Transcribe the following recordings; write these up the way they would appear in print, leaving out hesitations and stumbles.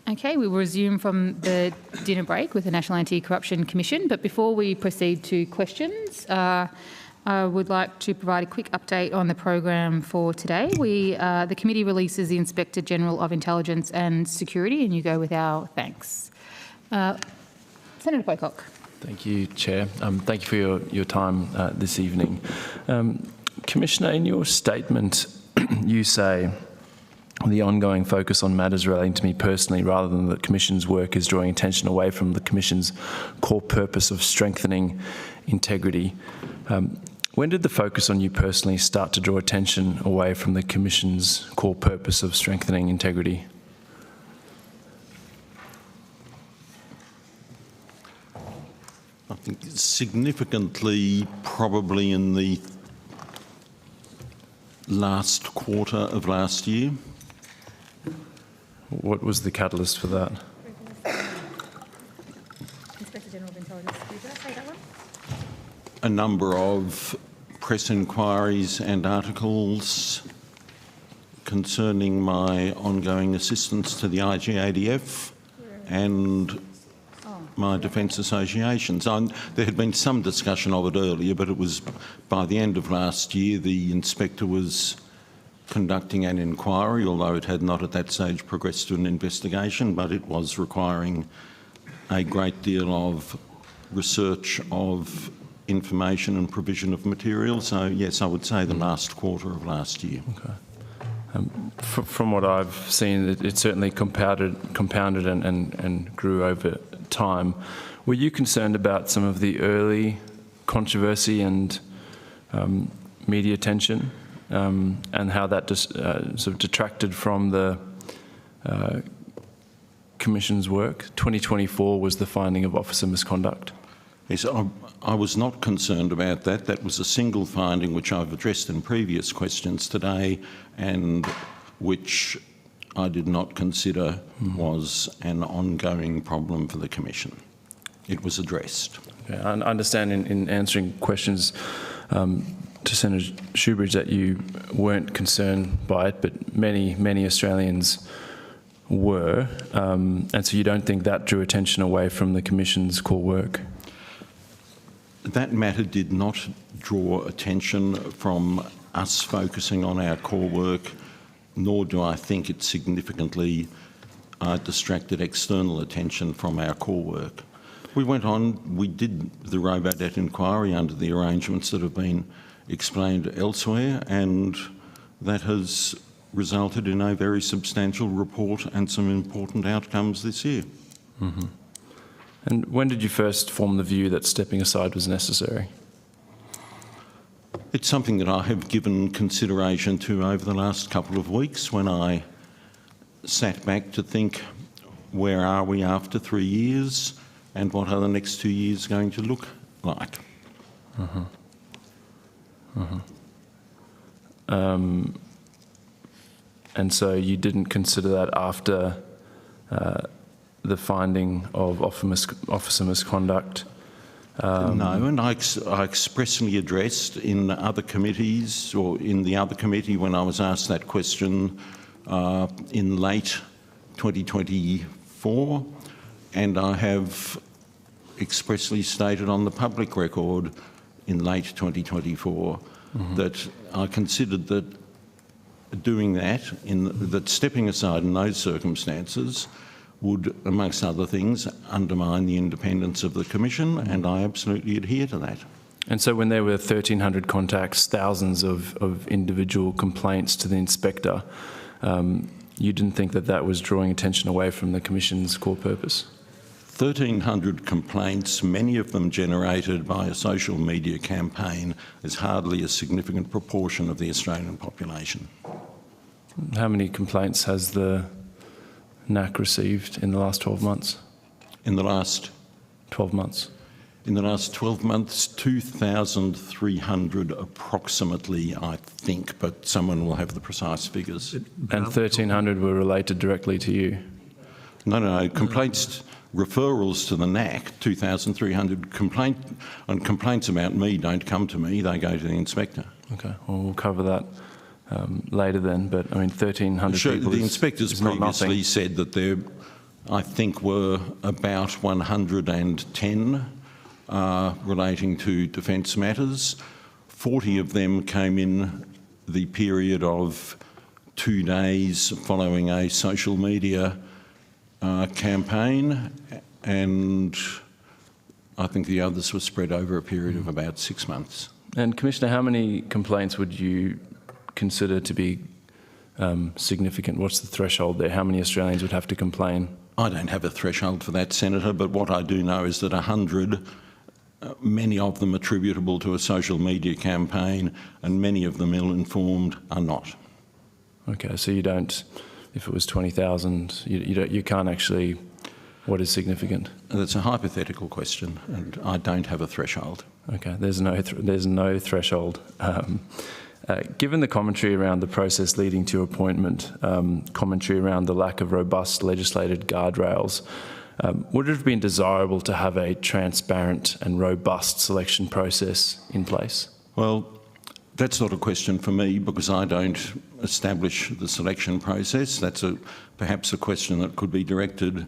Okay, we will resume from the dinner break with the National Anti-Corruption Commission, but before we proceed to questions, I would like to provide a quick update on the program for today. The committee releases the Inspector General of Intelligence and Security, and you go with our thanks. Senator Pocock. Thank you, Chair. Thank you for your time this evening. Commissioner, in your statement, you say the ongoing focus on matters relating to me personally rather than the Commission's work is drawing attention away from the Commission's core purpose of strengthening integrity. When did the focus on you personally start to draw attention away from the Commission's core purpose of strengthening integrity? I think significantly probably in the last quarter of last year. What was the catalyst for that? Inspector General of Intelligence. Did I say that one? A number of press inquiries and articles concerning my ongoing assistance to the IGADF and my defence associations. There had been some discussion of it earlier, but it was by the end of last year the inspector was conducting an inquiry, although it had not at that stage progressed to an investigation, but it was requiring a great deal of research of information and provision of material. So yes, I would say the last quarter of last year. Okay. From what I've seen, it certainly compounded and grew over time. Were you concerned about some of the early controversy and media attention and how that just sort of detracted from the Commission's work? 2024 was the finding of officer misconduct. Yes, I was not concerned about that. That was a single finding which I've addressed in previous questions today and which I did not consider was an ongoing problem for the Commission. It was addressed. Okay. I understand in answering questions to Senator Shoebridge that you weren't concerned by it, but many Australians were, and so you don't think that drew attention away from the Commission's core work? That matter did not draw attention from us focusing on our core work, nor do I think it significantly distracted external attention from our core work. We went on, we did the Robodebt inquiry under the arrangements that have been explained elsewhere, and that has resulted in a very substantial report and some important outcomes this year. Mm-hmm. And when did you first form the view that stepping aside was necessary? It's something that I have given consideration to over the last couple of weeks when I sat back to think, where are we after 3 years and what are the next 2 years going to look like? Uh-huh. Uh-huh. And so you didn't consider that after the finding of officer misconduct? No, and I expressly addressed in other committees, or in the other committee when I was asked that question in late 2024, and I have expressly stated on the public record in late 2024 that I considered that doing that, that stepping aside in those circumstances would, amongst other things, undermine the independence of the Commission, and I absolutely adhere to that. And so when there were 1,300 contacts, thousands of individual complaints to the inspector, you didn't think that that was drawing attention away from the Commission's core purpose? 1,300 complaints, many of them generated by a social media campaign, is hardly a significant proportion of the Australian population. How many complaints has the NAC received in the last 12 months? In the last 12 months? In the last 12 months, 2,300 approximately, I think, but someone will have the precise figures. And 1,300 were related directly to you? No. Complaints, referrals to the NAC, 2,300 complaints about me don't come to me, they go to the inspector. Okay, well, we'll cover that later then, but I mean 1,300 people the inspectors is not previously nothing. said that there I think were about 110 relating to defence matters. 40 of them came in the period of 2 days following a social media campaign, and I think the others were spread over a period of about 6 months. And Commissioner, how many complaints would you consider to be significant? What's the threshold there? How many Australians would have to complain? I don't have a threshold for that, Senator, but what I do know is that 100, many of them attributable to a social media campaign, and many of them ill-informed, are not. Okay, so you don't, if it was 20,000, you can't actually, what is significant? That's a hypothetical question, and I don't have a threshold. Okay, there's no threshold. Given the commentary around the process leading to appointment, commentary around the lack of robust legislated guardrails, would it have been desirable to have a transparent and robust selection process in place? Well, that's not a question for me because I don't establish the selection process. That's perhaps a question that could be directed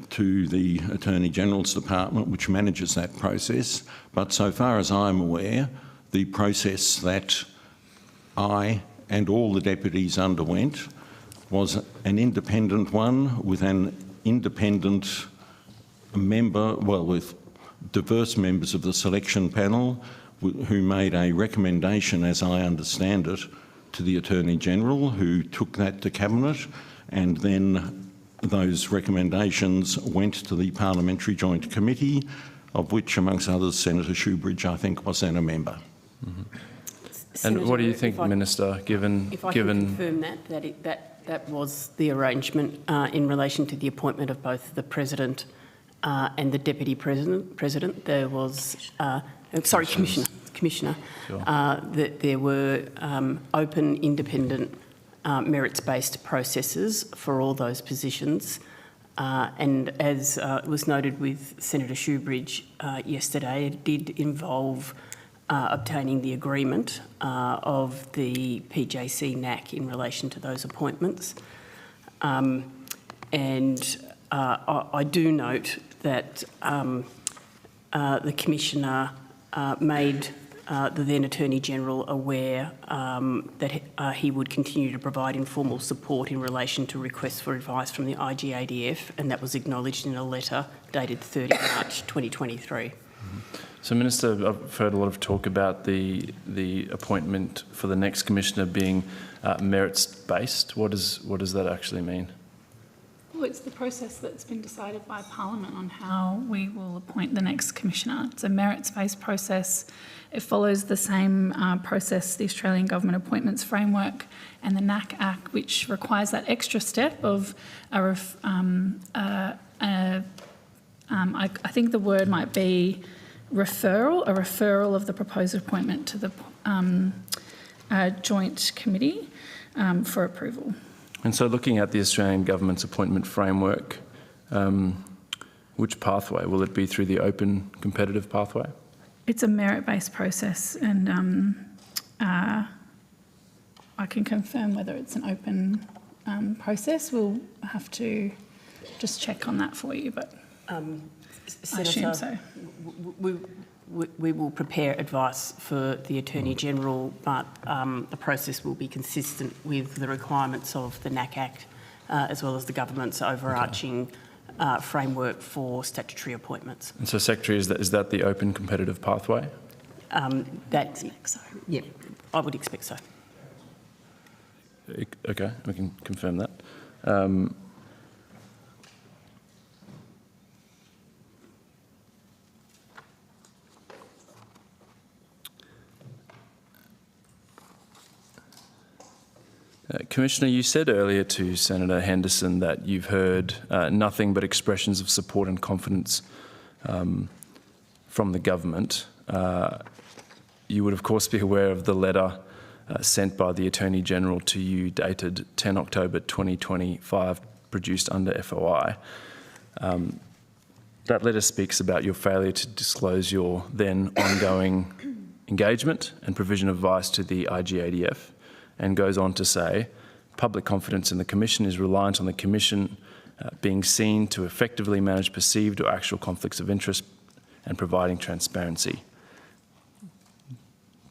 to the Attorney-General's Department, which manages that process. But so far as I'm aware, the process that I and all the deputies underwent was an independent one with an independent member, well, with diverse members of the selection panel who made a recommendation, as I understand it, to the Attorney-General, who took that to Cabinet, and then those recommendations went to the Parliamentary Joint Committee, of which, amongst others, Senator Shoebridge, I think, was then a member. Mm-hmm. And what do you think, Minister, given... If I can confirm that was the arrangement in relation to the appointment of both the President and the Deputy President. There was... Commissioner. Sure. That there were open, independent, merits-based processes for all those positions. And as was noted with Senator Shoebridge yesterday, it did involve obtaining the agreement of the PJC NAC in relation to those appointments. And I do note that the Commissioner made the then Attorney-General aware that he would continue to provide informal support in relation to requests for advice from the IGADF, and that was acknowledged in a letter dated 30 March 2023. So, Minister, I've heard a lot of talk about the appointment for the next Commissioner being merits-based. What does that actually mean? Well, it's the process that's been decided by Parliament on how we will appoint the next Commissioner. It's a merits-based process. It follows the same process, the Australian Government Appointments Framework and the NAC Act, which requires that extra step of I think the word might be a referral of the proposed appointment to the joint committee for approval. And so looking at the Australian Government's appointment framework, which pathway? Will it be through the open competitive pathway? It's a merit-based process, and I can confirm whether it's an open process. We'll have to just check on that for you, but I assume so. We will prepare advice for the Attorney-General, but the process will be consistent with the requirements of the NAC Act, as well as the government's overarching framework for statutory appointments. And so, Secretary, is that the open competitive pathway? Yeah, I would expect so. Okay, we can confirm that. Commissioner, you said earlier to Senator Henderson that you've heard nothing but expressions of support and confidence from the government. You would, of course, be aware of the letter sent by the Attorney-General to you dated 10 October 2025, produced under FOI. That letter speaks about your failure to disclose your then ongoing engagement and provision of advice to the IGADF, and goes on to say, public confidence in the Commission is reliant on the Commission being seen to effectively manage perceived or actual conflicts of interest, and providing transparency.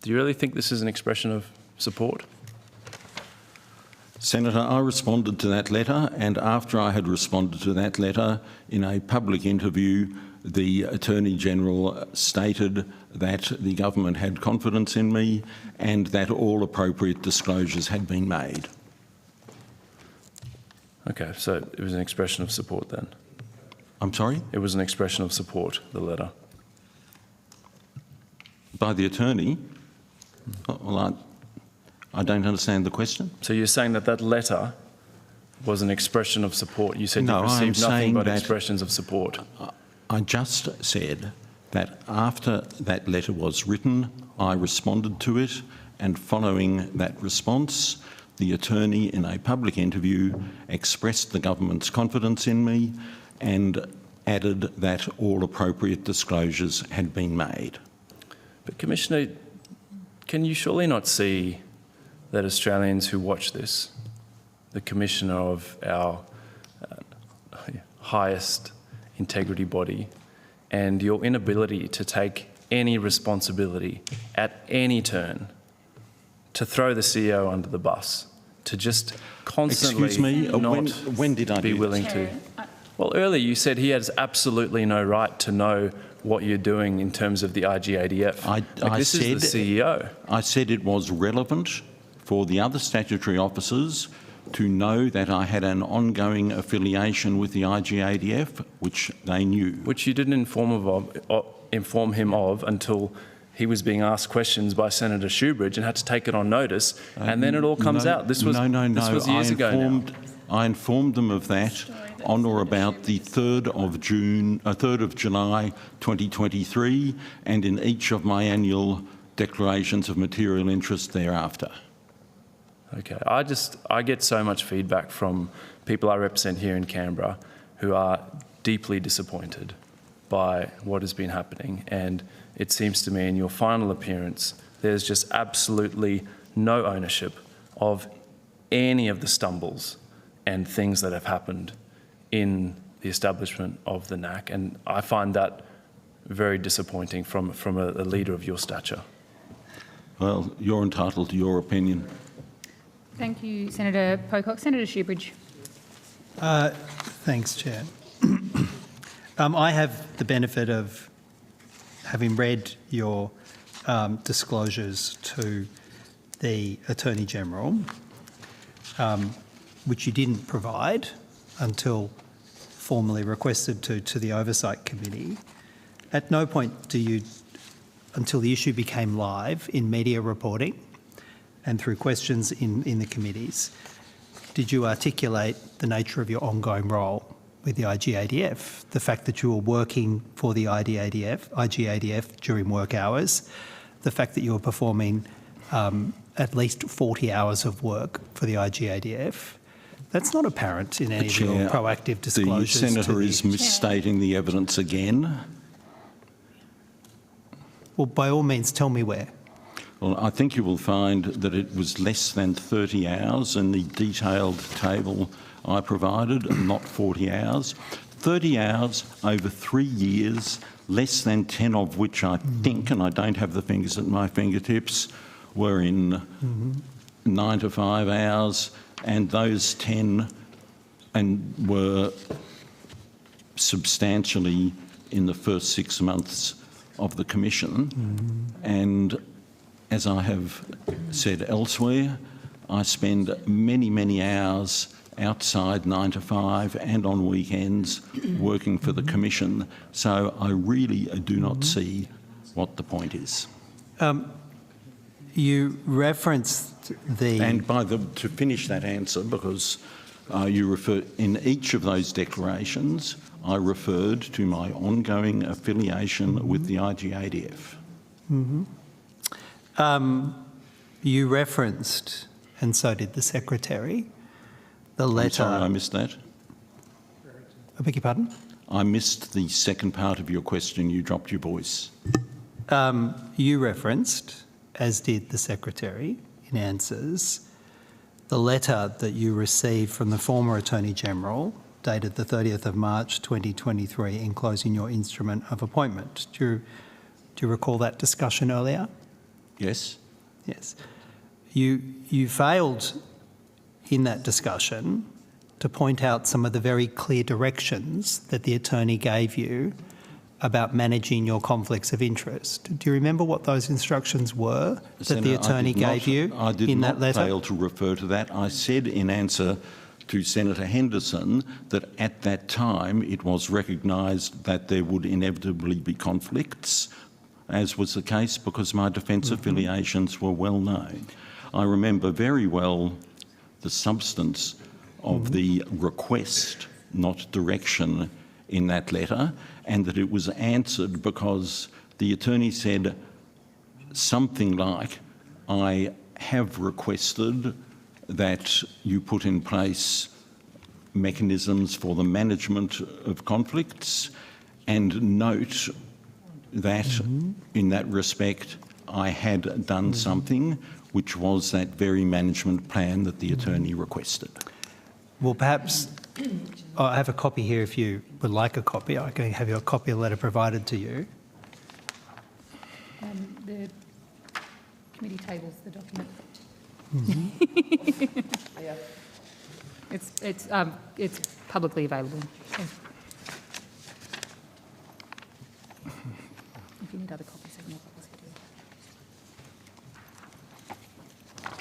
Do you really think this is an expression of support? Senator, I responded to that letter, and after I had responded to that letter, in a public interview, the Attorney-General stated that the government had confidence in me and that all appropriate disclosures had been made. Okay, so it was an expression of support then? I'm sorry? It was an expression of support, the letter? By the attorney? Well, I don't understand the question. So you're saying that that letter was an expression of support? You said No, you I'm received nothing saying but that expressions of support. I just said that after that letter was written, I responded to it, and following that response, the attorney in a public interview expressed the government's confidence in me and added that all appropriate disclosures had been made. But Commissioner, can you surely not see that Australians who watch this, the Commissioner of our highest integrity body, and your inability to take any responsibility at any turn, to throw the CEO under the bus, to just constantly Excuse me, not when did I be do willing this? to? Well, earlier you said he has absolutely no right to know what you're doing in terms of the IGADF. This is the CEO. I said it was relevant for the other statutory officers to know that I had an ongoing affiliation with the IGADF, which they knew. Which you didn't inform him of until he was being asked questions by Senator Shoebridge and had to take it on notice, and then it all comes out. This was years ago now. I informed them of that on or about the 3rd of July 2023, and in each of my annual declarations of material interest thereafter. Okay, I get so much feedback from people I represent here in Canberra who are deeply disappointed by what has been happening, and it seems to me in your final appearance there's just absolutely no ownership of any of the stumbles and things that have happened in the establishment of the NAC, and I find that very disappointing from a leader of your stature. Well, you're entitled to your opinion. Thank you, Senator Pocock. Senator Shoebridge. Thanks, Chair. I have the benefit of having read your disclosures to the Attorney-General, which you didn't provide until formally requested to the Oversight Committee. At no point do you, until the issue became live in media reporting and through questions in the committees, did you articulate the nature of your ongoing role with the IGADF, the fact that you were working for the IGADF during work hours, the fact that you were performing at least 40 hours of work for the IGADF? That's not apparent in any of your proactive disclosures. The Senator is misstating the evidence again. Well, by all means, tell me where. Well, I think you will find that it was less than 30 hours in the detailed table I provided, not 40 hours. 30 hours over 3 years, less than 10 of which I think, and I don't have the figures at my fingertips, were in 9 to 5 hours, and those 10 were substantially in the first 6 months of the Commission. And as I have said elsewhere, I spend many, many hours outside 9 to 5 and on weekends working for the Commission. So I really do not see what the point is. You referenced the... And to finish that answer, because you refer in each of those declarations, I referred to my ongoing affiliation with the IGADF. You referenced, and so did the Secretary, the letter... I'm sorry, I missed that. I beg your pardon? I missed the second part of your question. You dropped your voice. You referenced, as did the Secretary in answers, the letter that you received from the former Attorney-General dated the 30th of March 2023 enclosing your instrument of appointment. Do you recall that discussion earlier? Yes. Yes. You failed in that discussion to point out some of the very clear directions that the attorney gave you about managing your conflicts of interest. Do you remember what those instructions were that the attorney gave you in that letter? I did not fail to refer to that. I said in answer to Senator Henderson that at that time it was recognised that there would inevitably be conflicts, as was the case because my defence affiliations were well known. I remember very well the substance of the request, not direction, in that letter, and that it was answered because the attorney said something like, I have requested that you put in place mechanisms for the management of conflicts, and note that in that respect I had done something, which was that very management plan that the attorney requested. Well, perhaps I have a copy here if you would like a copy. I can have your copy of the letter provided to you. The committee tables the document. It's publicly available. So if you need other copies, I can have copies here too.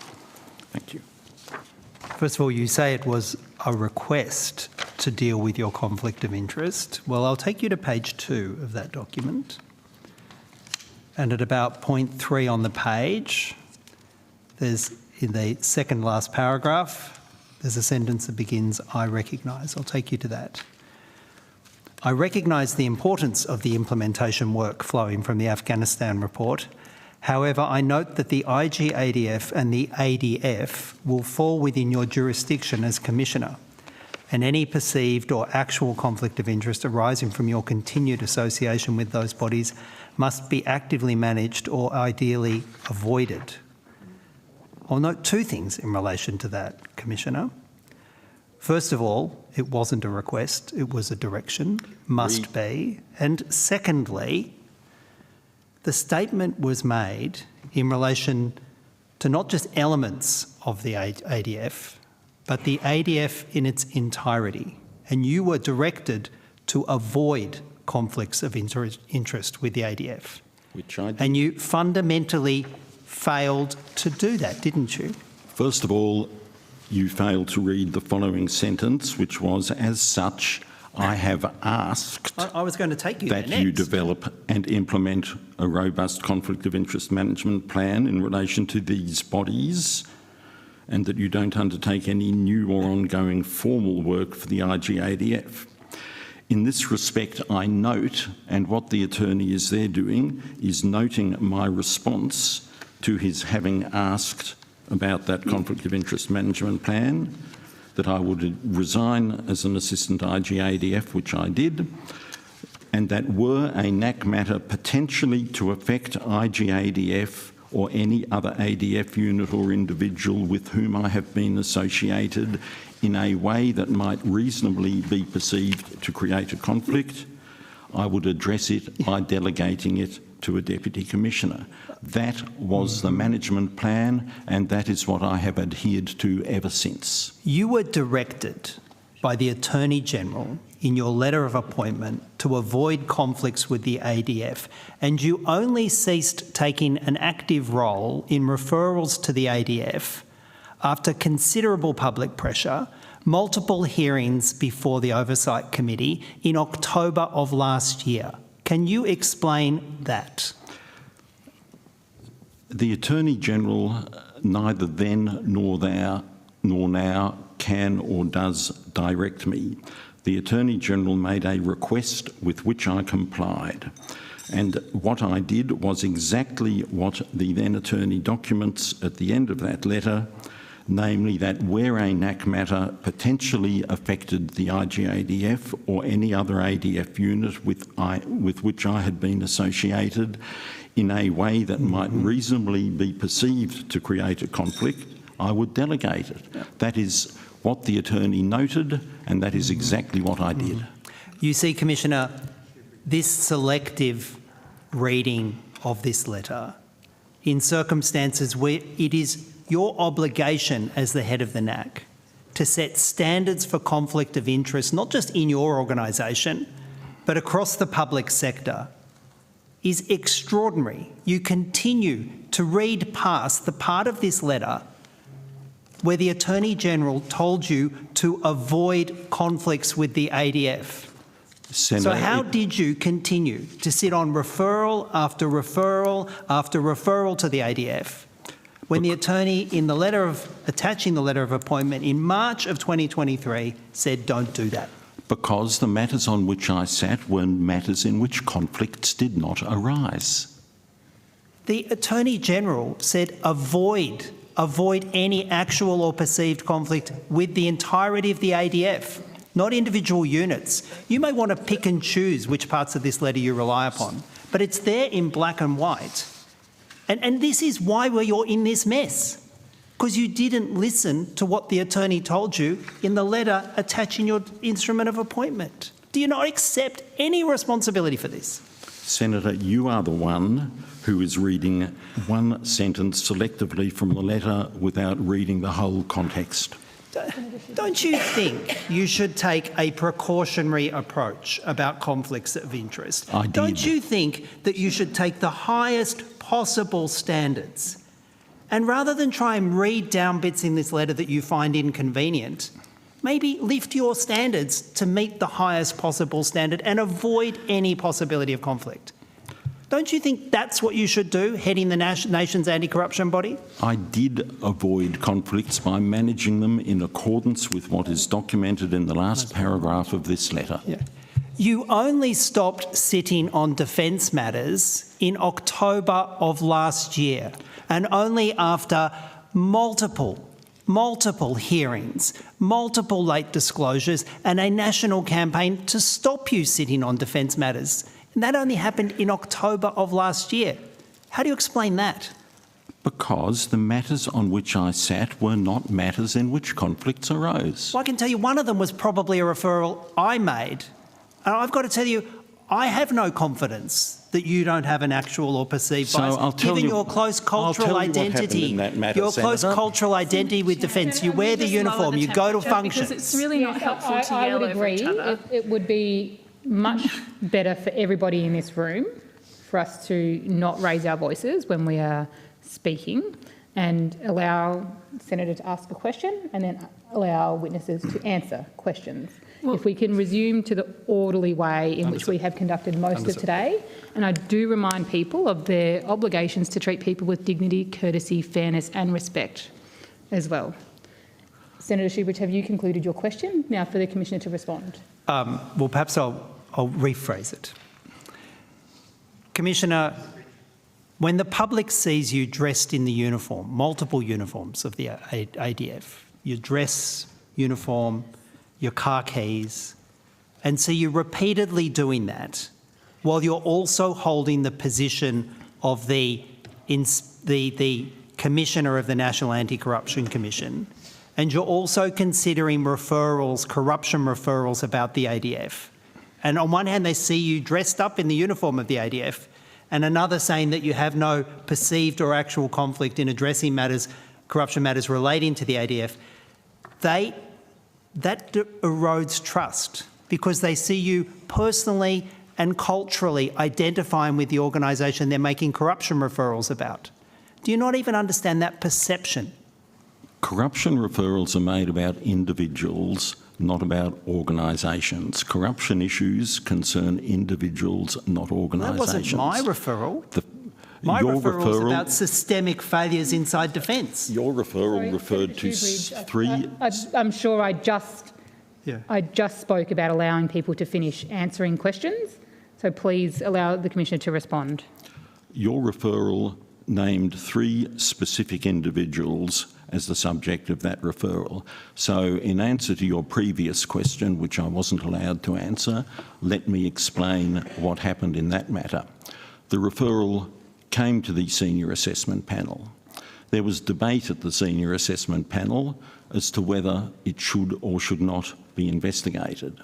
Thank you. First of all, you say it was a request to deal with your conflict of interest. Well, I'll take you to page 2 of that document. And at about point 3 on the page, there's, in the second last paragraph, there's a sentence that begins, I recognise. I'll take you to that. I recognise the importance of the implementation work flowing from the Afghanistan report. However, I note that the IGADF and the ADF will fall within your jurisdiction as Commissioner, and any perceived or actual conflict of interest arising from your continued association with those bodies must be actively managed or ideally avoided. I'll note 2 things in relation to that, Commissioner. First of all, it wasn't a request, it was a direction, must be. And secondly, the statement was made in relation to not just elements of the ADF, but the ADF in its entirety. And you were directed to avoid conflicts of interest with the ADF. Which I did. And you fundamentally failed to do that, didn't you? First of all, you failed to read the following sentence, which was, as such, I have asked I was going to take you that there you next. develop and implement a robust conflict of interest management plan in relation to these bodies, and that you don't undertake any new or ongoing formal work for the IGADF. In this respect, I note, and what the attorney is there doing, is noting my response to his having asked about that conflict of interest management plan, that I would resign as an assistant IGADF, which I did, and that were a NAC matter potentially to affect IGADF or any other ADF unit or individual with whom I have been associated in a way that might reasonably be perceived to create a conflict, I would address it by delegating it to a Deputy Commissioner. That was the management plan, and that is what I have adhered to ever since. You were directed by the Attorney-General in your letter of appointment to avoid conflicts with the ADF, and you only ceased taking an active role in referrals to the ADF after considerable public pressure, multiple hearings before the Oversight Committee in October of last year. Can you explain that? The Attorney-General neither then nor now can or does direct me. The Attorney-General made a request with which I complied. And what I did was exactly what the then Attorney documents at the end of that letter, namely that where a NAC matter potentially affected the IGADF or any other ADF unit with which I had been associated in a way that might reasonably be perceived to create a conflict, I would delegate it. That is what the attorney noted, and that is exactly what I did. You see, Commissioner, this selective reading of this letter in circumstances where it is your obligation as the head of the NAC to set standards for conflict of interest, not just in your organisation, but across the public sector, is extraordinary. You continue to read past the part of this letter where the Attorney-General told you to avoid conflicts with the ADF. Senator, So how did you continue to sit on referral after referral after referral to the ADF when the attorney in the letter of attaching the letter of appointment in March of 2023 said don't do that? Because the matters on which I sat were matters in which conflicts did not arise. The Attorney-General said avoid any actual or perceived conflict with the entirety of the ADF, not individual units. You may want to pick and choose which parts of this letter you rely upon, but it's there in black and white. And this is why you're in this mess, because you didn't listen to what the attorney told you in the letter attaching your instrument of appointment. Do you not accept any responsibility for this? Senator, you are the one who is reading one sentence selectively from the letter without reading the whole context. Don't you think you should take a precautionary approach about conflicts of interest? I did. Don't you think that you should take the highest possible standards and rather than try and read down bits in this letter that you find inconvenient, maybe lift your standards to meet the highest possible standard and avoid any possibility of conflict? Don't you think that's what you should do, heading the nation's anti-corruption body? I did avoid conflicts by managing them in accordance with what is documented in the last paragraph of this letter. Yeah. You only stopped sitting on defence matters in October of last year, and only after multiple hearings, multiple late disclosures, and a national campaign to stop you sitting on defence matters. And that only happened in October of last year. How do you explain that? Because the matters on which I sat were not matters in which conflicts arose. Well, I can tell you one of them was probably a referral I made. And I've got to tell you, I have no confidence that you don't have an actual or perceived bias, I'll tell given you- your close cultural I'll tell you what happened identity. in that matter, Your close Senator. cultural identity with defence. You wear the Just lower uniform, the you go to temperature, functions. Because it's really not helpful to I yell would over each agree. other. It would be much better for everybody in this room for us to not raise our voices when we are speaking and allow the Senator to ask a question and then allow witnesses to answer questions. If we can resume to the orderly way in which we have conducted most of today, and I do remind people of their obligations to treat people with dignity, courtesy, fairness and respect as well. Senator Shoebridge, have you concluded your question? Now for the Commissioner to respond. Well, perhaps I'll rephrase it. Commissioner, when the public sees you dressed in the uniform, multiple uniforms of the ADF, your dress uniform, your car keys, and see you repeatedly doing that while you're also holding the position of the Commissioner of the National Anti-Corruption Commission, and you're also considering referrals, corruption referrals about the ADF. And on one hand, they see you dressed up in the uniform of the ADF, and another saying that you have no perceived or actual conflict in addressing matters, corruption matters relating to the ADF. That erodes trust because they see you personally and culturally identifying with the organisation they're making corruption referrals about. Do you not even understand that perception? Corruption referrals are made about individuals, not about organisations. Corruption issues concern individuals, not organisations. That wasn't my referral. My referral was about systemic failures inside defence. Your referral referred to three... I'm sure I just spoke about allowing people to finish answering questions, so please allow the Commissioner to respond. Your referral named three specific individuals as the subject of that referral. So in answer to your previous question, which I wasn't allowed to answer, let me explain what happened in that matter. The referral came to the senior assessment panel. There was debate at the senior assessment panel as to whether it should or should not be investigated.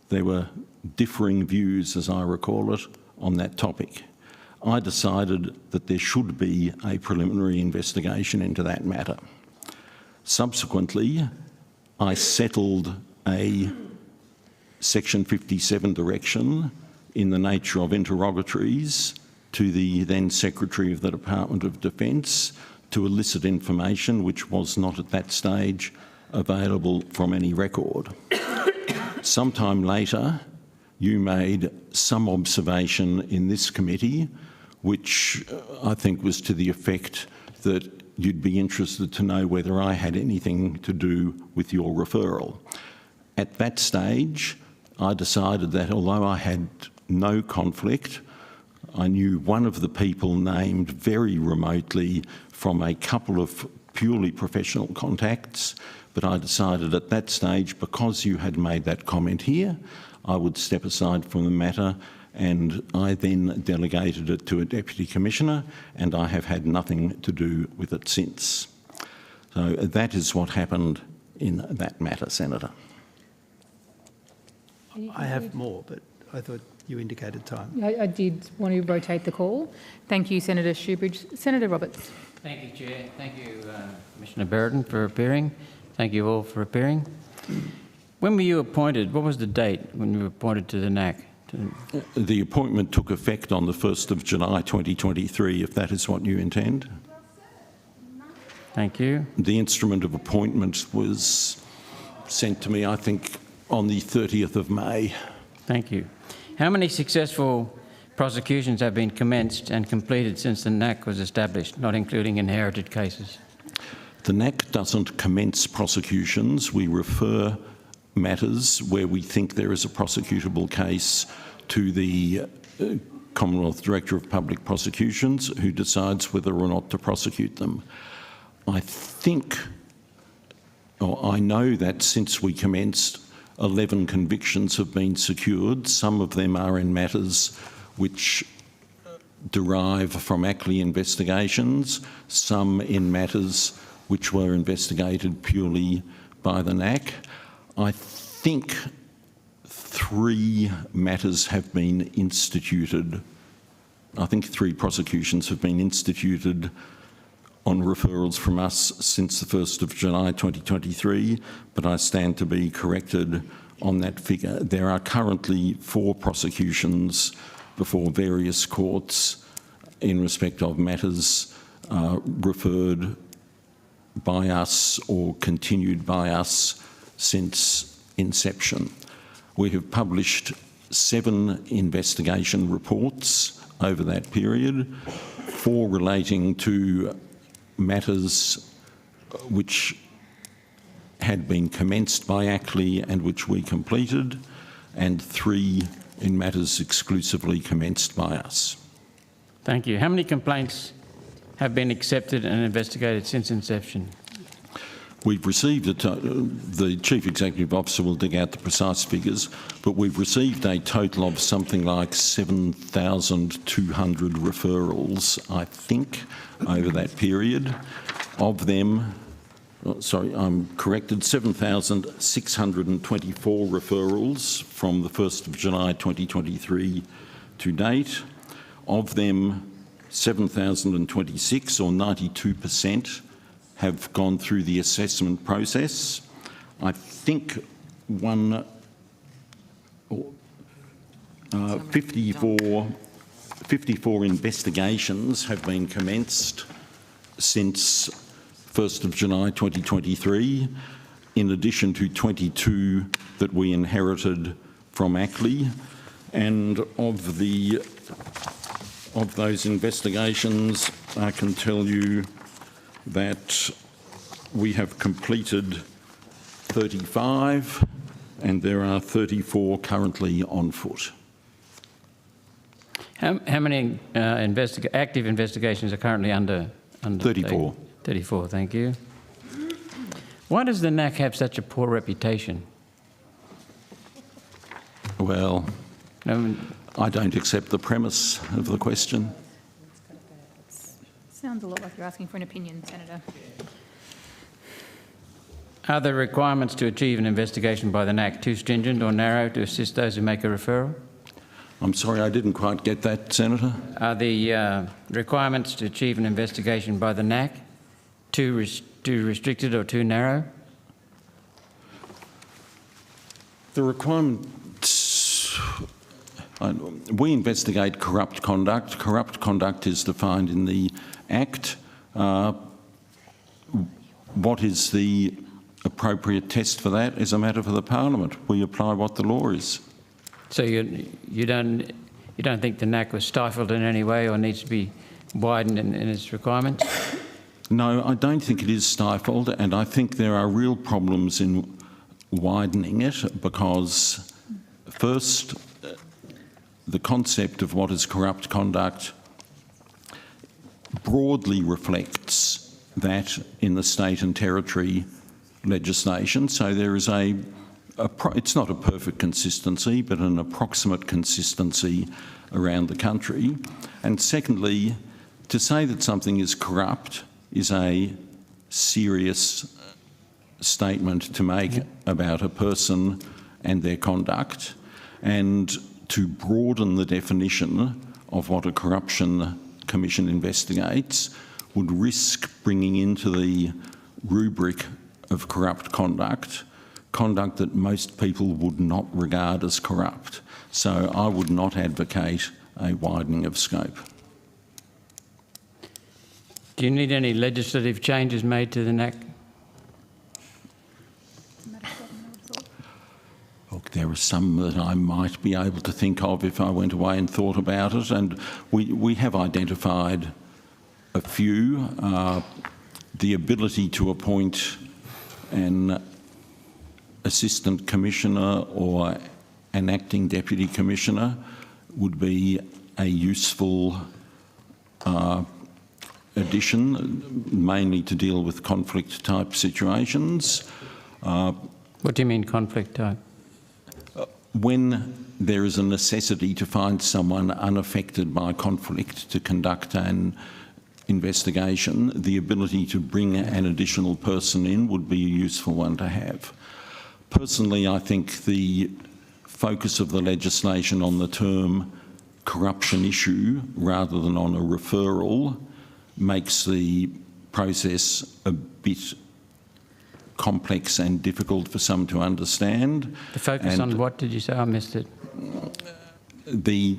There were differing views, as I recall it, on that topic. I decided that there should be a preliminary investigation into that matter. Subsequently, I settled a Section 57 direction in the nature of interrogatories to the then Secretary of the Department of Defence to elicit information which was not at that stage available from any record. Sometime later, you made some observation in this committee which I think was to the effect that you'd be interested to know whether I had anything to do with your referral. At that stage, I decided that although I had no conflict, I knew one of the people named very remotely from a couple of purely professional contacts, but I decided at that stage, because you had made that comment here, I would step aside from the matter, and I then delegated it to a Deputy Commissioner, and I have had nothing to do with it since. So that is what happened in that matter, Senator. I have more, but I thought you indicated time. I did want to rotate the call. Thank you, Senator Shoebridge. Senator Roberts. Thank you, Chair. Thank you, Commissioner Berridon, for appearing. Thank you all for appearing. When were you appointed? What was the date when you were appointed to the NAC? The appointment took effect on the 1st of July 2023, if that is what you intend. Thank you. The instrument of appointment was sent to me, I think, on the 30th of May. Thank you. How many successful prosecutions have been commenced and completed since the NAC was established, not including inherited cases? The NAC doesn't commence prosecutions. We refer matters where we think there is a prosecutable case to the Commonwealth Director of Public Prosecutions, who decides whether or not to prosecute them. I think, or I know that since we commenced, 11 convictions have been secured. Some of them are in matters which derive from ACLI investigations, some in matters which were investigated purely by the NAC. I think 3 matters have been instituted. I think 3 prosecutions have been instituted on referrals from us since the 1st of July 2023, but I stand to be corrected on that figure. There are currently 4 prosecutions before various courts in respect of matters referred by us or continued by us since inception. We have published 7 investigation reports over that period, 4 relating to matters which had been commenced by ACLI and which we completed, and 3 in matters exclusively commenced by us. Thank you. How many complaints have been accepted and investigated since inception? We've received, the Chief Executive Officer will dig out the precise figures, but we've received a total of something like 7,200 referrals, I think, over that period. Of them, sorry, I'm corrected, 7,624 referrals from the 1st of July 2023 to date. Of them, 7,026 or 92% have gone through the assessment process. I think 54 investigations have been commenced since 1st of July 2023, in addition to 22 that we inherited from ACLI. And of those investigations, I can tell you that we have completed 35 and there are 34 currently on foot. How many active investigations are currently under 34. 34, thank you. Why does the NAC have such a poor reputation? Well, I don't accept the premise of the question. Sounds a lot like you're asking for an opinion, Senator. Are the requirements to achieve an investigation by the NAC too stringent or narrow to assist those who make a referral? I'm sorry, I didn't quite get that, Senator. Are the requirements to achieve an investigation by the NAC too restricted or too narrow? The requirements, we investigate corrupt conduct. Corrupt conduct is defined in the Act. What is the appropriate test for that is a matter for the Parliament. We apply what the law is. So you don't think the NAC was stifled in any way or needs to be widened in its requirements? No, I don't think it is stifled, and I think there are real problems in widening it because, first, the concept of what is corrupt conduct broadly reflects that in the state and territory legislation. So there is it's not a perfect consistency, but an approximate consistency around the country. And secondly, to say that something is corrupt is a serious statement to make about a person and their conduct, and to broaden the definition of what a corruption commission investigates would risk bringing into the rubric of corrupt conduct that most people would not regard as corrupt. So I would not advocate a widening of scope. Do you need any legislative changes made to the NAC? Look, there are some that I might be able to think of if I went away and thought about it, and we have identified a few. The ability to appoint an assistant commissioner or an acting deputy commissioner would be a useful addition, mainly to deal with conflict type situations. What do you mean conflict type? When there is a necessity to find someone unaffected by conflict to conduct an investigation, the ability to bring an additional person in would be a useful one to have. Personally, I think the focus of the legislation on the term corruption issue rather than on a referral makes the process a bit complex and difficult for some to understand. The focus on what did you say? I missed it. The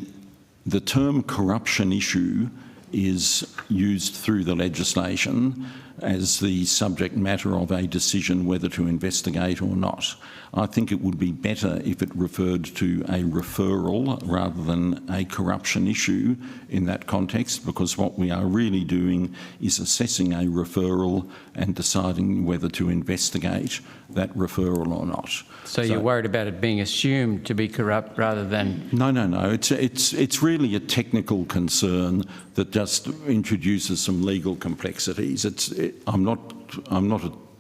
term corruption issue is used through the legislation as the subject matter of a decision whether to investigate or not. I think it would be better if it referred to a referral rather than a corruption issue in that context, because what we are really doing is assessing a referral and deciding whether to investigate that referral or not. So you're worried about it being assumed to be corrupt rather than... No. It's really a technical concern that just introduces some legal complexities. I'm not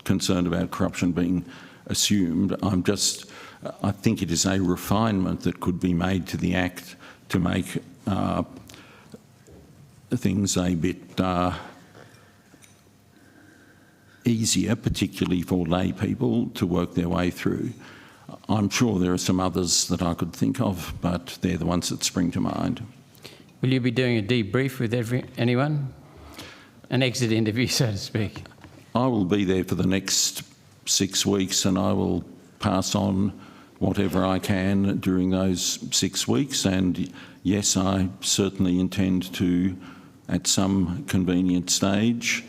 concerned about corruption being assumed. I think it is a refinement that could be made to the Act to make things a bit easier, particularly for lay people, to work their way through. I'm sure there are some others that I could think of, but they're the ones that spring to mind. Will you be doing a debrief with anyone? An exit interview, so to speak? I will be there for the next 6 weeks, and I will pass on whatever I can during those 6 weeks. And yes, I certainly intend to, at some convenient stage,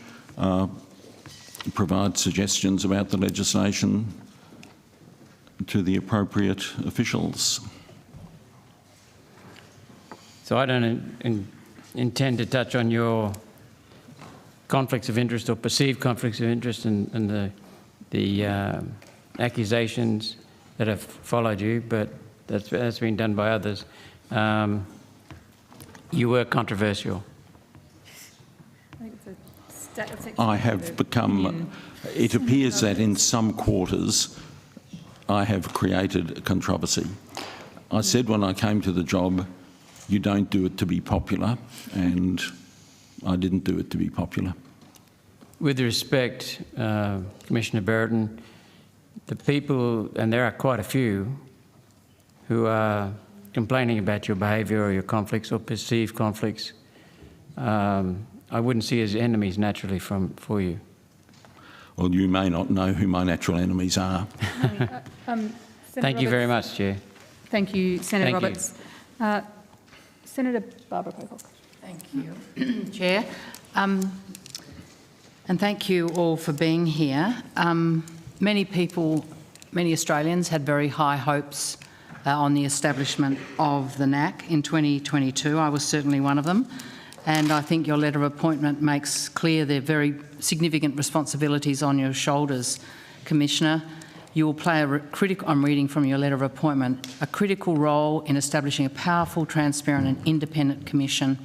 provide suggestions about the legislation to the appropriate officials. So I don't intend to touch on your conflicts of interest or perceived conflicts of interest and the accusations that have followed you, but that's been done by others. You were controversial. I have become, it appears that in some quarters I have created controversy. I said when I came to the job, you don't do it to be popular, and I didn't do it to be popular. With respect, Commissioner Brereton, the people, and there are quite a few, who are complaining about your behaviour or your conflicts or perceived conflicts, I wouldn't see as enemies naturally for you. Well, you may not know who my natural enemies are. Thank you very much, Chair. Thank you, Senator Thank you. Roberts. Senator Barbara Pocock. Thank you, Chair. And thank you all for being here. Many people, many Australians had very high hopes on the establishment of the NAC in 2022. I was certainly one of them. And I think your letter of appointment makes clear the very significant responsibilities on your shoulders, Commissioner. You will play I'm reading from your letter of appointment, a critical role in establishing a powerful, transparent and independent commission.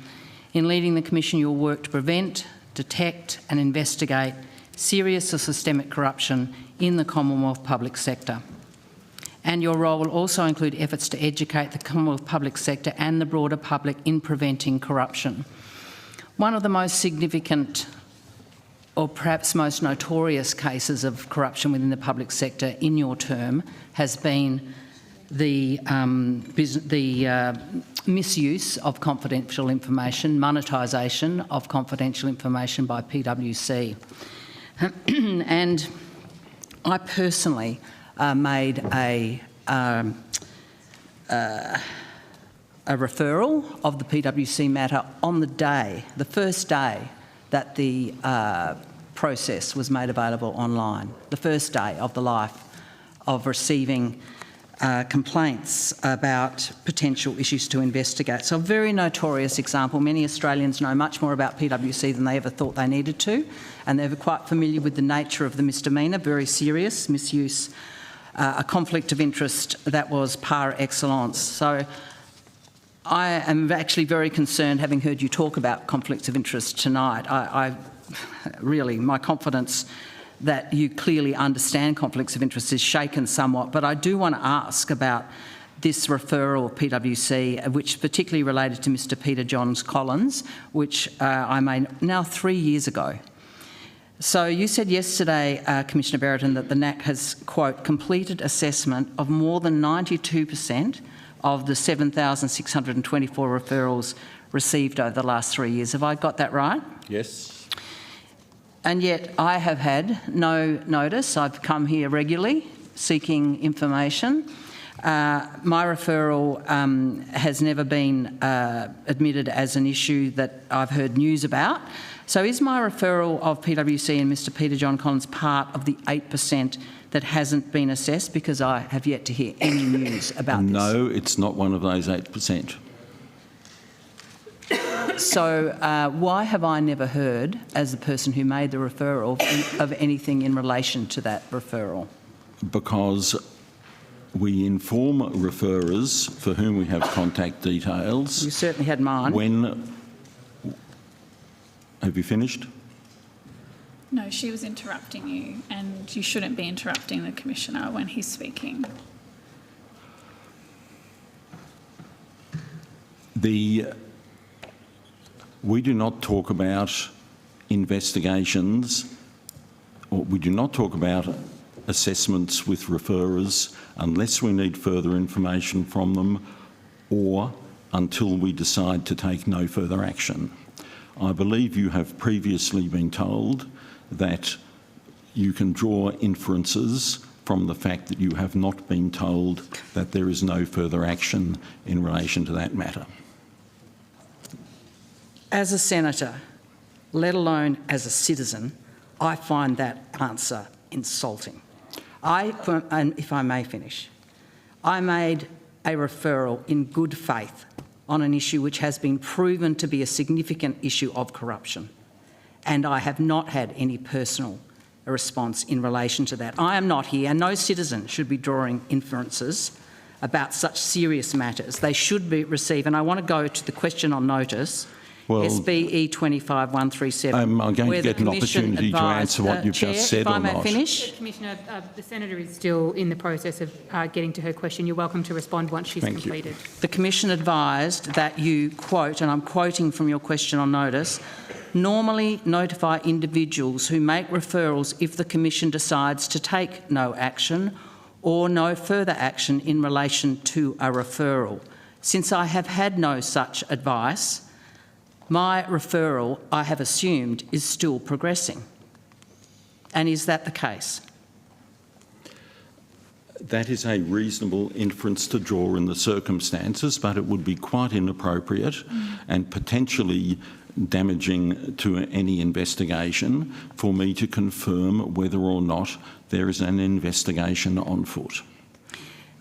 In leading the commission, you will work to prevent, detect and investigate serious or systemic corruption in the Commonwealth public sector. And your role will also include efforts to educate the Commonwealth public sector and the broader public in preventing corruption. One of the most significant or perhaps most notorious cases of corruption within the public sector in your term has been the misuse of confidential information, monetisation of confidential information by PwC. And I personally made a referral of the PwC matter on the first day that the process was made available online, the first day of the life of receiving complaints about potential issues to investigate. So a very notorious example. Many Australians know much more about PwC than they ever thought they needed to, and they're quite familiar with the nature of the misdemeanour, very serious misuse, a conflict of interest that was par excellence. So I am actually very concerned, having heard you talk about conflicts of interest tonight. I really, my confidence that you clearly understand conflicts of interest is shaken somewhat, but I do want to ask about this referral of PwC, which particularly related to Mr Peter John Collins, which I made now 3 years ago. So you said yesterday, Commissioner Brereton, that the NAC has, quote, completed assessment of more than 92% of the 7,624 referrals received over the last 3 years. Have I got that right? Yes. And yet I have had no notice. I've come here regularly seeking information. My referral has never been admitted as an issue that I've heard news about. So is my referral of PwC and Mr Peter John Collins part of the 8% that hasn't been assessed? Because I have yet to hear any news about this. No, it's not one of those 8%. So why have I never heard, as the person who made the referral, of anything in relation to that referral? Because we inform referrers for whom we have contact details. You certainly had mine. When... Have you finished? No, she was interrupting you, and you shouldn't be interrupting the Commissioner when he's speaking. We do not talk about investigations, or we do not talk about assessments with referrers unless we need further information from them or until we decide to take no further action. I believe you have previously been told that you can draw inferences from the fact that you have not been told that there is no further action in relation to that matter. As a senator, let alone as a citizen, I find that answer insulting. And if I may finish, I made a referral in good faith on an issue which has been proven to be a significant issue of corruption, and I have not had any personal response in relation to that. I am not here, and no citizen should be drawing inferences about such serious matters. They should be received, and I want to go to the question on notice, well, SBE 25137. I'm going to get an opportunity to answer what you've just said or not. If I may finish. Commissioner, the Senator is still in the process of getting to her question. You're welcome to respond once she's completed. The Commission advised that you, quote, and I'm quoting from your question on notice, normally notify individuals who make referrals if the Commission decides to take no action or no further action in relation to a referral. Since I have had no such advice, my referral, I have assumed, is still progressing. And is that the case? That is a reasonable inference to draw in the circumstances, but it would be quite inappropriate and potentially damaging to any investigation for me to confirm whether or not there is an investigation on foot.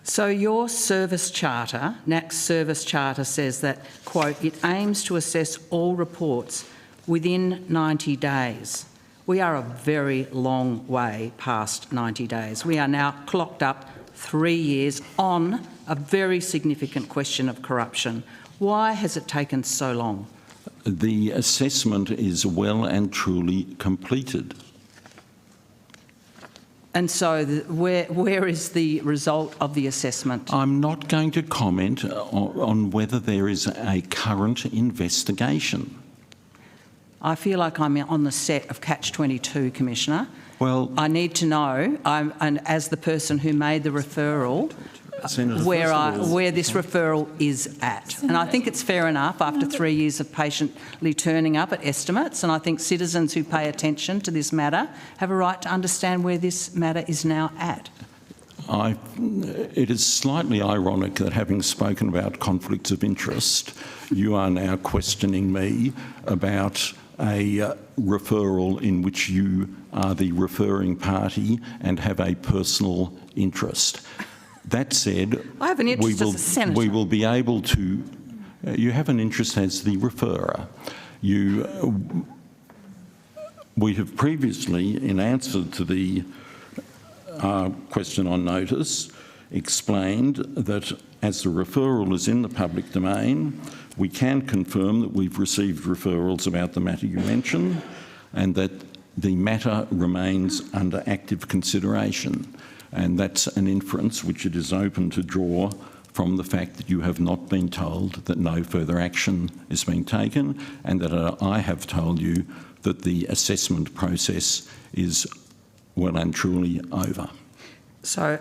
So your service charter, NAC's service charter, says that, quote, it aims to assess all reports within 90 days. We are a very long way past 90 days. We are now clocked up 3 years on a very significant question of corruption. Why has it taken so long? The assessment is well and truly completed. And so where is the result of the assessment? I'm not going to comment on whether there is a current investigation. I feel like I'm on the set of Catch-22, Commissioner. Well, I need to know, and as the person who made the referral, Senator, where this referral is at. And I think it's fair enough after 3 years of patiently turning up at estimates, and I think citizens who pay attention to this matter have a right to understand where this matter is now at. It is slightly ironic that, having spoken about conflicts of interest, you are now questioning me about a referral in which you are the referring party and have a personal interest. That said, I have an interest as a senator. We will be able to. You have an interest as the referrer. We have previously, in answer to the question on notice, explained that as the referral is in the public domain, we can confirm that we've received referrals about the matter you mentioned and that the matter remains under active consideration. And that's an inference which it is open to draw from the fact that you have not been told that no further action is being taken and that I have told you that the assessment process is well and truly over. So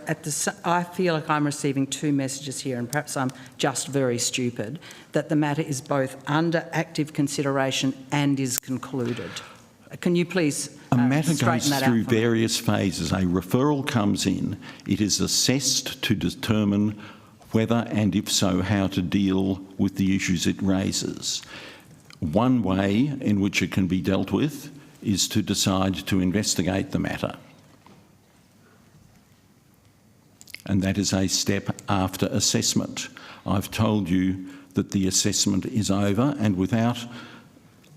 I feel like I'm receiving two messages here, and perhaps I'm just very stupid, that the matter is both under active consideration and is concluded. Can you please a matter straighten goes that through out for me? various phases. A referral comes in. It is assessed to determine whether and if so how to deal with the issues it raises. One way in which it can be dealt with is to decide to investigate the matter. And that is a step after assessment. I've told you that the assessment is over, and without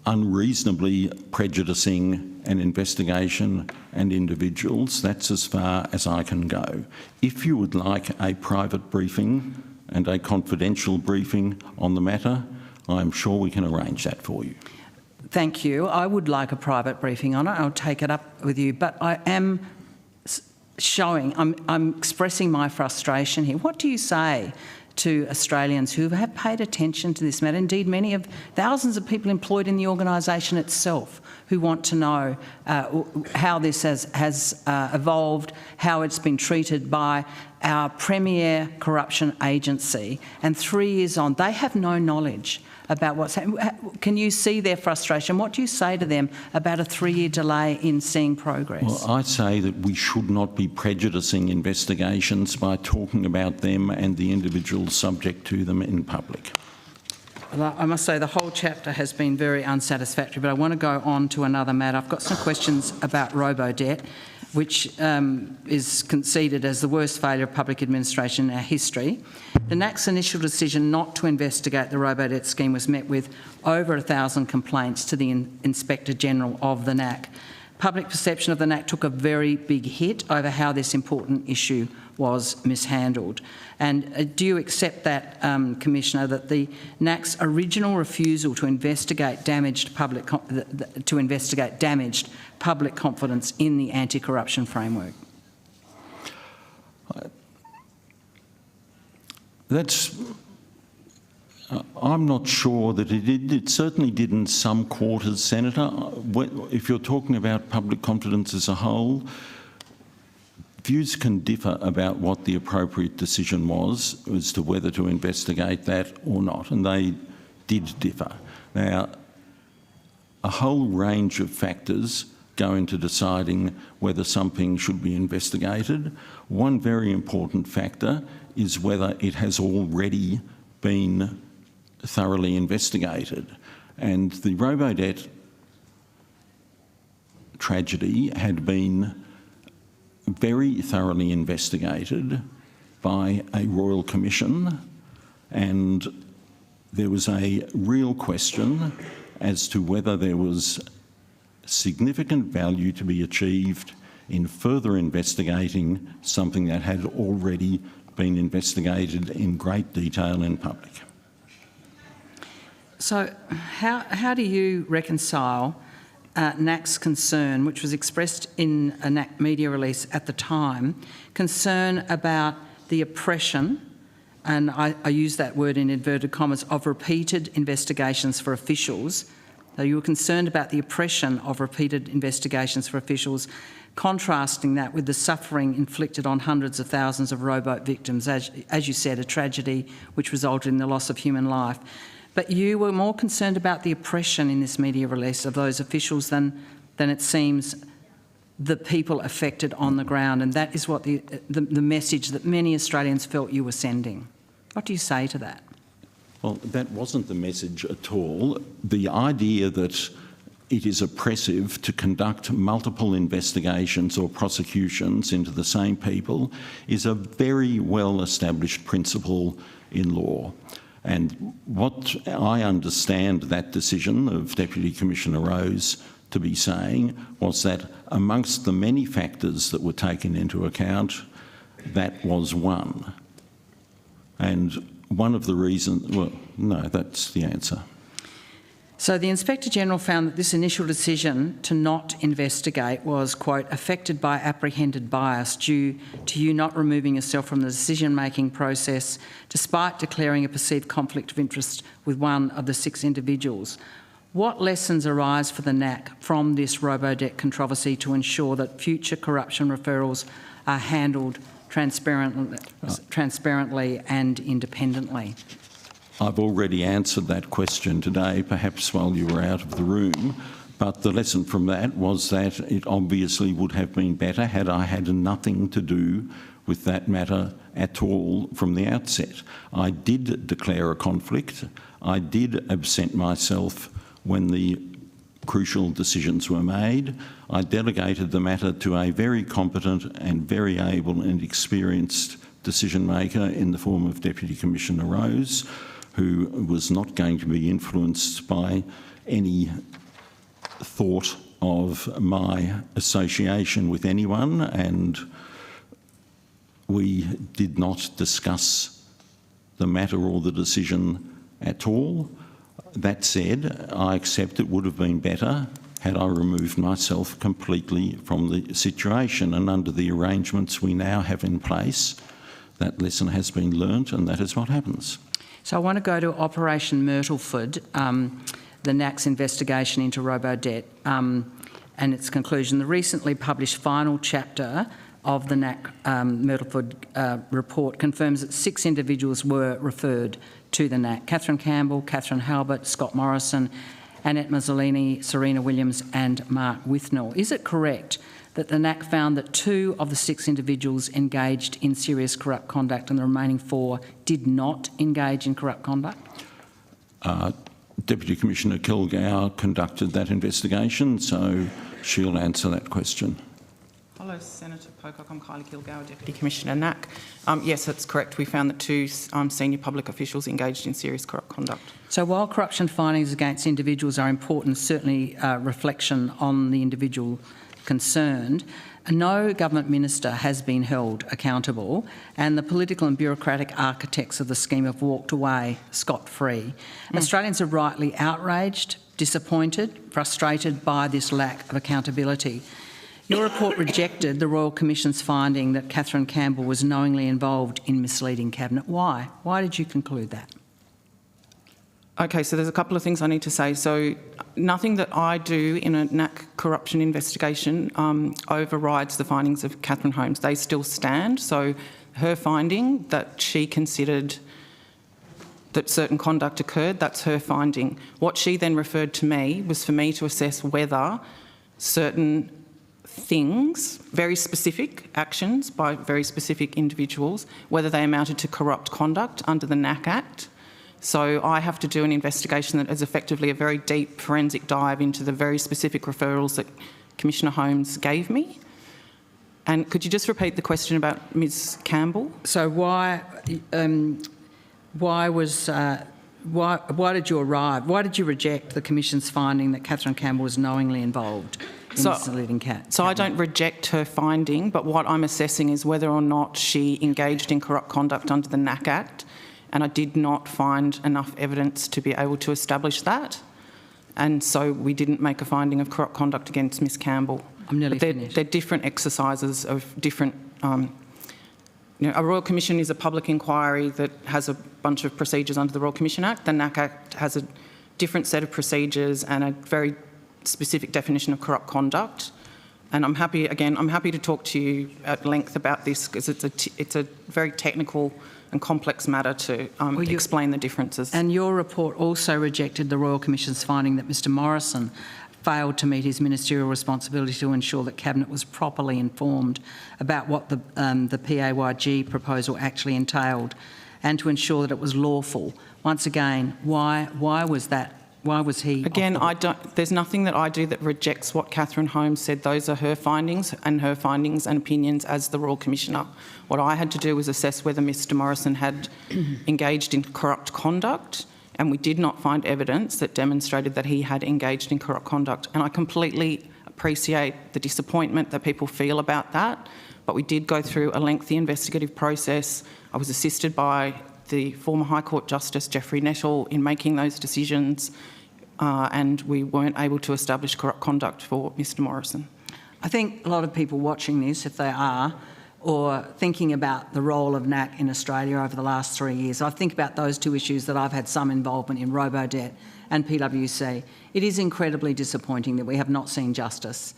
unreasonably prejudicing an investigation and individuals, that's as far as I can go. If you would like a private briefing and a confidential briefing on the matter, I'm sure we can arrange that for you. Thank you. I would like a private briefing on it. I'll take it up with you. But I am I'm expressing my frustration here. What do you say to Australians who have paid attention to this matter? Indeed, thousands of people employed in the organisation itself who want to know how this has evolved, how it's been treated by our premier corruption agency. And 3 years on, they have no knowledge about what's happening. Can you see their frustration? What do you say to them about a 3-year delay in seeing progress? Well, I say that we should not be prejudicing investigations by talking about them and the individuals subject to them in public. Well, I must say the whole chapter has been very unsatisfactory, but I want to go on to another matter. I've got some questions about robo-debt, which is conceded as the worst failure of public administration in our history. The NAC's initial decision not to investigate the robo-debt scheme was met with over 1,000 complaints to the Inspector General of the NAC. Public perception of the NAC took a very big hit over how this important issue was mishandled. And do you accept that, Commissioner, that the NAC's original refusal to investigate damaged public confidence in the anti-corruption framework? That's I'm not sure that it did. It certainly did in some quarters, Senator. If you're talking about public confidence as a whole, views can differ about what the appropriate decision was as to whether to investigate that or not, and they did differ. Now, a whole range of factors go into deciding whether something should be investigated. One very important factor is whether it has already been thoroughly investigated. And the Robodebt tragedy had been very thoroughly investigated by a Royal Commission, and there was a real question as to whether there was significant value to be achieved in further investigating something that had already been investigated in great detail in public. So how do you reconcile NAC's concern, which was expressed in a NAC media release at the time, concern about the oppression, and I use that word in inverted commas, of repeated investigations for officials? So you were concerned about the oppression of repeated investigations for officials, contrasting that with the suffering inflicted on hundreds of thousands of rowboat victims, as you said, a tragedy which resulted in the loss of human life. But you were more concerned about the oppression in this media release of those officials than it seems the people affected on the ground, and that is what the message that many Australians felt you were sending. What do you say to that? Well, that wasn't the message at all. The idea that it is oppressive to conduct multiple investigations or prosecutions into the same people is a very well-established principle in law. And what I understand that decision of Deputy Commissioner Rose to be saying was that amongst the many factors that were taken into account, that was one. And one of the reasons, well, no, that's the answer. So the Inspector-General found that this initial decision to not investigate was, quote, affected by apprehended bias due to you not removing yourself from the decision-making process despite declaring a perceived conflict of interest with one of the 6 individuals. What lessons arise for the NAC from this Robodebt controversy to ensure that future corruption referrals are handled transparently and independently? I've already answered that question today, perhaps while you were out of the room, but the lesson from that was that it obviously would have been better had I had nothing to do with that matter at all from the outset. I did declare a conflict. I did absent myself when the crucial decisions were made. I delegated the matter to a very competent and very able and experienced decision maker in the form of Deputy Commissioner Rose, who was not going to be influenced by any thought of my association with anyone, and we did not discuss the matter or the decision at all. That said, I accept it would have been better had I removed myself completely from the situation, and under the arrangements we now have in place, that lesson has been learnt, and that is what happens. So I want to go to Operation Myrtleford, the NAC's investigation into Robodebt and its conclusion. The recently published final chapter of the NAC Myrtleford report confirms that 6 individuals were referred to the NAC: Catherine Campbell, Catherine Halbert, Scott Morrison, Annette Mazzolini, Serena Williams and Mark Withnell. Is it correct that the NAC found that 2 of the 6 individuals engaged in serious corrupt conduct and the remaining 4 did not engage in corrupt conduct? Deputy Commissioner Kilgour conducted that investigation, so she'll answer that question. Hello, Senator Pocock. I'm Kylie Kilgour, Deputy Commissioner NAC. Yes, that's correct. We found that 2 senior public officials engaged in serious corrupt conduct. So while corruption findings against individuals are important, certainly reflection on the individual concerned, no government minister has been held accountable, and the political and bureaucratic architects of the scheme have walked away scot-free. Australians are rightly outraged, disappointed, frustrated by this lack of accountability. Your report rejected the Royal Commission's finding that Catherine Campbell was knowingly involved in misleading Cabinet. Why? Why did you conclude that? Okay, so there's a couple of things I need to say. So nothing that I do in a NAC corruption investigation overrides the findings of Catherine Holmes. They still stand. So her finding that she considered that certain conduct occurred, that's her finding. What she then referred to me was for me to assess whether certain things, very specific actions by very specific individuals, whether they amounted to corrupt conduct under the NAC Act. So I have to do an investigation that is effectively a very deep forensic dive into the very specific referrals that Commissioner Holmes gave me. And could you just repeat the question about Ms Campbell? So why did you arrive? Why did you reject the Commission's finding that Catherine Campbell was knowingly involved in soliciting cat? So I don't reject her finding, but what I'm assessing is whether or not she engaged in corrupt conduct under the NAC Act, and I did not find enough evidence to be able to establish that. And so we didn't make a finding of corrupt conduct against Ms Campbell. I'm nearly finished. They're different exercises of different... a Royal Commission is a public inquiry that has a bunch of procedures under the Royal Commission Act. The NAC Act has a different set of procedures and a very specific definition of corrupt conduct. And I'm happy to talk to you at length about this because it's a very technical and complex matter to explain the differences. And your report also rejected the Royal Commission's finding that Mr Morrison failed to meet his ministerial responsibility to ensure that Cabinet was properly informed about what the PAYG proposal actually entailed and to ensure that it was lawful. Once again, why was that? Why was he... Again, there's nothing that I do that rejects what Catherine Holmes said. Those are her findings and opinions as the Royal Commissioner. What I had to do was assess whether Mr Morrison had engaged in corrupt conduct, and we did not find evidence that demonstrated that he had engaged in corrupt conduct. And I completely appreciate the disappointment that people feel about that, but we did go through a lengthy investigative process. I was assisted by the former High Court Justice Geoffrey Nettle in making those decisions, and we weren't able to establish corrupt conduct for Mr Morrison. I think a lot of people watching this, if they are, or thinking about the role of NAC in Australia over the last 3 years, I think about those two issues that I've had some involvement in, robo-debt and PwC. It is incredibly disappointing that we have not seen justice.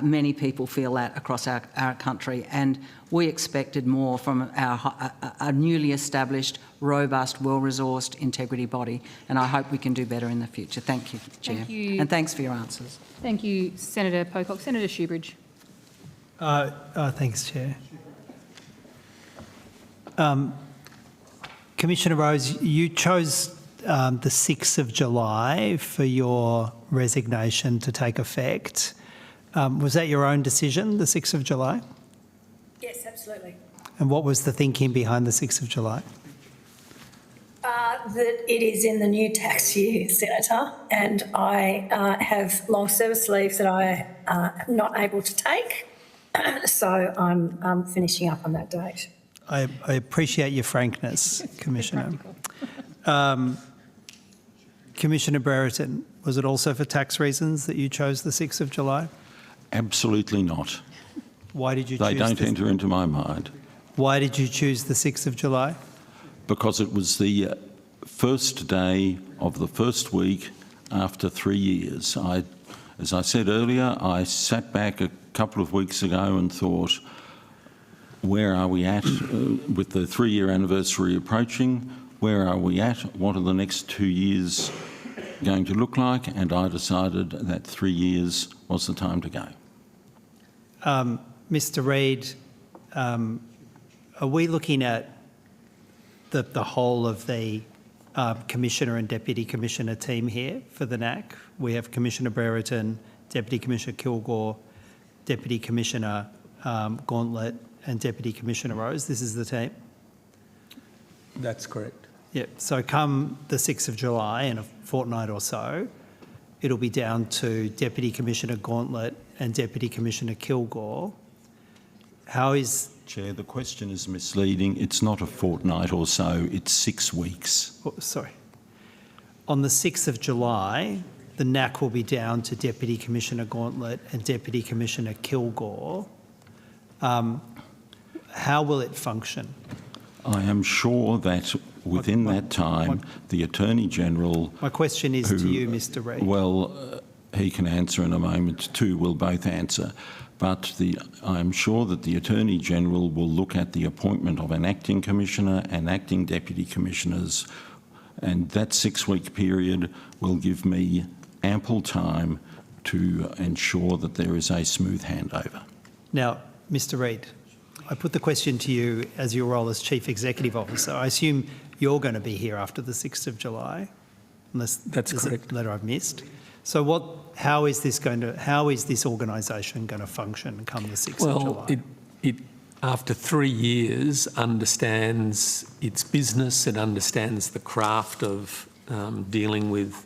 Many people feel that across our country, and we expected more from our newly established, robust, well-resourced integrity body, and I hope we can do better in the future. Thank you, Chair. Thank you. And thanks for your answers. Thank you, Senator Pocock. Senator Shoebridge. Thanks, Chair. Commissioner Rose, you chose the 6th of July for your resignation to take effect. Was that your own decision, the 6th of July? Yes, absolutely. And what was the thinking behind the 6th of July? That it is in the new tax year, Senator, and I have long service leave that I am not able to take, so I'm finishing up on that date. I appreciate your frankness, Commissioner. Commissioner Brereton, was it also for tax reasons that you chose the 6th of July? Absolutely not. Why did you choose They don't enter into my mind. Why did you choose the 6th of July? Because it was the first day of the first week after 3 years. As I said earlier, I sat back a couple of weeks ago and thought, where are we at with the 3-year anniversary approaching? Where are we at? What are the next 2 years going to look like? And I decided that 3 years was the time to go. Mr Reid, are we looking at the whole of the Commissioner and Deputy Commissioner team here for the NAC? We have Commissioner Brereton, Deputy Commissioner Kilgore, Deputy Commissioner Gauntlet and Deputy Commissioner Rose. This is the team? That's correct. Yeah, so come the 6th of July, in a fortnight or so, it'll be down to Deputy Commissioner Gauntlet and Deputy Commissioner Kilgore. How is... Chair, the question is misleading. It's not a fortnight or so, it's 6 weeks. Oh, sorry. On the 6th of July, the NAC will be down to Deputy Commissioner Gauntlet and Deputy Commissioner Kilgore. How will it function? I am sure that Within that time, the Attorney-General... My question is to you, Mr Reid. Well, he can answer in a moment. Two will both answer. But I'm sure that the Attorney-General will look at the appointment of an acting commissioner and acting deputy commissioners, and that 6-week period will give me ample time to ensure that there is a smooth handover. Now, Mr Reid, I put the question to you as your role as Chief Executive Officer. I assume you're going to be here after the 6th of July, unless That's correct. A letter I've missed. So how is this organisation going to function come the 6th of July? Well, it after 3 years understands its business, it understands the craft of dealing with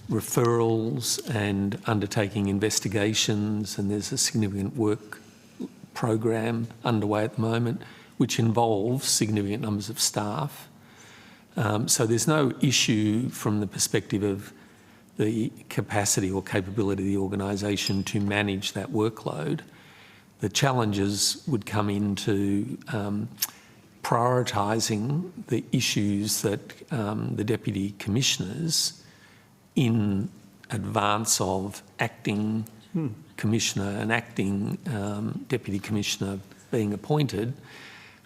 referrals and undertaking investigations, and there's a significant work program underway at the moment which involves significant numbers of staff. So there's no issue from the perspective of the capacity or capability of the organisation to manage that workload. The challenges would come into prioritising the issues that the Deputy Commissioners, in advance of acting Commissioner and acting Deputy Commissioner being appointed,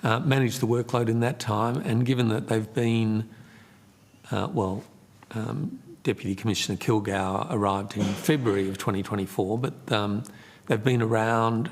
manage the workload in that time. And given that they've been, Deputy Commissioner Kilgour arrived in February of 2024, but they've been around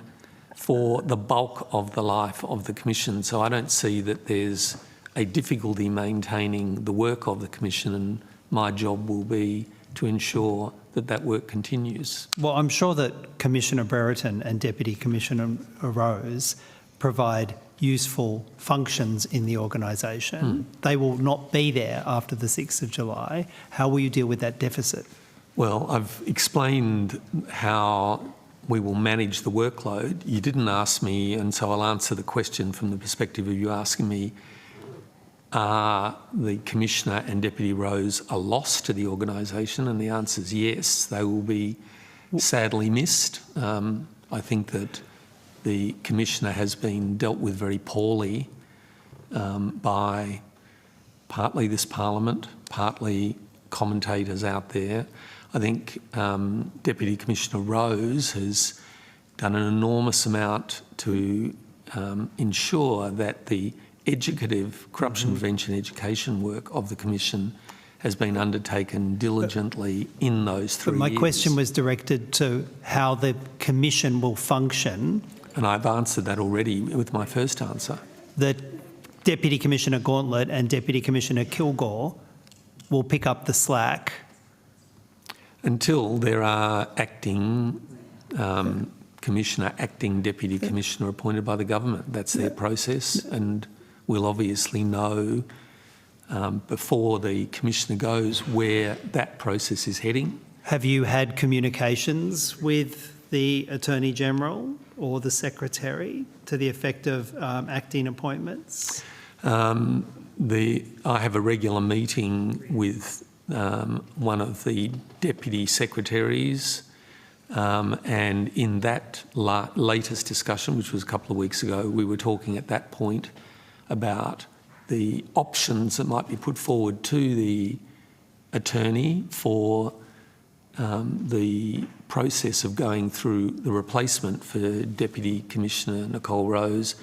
for the bulk of the life of the Commission. So I don't see that there's a difficulty maintaining the work of the Commission, and my job will be to ensure that that work continues. Well, I'm sure that Commissioner Brereton and Deputy Commissioner Rose provide useful functions in the organisation. They will not be there after the 6th of July. How will you deal with that deficit? Well, I've explained how we will manage the workload. You didn't ask me, and so I'll answer the question from the perspective of you asking me, are the Commissioner and Deputy Rose a loss to the organisation? And the answer is yes, they will be sadly missed. I think that the Commissioner has been dealt with very poorly by partly this Parliament, partly commentators out there. I think Deputy Commissioner Rose has done an enormous amount to ensure that the educative corruption prevention education work of the Commission has been undertaken diligently in those 3 years. But my question was directed to how the Commission will function. And I've answered that already with my first answer. That Deputy Commissioner Gauntlet and Deputy Commissioner Kilgour will pick up the slack until there are acting Commissioner, acting Deputy Commissioner appointed by the government. That's their process, and we'll obviously know before the Commissioner goes where that process is heading. Have you had communications with the Attorney-General or the Secretary to the effect of acting appointments? I have a regular meeting with one of the Deputy Secretaries, and in that latest discussion, which was a couple of weeks ago, we were talking at that point about the options that might be put forward to the attorney for the process of going through the replacement for Deputy Commissioner Nicole Rose,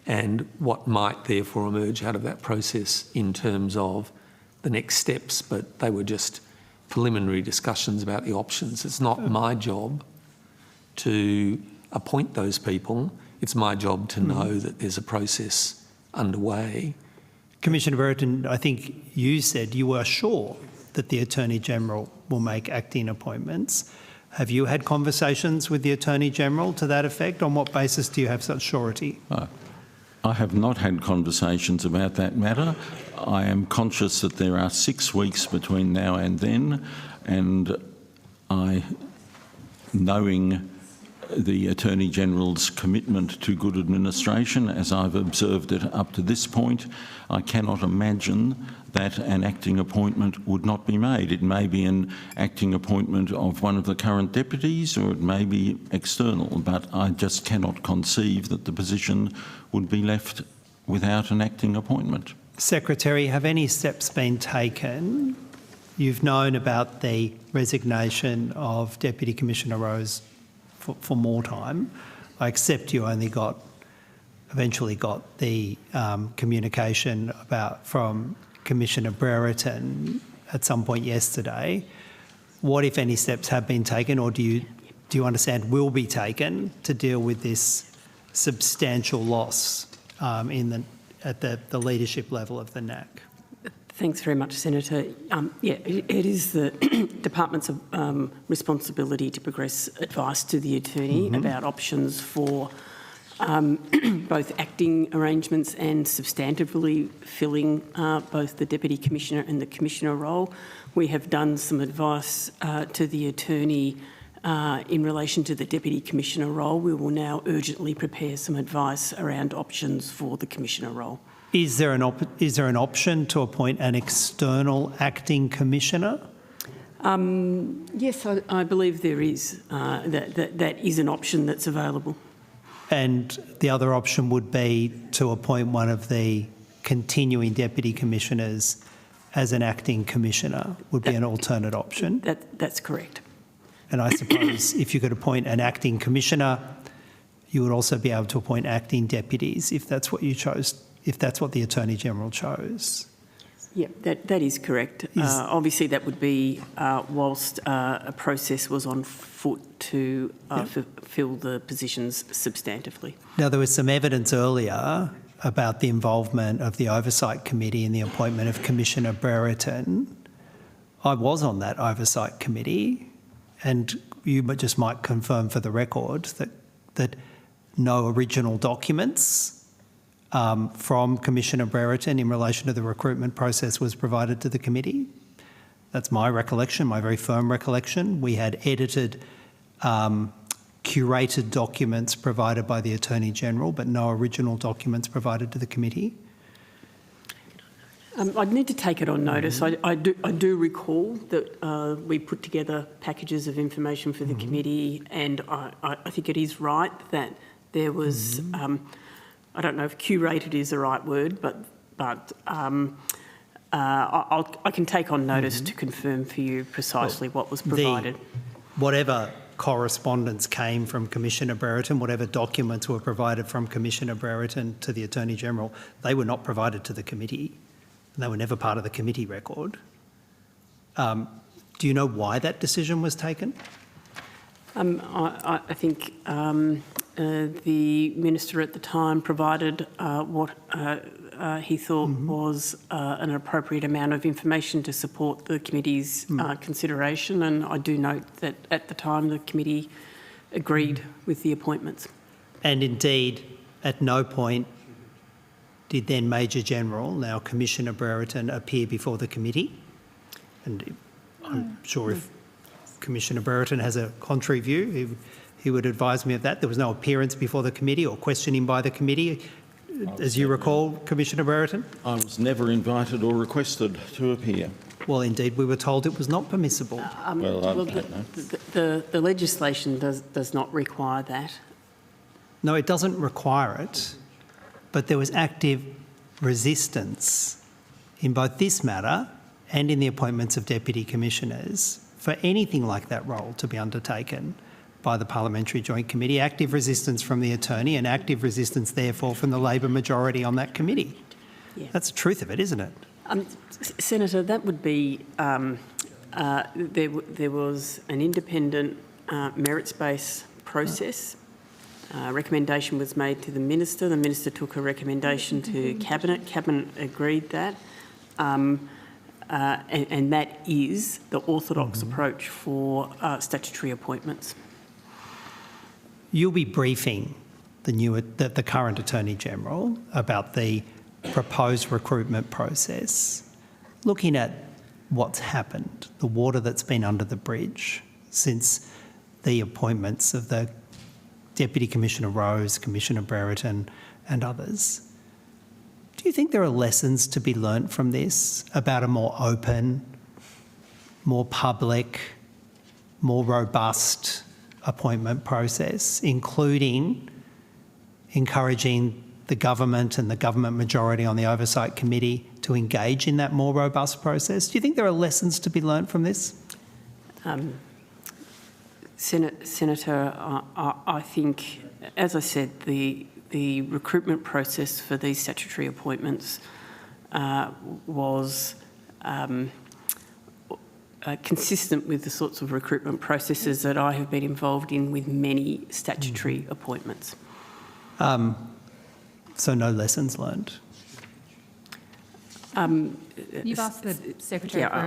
and what might therefore emerge out of that process in terms of the next steps. But they were just preliminary discussions about the options. It's not my job to appoint those people. It's my job to know that there's a process underway. Commissioner Brereton, I think you said you were sure that the Attorney-General will make acting appointments. Have you had conversations with the Attorney-General to that effect? On what basis do you have such surety? I have not had conversations about that matter. I am conscious that there are 6 weeks between now and then, and knowing the Attorney-General's commitment to good administration, as I've observed it up to this point, I cannot imagine that an acting appointment would not be made. It may be an acting appointment of one of the current deputies, or it may be external, but I just cannot conceive that the position would be left without an acting appointment. Secretary, have any steps been taken? You've known about the resignation of Deputy Commissioner Rose for more time. I accept you only eventually got the communication from Commissioner Brereton at some point yesterday. What, if any, steps have been taken, or do you understand will be taken to deal with this substantial loss at the leadership level of the NAC? Thanks very much, Senator. It is the Department's responsibility to progress advice to the Attorney about options for both acting arrangements and substantively filling both the Deputy Commissioner and the Commissioner role. We have done some advice to the Attorney in relation to the Deputy Commissioner role. We will now urgently prepare some advice around options for the Commissioner role. Is there an option to appoint an external acting commissioner? Yes, I believe there is. That is an option that's available. And the other option would be to appoint one of the continuing deputy commissioners as an acting commissioner, would be an alternate option. That's correct. And I suppose if you could appoint an acting commissioner, you would also be able to appoint acting deputies if that's what you chose, if that's what the Attorney-General chose. Yeah, that is correct. Obviously, that would be whilst a process was on foot to fill the positions substantively. Now, there was some evidence earlier about the involvement of the Oversight Committee in the appointment of Commissioner Brereton. I was on that Oversight Committee, and you just might confirm for the record that no original documents from Commissioner Brereton in relation to the recruitment process was provided to the committee. That's my recollection, my very firm recollection. We had edited, curated documents provided by the Attorney-General, but no original documents provided to the committee. I'd need to take it on notice. I do recall that we put together packages of information for the committee, and I think it is right that there was... I don't know if curated is the right word, but I can take on notice to confirm for you precisely what was provided. Whatever correspondence came from Commissioner Brereton, whatever documents were provided from Commissioner Brereton to the Attorney-General, they were not provided to the committee, and they were never part of the committee record. Do you know why that decision was taken? I think the Minister at the time provided what he thought was an appropriate amount of information to support the committee's consideration, and I do note that at the time the committee agreed with the appointments. And indeed, at no point did then Major General, now Commissioner Brereton, appear before the committee. And I'm sure if Commissioner Brereton has a contrary view, he would advise me of that. There was no appearance before the committee or questioning by the committee, as you recall, Commissioner Brereton? I was never invited or requested to appear. Well, indeed, we were told it was not permissible. The legislation does not require that. No, it doesn't require it, but there was active resistance in both this matter and in the appointments of deputy commissioners for anything like that role to be undertaken by the Parliamentary Joint Committee, active resistance from the Attorney and active resistance, therefore, from the Labor majority on that committee. Yeah. That's the truth of it, isn't it? Senator, that would be... there was an independent merits-based process. Recommendation was made to the Minister. The Minister took a recommendation to Cabinet. Cabinet agreed that. And that is the orthodox approach for statutory appointments. You'll be briefing the current Attorney-General about the proposed recruitment process, looking at what's happened, the water that's been under the bridge since the appointments of the Deputy Commissioner Rose, Commissioner Brereton and others. Do you think there are lessons to be learnt from this about a more open, more public, more robust appointment process, including encouraging the government and the government majority on the Oversight Committee to engage in that more robust process? Do you think there are lessons to be learnt from this? Senator, I think, as I said, the recruitment process for these statutory appointments was consistent with the sorts of recruitment processes that I have been involved in with many statutory appointments. So no lessons learned? You've asked the Secretary. Yeah,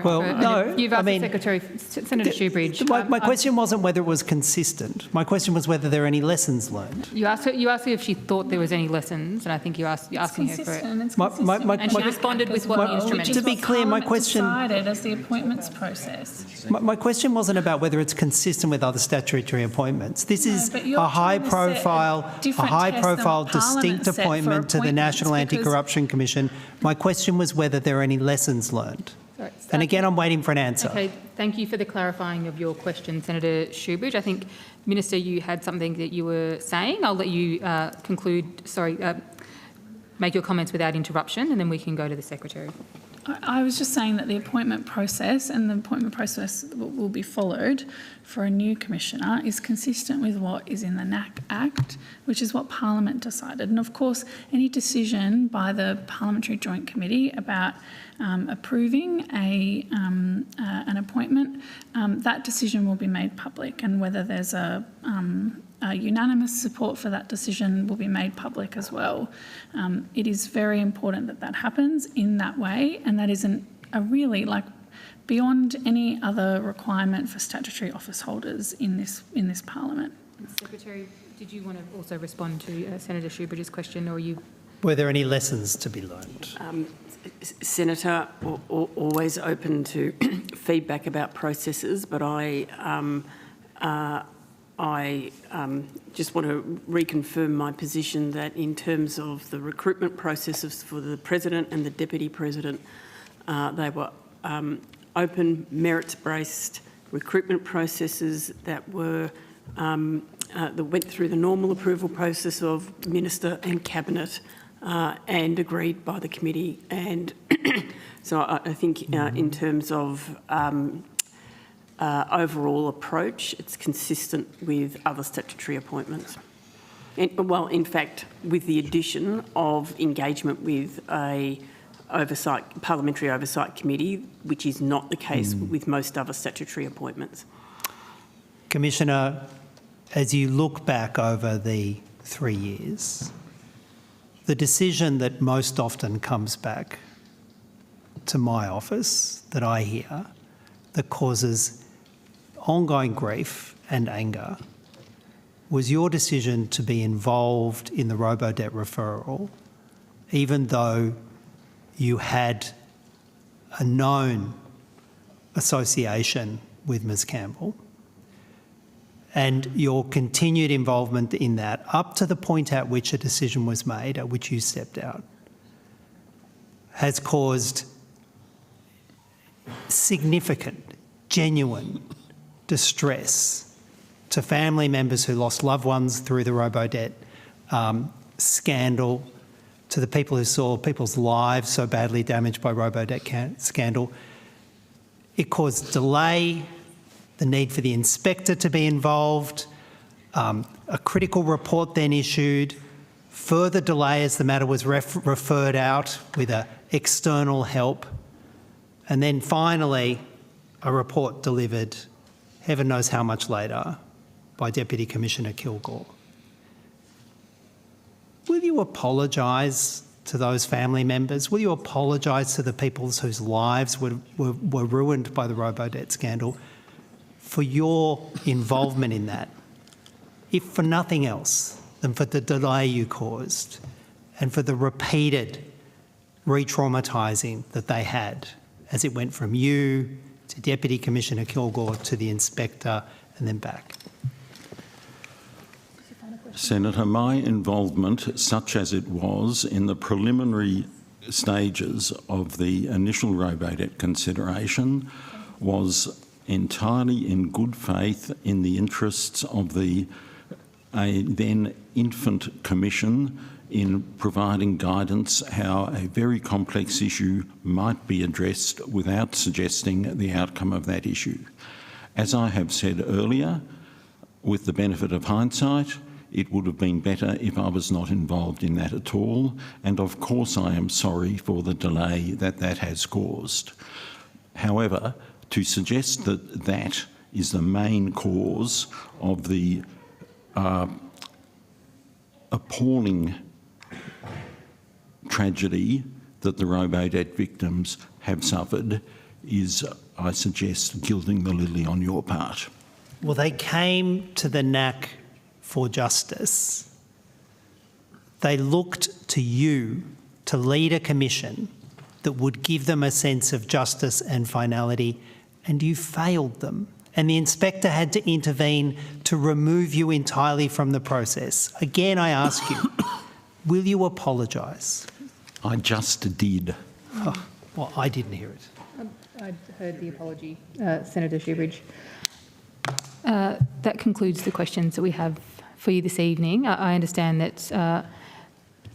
You've asked the Secretary, Senator Shoebridge. My question wasn't whether it was consistent. My question was whether there are any lessons learned. You asked her if she thought there was any lessons, and I think you're asking her for it. It's My- And she responded with what the instrument To be clear, my question... decided as the appointments process. My question wasn't about whether it's consistent with other statutory appointments. This is but you're a trying to set high-profile, different test than what distinct Parliament set for appointment to the appointments National because- Anti-Corruption Commission. My question was whether there are any lessons learned. Sorry, And again, I'm waiting for an answer. Okay, thank you for the clarifying of your question, Senator Shoebridge. I think, Minister, you had something that you were saying. I'll let you make your comments without interruption, and then we can go to the Secretary. I was just saying that the appointment process and the appointment process that will be followed for a new commissioner is consistent with what is in the NAC Act, which is what Parliament decided. And of course, any decision by the Parliamentary Joint Committee about approving an appointment, that decision will be made public, and whether there's a unanimous support for that decision will be made public as well. It is very important that that happens in that way, and that isn't really beyond any other requirement for statutory office holders in this Parliament. Secretary, did you want to also respond to Senator Shoebridge's question, or you? Were there any lessons to be learned? Senator, always open to feedback about processes, but I just want to reconfirm my position that in terms of the recruitment processes for the President and the Deputy President, they were open, merits-based recruitment processes that went through the normal approval process of Minister and Cabinet and agreed by the committee. And so I think in terms of overall approach, it's consistent with other statutory appointments. In fact, with the addition of engagement with a parliamentary oversight committee, which is not the case with most other statutory appointments. Commissioner, as you look back over the 3 years, the decision that most often comes back to my office that I hear that causes ongoing grief and anger was your decision to be involved in the robo-debt referral, even though you had a known association with Ms Campbell, and your continued involvement in that up to the point at which a decision was made, at which you stepped out, has caused significant, genuine distress to family members who lost loved ones through the robo-debt scandal, to the people who saw people's lives so badly damaged by robo-debt scandal. It caused delay, the need for the inspector to be involved, a critical report then issued, further delay as the matter was referred out with external help, and then finally a report delivered, heaven knows how much later, by Deputy Commissioner Kilgore. Will you apologise to those family members? Will you apologise to the people whose lives were ruined by the robo-debt scandal for your involvement in that, if for nothing else than for the delay you caused and for the repeated re-traumatising that they had as it went from you to Deputy Commissioner Kilgore to the inspector and then back? Senator, my involvement, such as it was in the preliminary stages of the initial robo-debt consideration, was entirely in good faith in the interests of the then infant commission in providing guidance how a very complex issue might be addressed without suggesting the outcome of that issue. As I have said earlier, with the benefit of hindsight, it would have been better if I was not involved in that at all, and of course I am sorry for the delay that that has caused. However, to suggest that that is the main cause of the appalling tragedy that the robo-debt victims have suffered is, I suggest, gilding the lily on your part. Well, they came to the NAC for justice. They looked to you to lead a commission that would give them a sense of justice and finality, and you failed them. And the inspector had to intervene to remove you entirely from the process. Again, I ask you, will you apologise? I just did. Oh, well, I didn't hear it. I heard the apology, Senator Shoebridge. That concludes the questions that we have for you this evening. I understand that...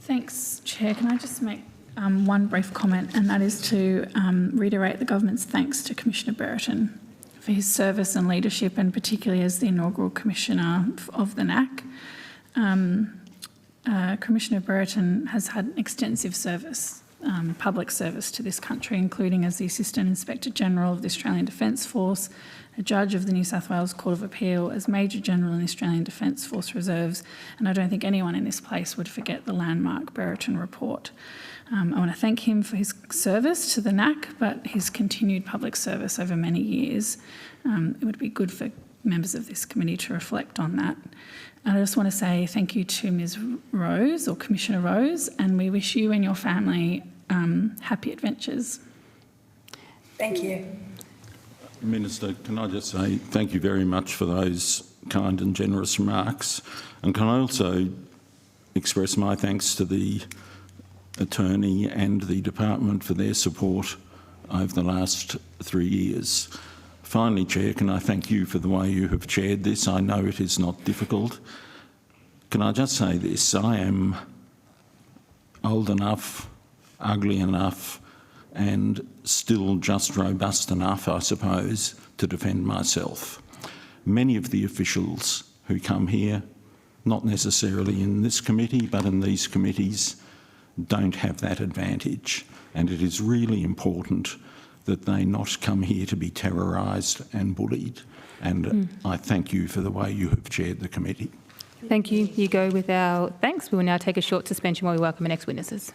Thanks, Chair. Can I just make one brief comment, and that is to reiterate the government's thanks to Commissioner Brereton for his service and leadership, and particularly as the inaugural Commissioner of the NAC. Commissioner Brereton has had extensive service, public service to this country, including as the Assistant Inspector General of the Australian Defence Force, a Judge of the New South Wales Court of Appeal, as Major General in the Australian Defence Force Reserves, and I don't think anyone in this place would forget the landmark Brereton report. I want to thank him for his service to the NAC, but his continued public service over many years. It would be good for members of this committee to reflect on that. And I just want to say thank you to Ms Rose, or Commissioner Rose, and we wish you and your family happy adventures. Thank you. Minister, can I just say thank you very much for those kind and generous remarks, and can I also express my thanks to the Attorney and the Department for their support over the last 3 years. Finally, Chair, can I thank you for the way you have chaired this? I know it is not difficult. Can I just say this? I am old enough, ugly enough, and still just robust enough, I suppose, to defend myself. Many of the officials who come here, not necessarily in this committee, but in these committees, don't have that advantage. And it is really important that they not come here to be terrorised and bullied. And I thank you for the way you have chaired the committee. Thank you. You go with our thanks. We will now take a short suspension while we welcome our next witnesses.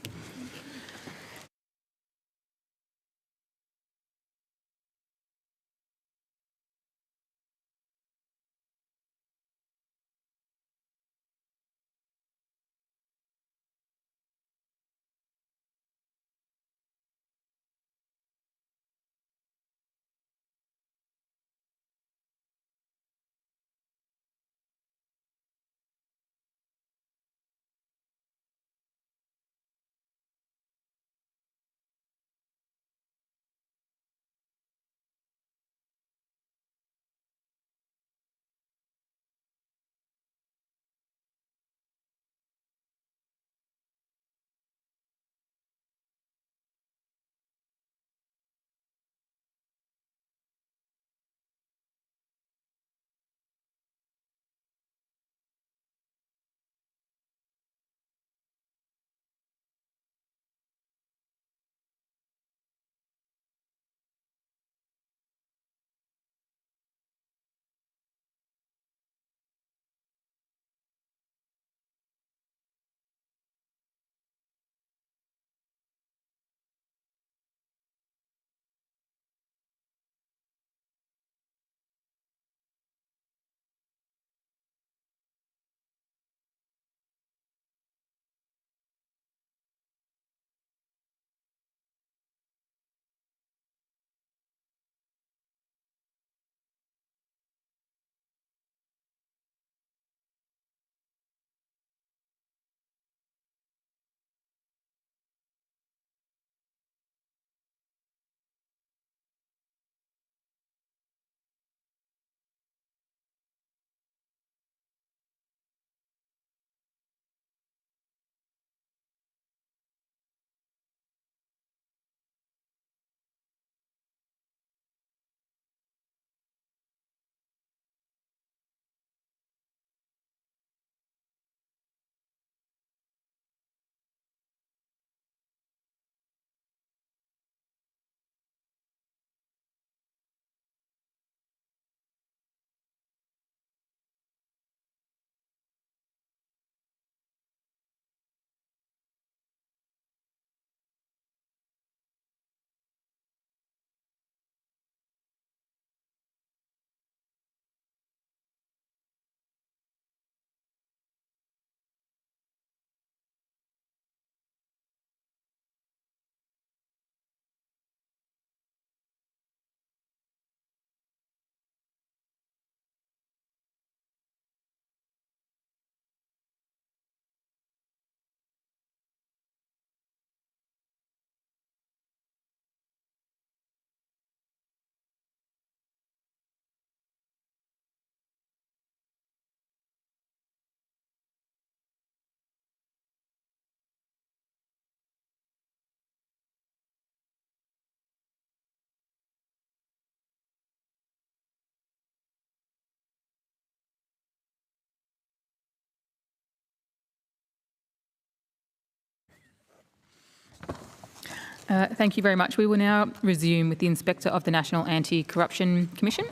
Thank you very much. We will now resume with the Inspector of the National Anti-Corruption Commission.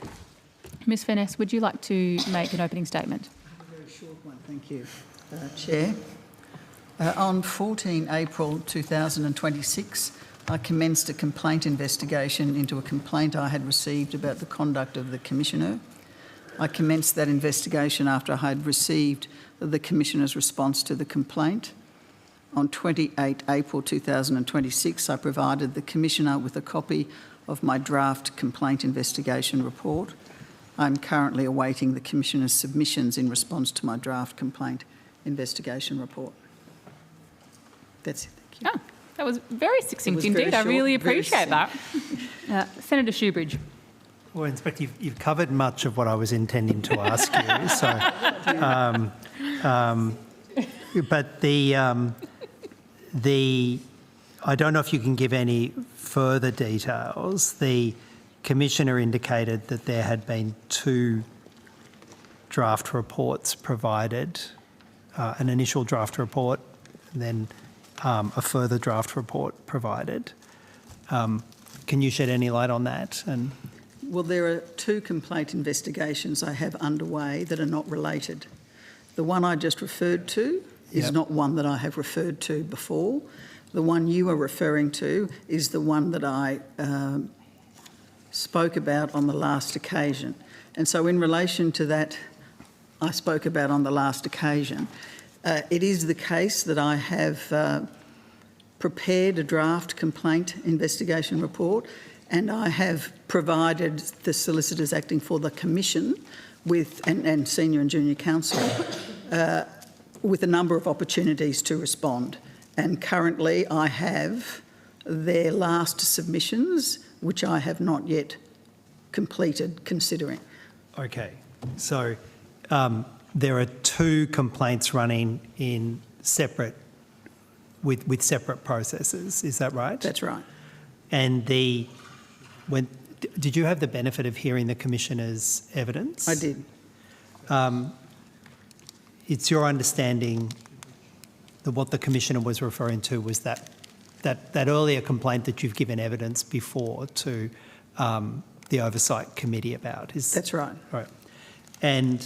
Ms Furness, would you like to make an opening statement? A very short one, thank you, Chair. On 14 April 2026, I commenced a complaint investigation into a complaint I had received about the conduct of the Commissioner. I commenced that investigation after I had received the Commissioner's response to the complaint. On 28 April 2026, I provided the Commissioner with a copy of my draft complaint investigation report. I'm currently awaiting the Commissioner's submissions in response to my draft complaint investigation report. That's it, thank you. Oh, that was very succinct It was very indeed. I short, really very appreciate that. Senator Shoebridge. Well, Inspector, you've covered much of what I was intending to ask you. So, but I don't know if you can give any further details. The Commissioner indicated that there had been 2 draft reports provided, an initial draft report and then a further draft report provided. Can you shed any light on that? Well, there are 2 complaint investigations I have underway that are not related. The one I just referred to is not one that I have referred to before. The one you are referring to is the one that I spoke about on the last occasion. And so in relation to that I spoke about on the last occasion, it is the case that I have prepared a draft complaint investigation report, and I have provided the solicitors acting for the Commission with, and senior and junior counsel with a number of opportunities to respond. And currently I have their last submissions, which I have not yet completed considering. Okay, so there are 2 complaints running in separate, with separate processes, is that right? That's right. And did you have the benefit of hearing the Commissioner's evidence? I did. It's your understanding that what the Commissioner was referring to was that earlier complaint that you've given evidence before to the Oversight Committee about? That's right. Right. And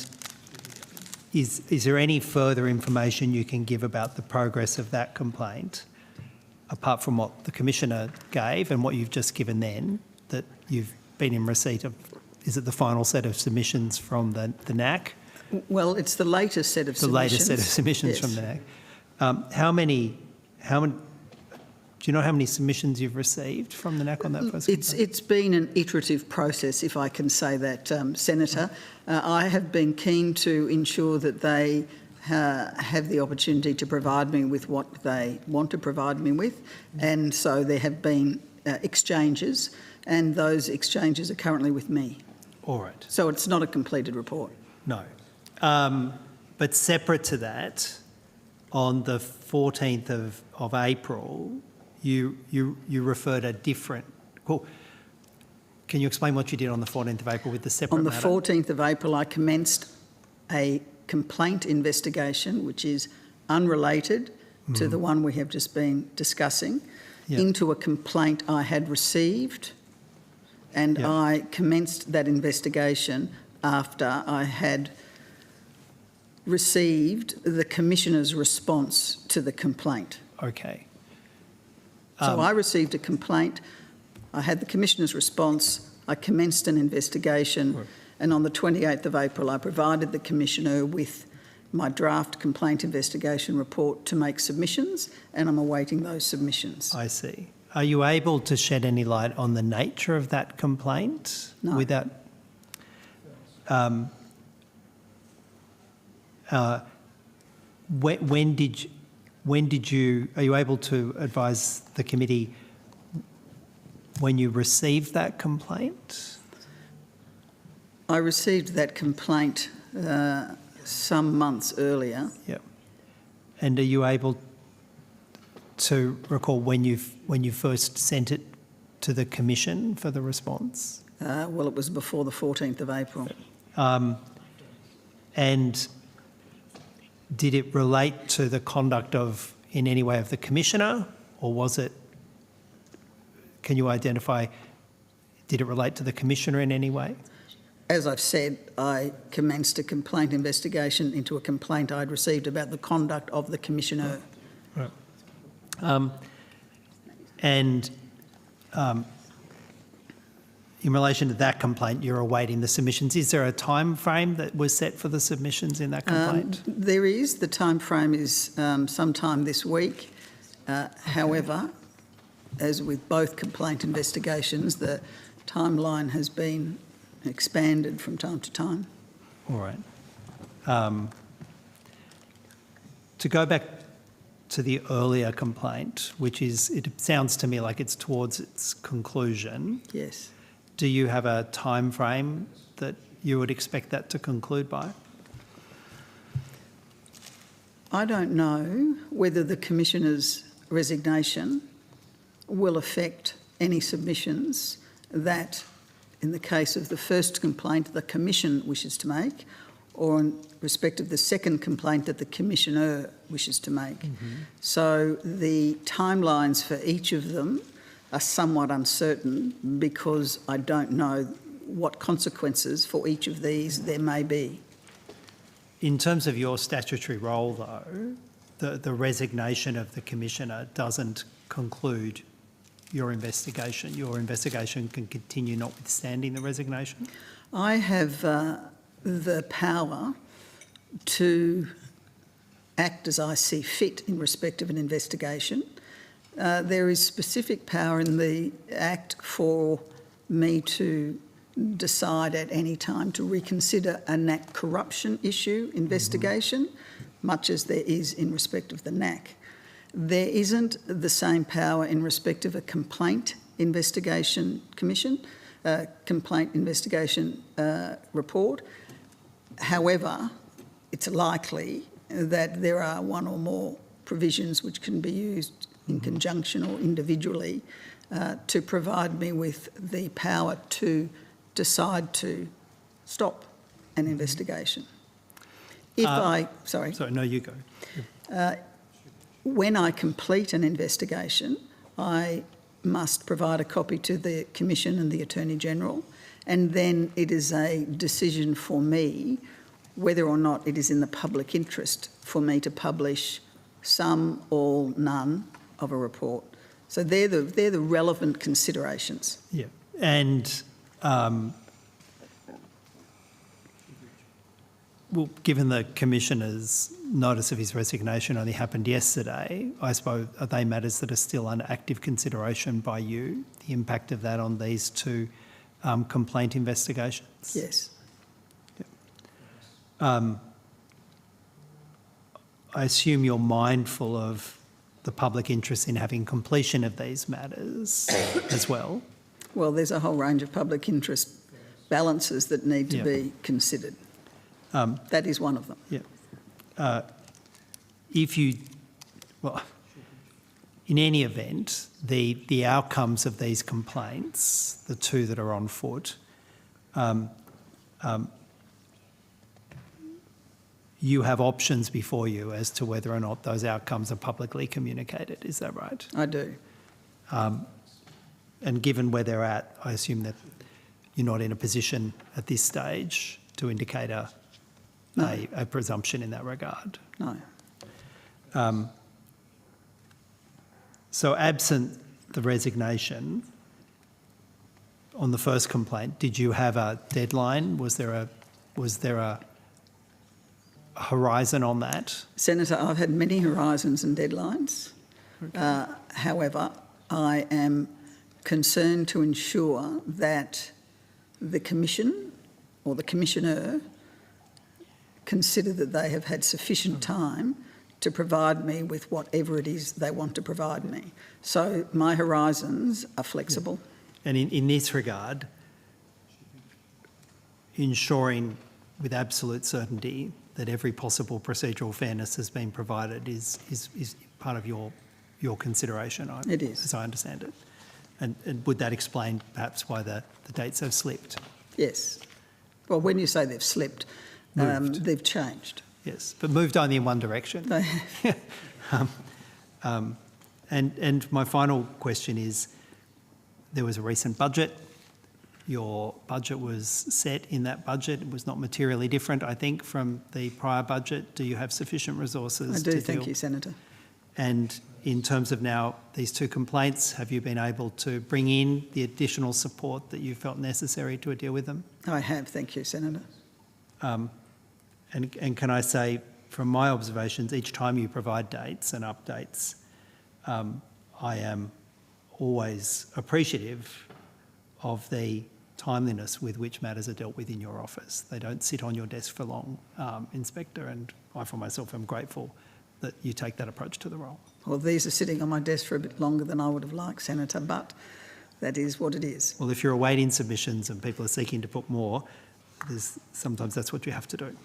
is there any further information you can give about the progress of that complaint, apart from what the Commissioner gave and what you've just given then, that you've been in receipt of? Is it the final set of submissions from the NAC? Well, it's the latest set of submissions. The latest set of submissions from the NAC. How many? Do you know how many submissions you've received from the NAC on that first complaint? It's been an iterative process, if I can say that, Senator. I have been keen to ensure that they have the opportunity to provide me with what they want to provide me with, and so there have been exchanges, and those exchanges are currently with me. All right. So it's not a completed report. No. But separate to that, on the 14th of April, you referred a different... Well, can you explain what you did on the 14th of April with the separate On the matter? 14th of April, I commenced a complaint investigation, which is unrelated to the one we have just been discussing, into a complaint I had received, and I commenced that investigation after I had received the Commissioner's response to the complaint. Okay. So I received a complaint, I had the Commissioner's response, I commenced an investigation, and on the 28th of April I provided the Commissioner with my draft complaint investigation report to make submissions, and I'm awaiting those submissions. I see. Are you able to shed any light on the nature of that complaint? No. Without... when did you... Are you able to advise the committee when you received that complaint? I received that complaint some months earlier. Yep. And are you able to recall when you first sent it to the Commission for the response? Well, it was before the 14th of April. And did it relate to the conduct in any way of the Commissioner, or was it can you identify, did it relate to the Commissioner in any way? As I've said, I commenced a complaint investigation into a complaint I'd received about the conduct of the Commissioner. Right. In relation to that complaint, you're awaiting the submissions. Is there a time frame that was set for the submissions in that complaint? There is. The time frame is sometime this week. However, as with both complaint investigations, the timeline has been expanded from time to time. All right. To go back to the earlier complaint, which is, it sounds to me like it's towards its conclusion. Yes. Do you have a time frame that you would expect that to conclude by? I don't know whether the Commissioner's resignation will affect any submissions that, in the case of the first complaint, the Commission wishes to make, or in respect of the second complaint that the Commissioner wishes to make. So the timelines for each of them are somewhat uncertain because I don't know what consequences for each of these there may be. In terms of your statutory role, though, the resignation of the Commissioner doesn't conclude your investigation. Your investigation can continue notwithstanding the resignation? I have the power to act as I see fit in respect of an investigation. There is specific power in the Act for me to decide at any time to reconsider a NAC corruption issue investigation, much as there is in respect of the NAC. There isn't the same power in respect of a complaint investigation commission, complaint investigation report. However, it's likely that there are one or more provisions which can be used in conjunction or individually to provide me with the power to decide to stop an investigation. If Sorry, no, you go. When I complete an investigation, I must provide a copy to the Commission and the Attorney-General, and then it is a decision for me whether or not it is in the public interest for me to publish some, all, none of a report. So they're the relevant considerations. Yeah, and well, given the Commissioner's notice of his resignation only happened yesterday, I suppose, are they matters that are still under active consideration by you, the impact of that on these two complaint investigations? Yes. I assume you're mindful of the public interest in having completion of these matters as well? Well, there's a whole range of public interest balances that need to be considered. That is one of them. Yeah. In any event, the outcomes of these complaints, the two that are on foot, you have options before you as to whether or not those outcomes are publicly communicated. Is that right? I do. And given where they're at, I assume that you're not in a position at this stage to indicate a presumption in that regard. No. So absent the resignation on the first complaint, did you have a deadline? Was there a horizon on that? Senator, I've had many horizons and deadlines. Okay. However, I am concerned to ensure that the Commission or the Commissioner consider that they have had sufficient time to provide me with whatever it is they want to provide me. So my horizons are flexible. And in this regard, ensuring with absolute certainty that every possible procedural fairness has been provided is part of your consideration, it is, as I understand it. And would that explain perhaps why the dates have slipped? Yes. Well, when you say they've slipped, they've changed. Yes, but moved only in one direction. They and my final question is, there was a recent budget. Your budget was set in that budget. It was not materially different, I think, from the prior budget. Do you have sufficient resources? I do, thank you, Senator. And in terms of now these two complaints, have you been able to bring in the additional support that you felt necessary to deal with them? I have, thank you, Senator. And can I say, from my observations, each time you provide dates and updates, I am always appreciative of the timeliness with which matters are dealt with in your office. They don't sit on your desk for long, Inspector, and I for myself am grateful that you take that approach to the role. Well, these are sitting on my desk for a bit longer than I would have liked, Senator, but that is what it is. Well, if you're awaiting submissions and people are seeking to put more, sometimes that's what you have to do.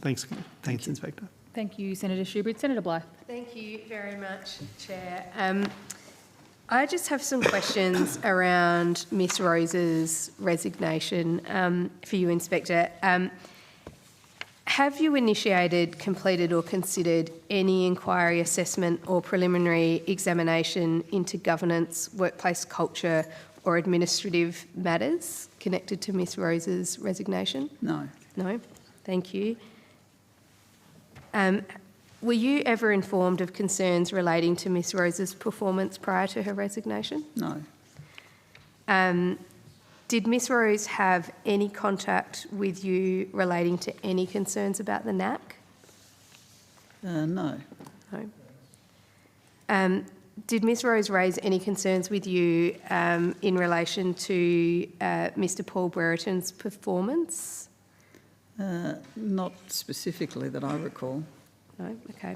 Thanks, Inspector. Thank you, Senator Schubert. Senator Blythe. Thank you very much, Chair. I just have some questions around Miss Rose's resignation for you, Inspector. Have you initiated, completed or considered any inquiry, assessment or preliminary examination into governance, workplace culture or administrative matters connected to Miss Rose's resignation? No. No? Thank you. Were you ever informed of concerns relating to Miss Rose's performance prior to her resignation? No. Did Miss Rose have any contact with you relating to any concerns about the NAC? No. No. Did Miss Rose raise any concerns with you in relation to Mr Paul Brereton's performance? Not specifically that I recall. No? Okay.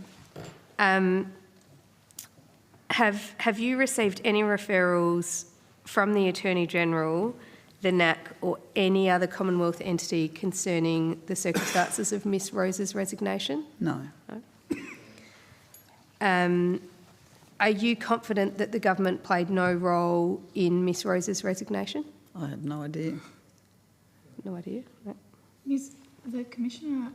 Have you received any referrals from the Attorney-General, the NAC or any other Commonwealth entity concerning the circumstances of Miss Rose's resignation? No. No? Are you confident that the government played no role in Miss Rose's resignation? I have no idea. No idea? No. The Commissioner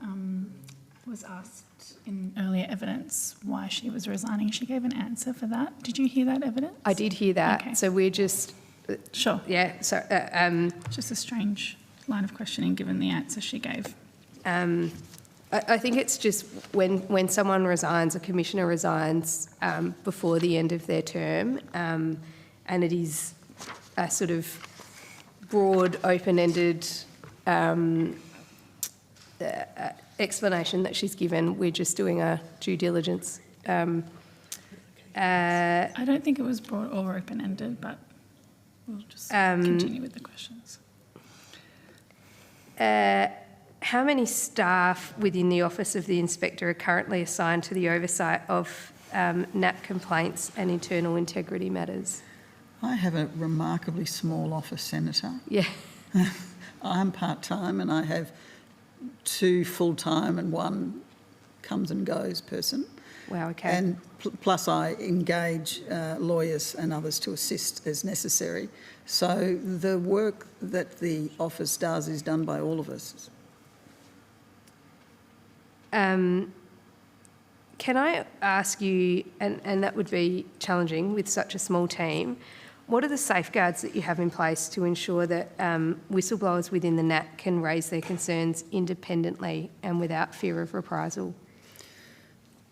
was asked in earlier evidence why she was resigning. She gave an answer for that. Did you hear that evidence? I did hear that. Okay. So we're just... Sure. Yeah, so... just a strange line of questioning given the answer she gave. I think it's just when someone resigns, a commissioner resigns before the end of their term, and it is a sort of broad, open-ended explanation that she's given. We're just doing a due diligence. I don't think it was broad or open-ended, but we'll just continue with the questions. How many staff within the Office of the Inspector are currently assigned to the oversight of NAP complaints and internal integrity matters? I have a remarkably small office, Senator. Yeah. I'm part-time and I have 2 full-time and 1 comes and goes person. Wow, okay. And plus I engage lawyers and others to assist as necessary. So the work that the office does is done by all of us. Can I ask you, and that would be challenging with such a small team, what are the safeguards that you have in place to ensure that whistleblowers within the NAC can raise their concerns independently and without fear of reprisal?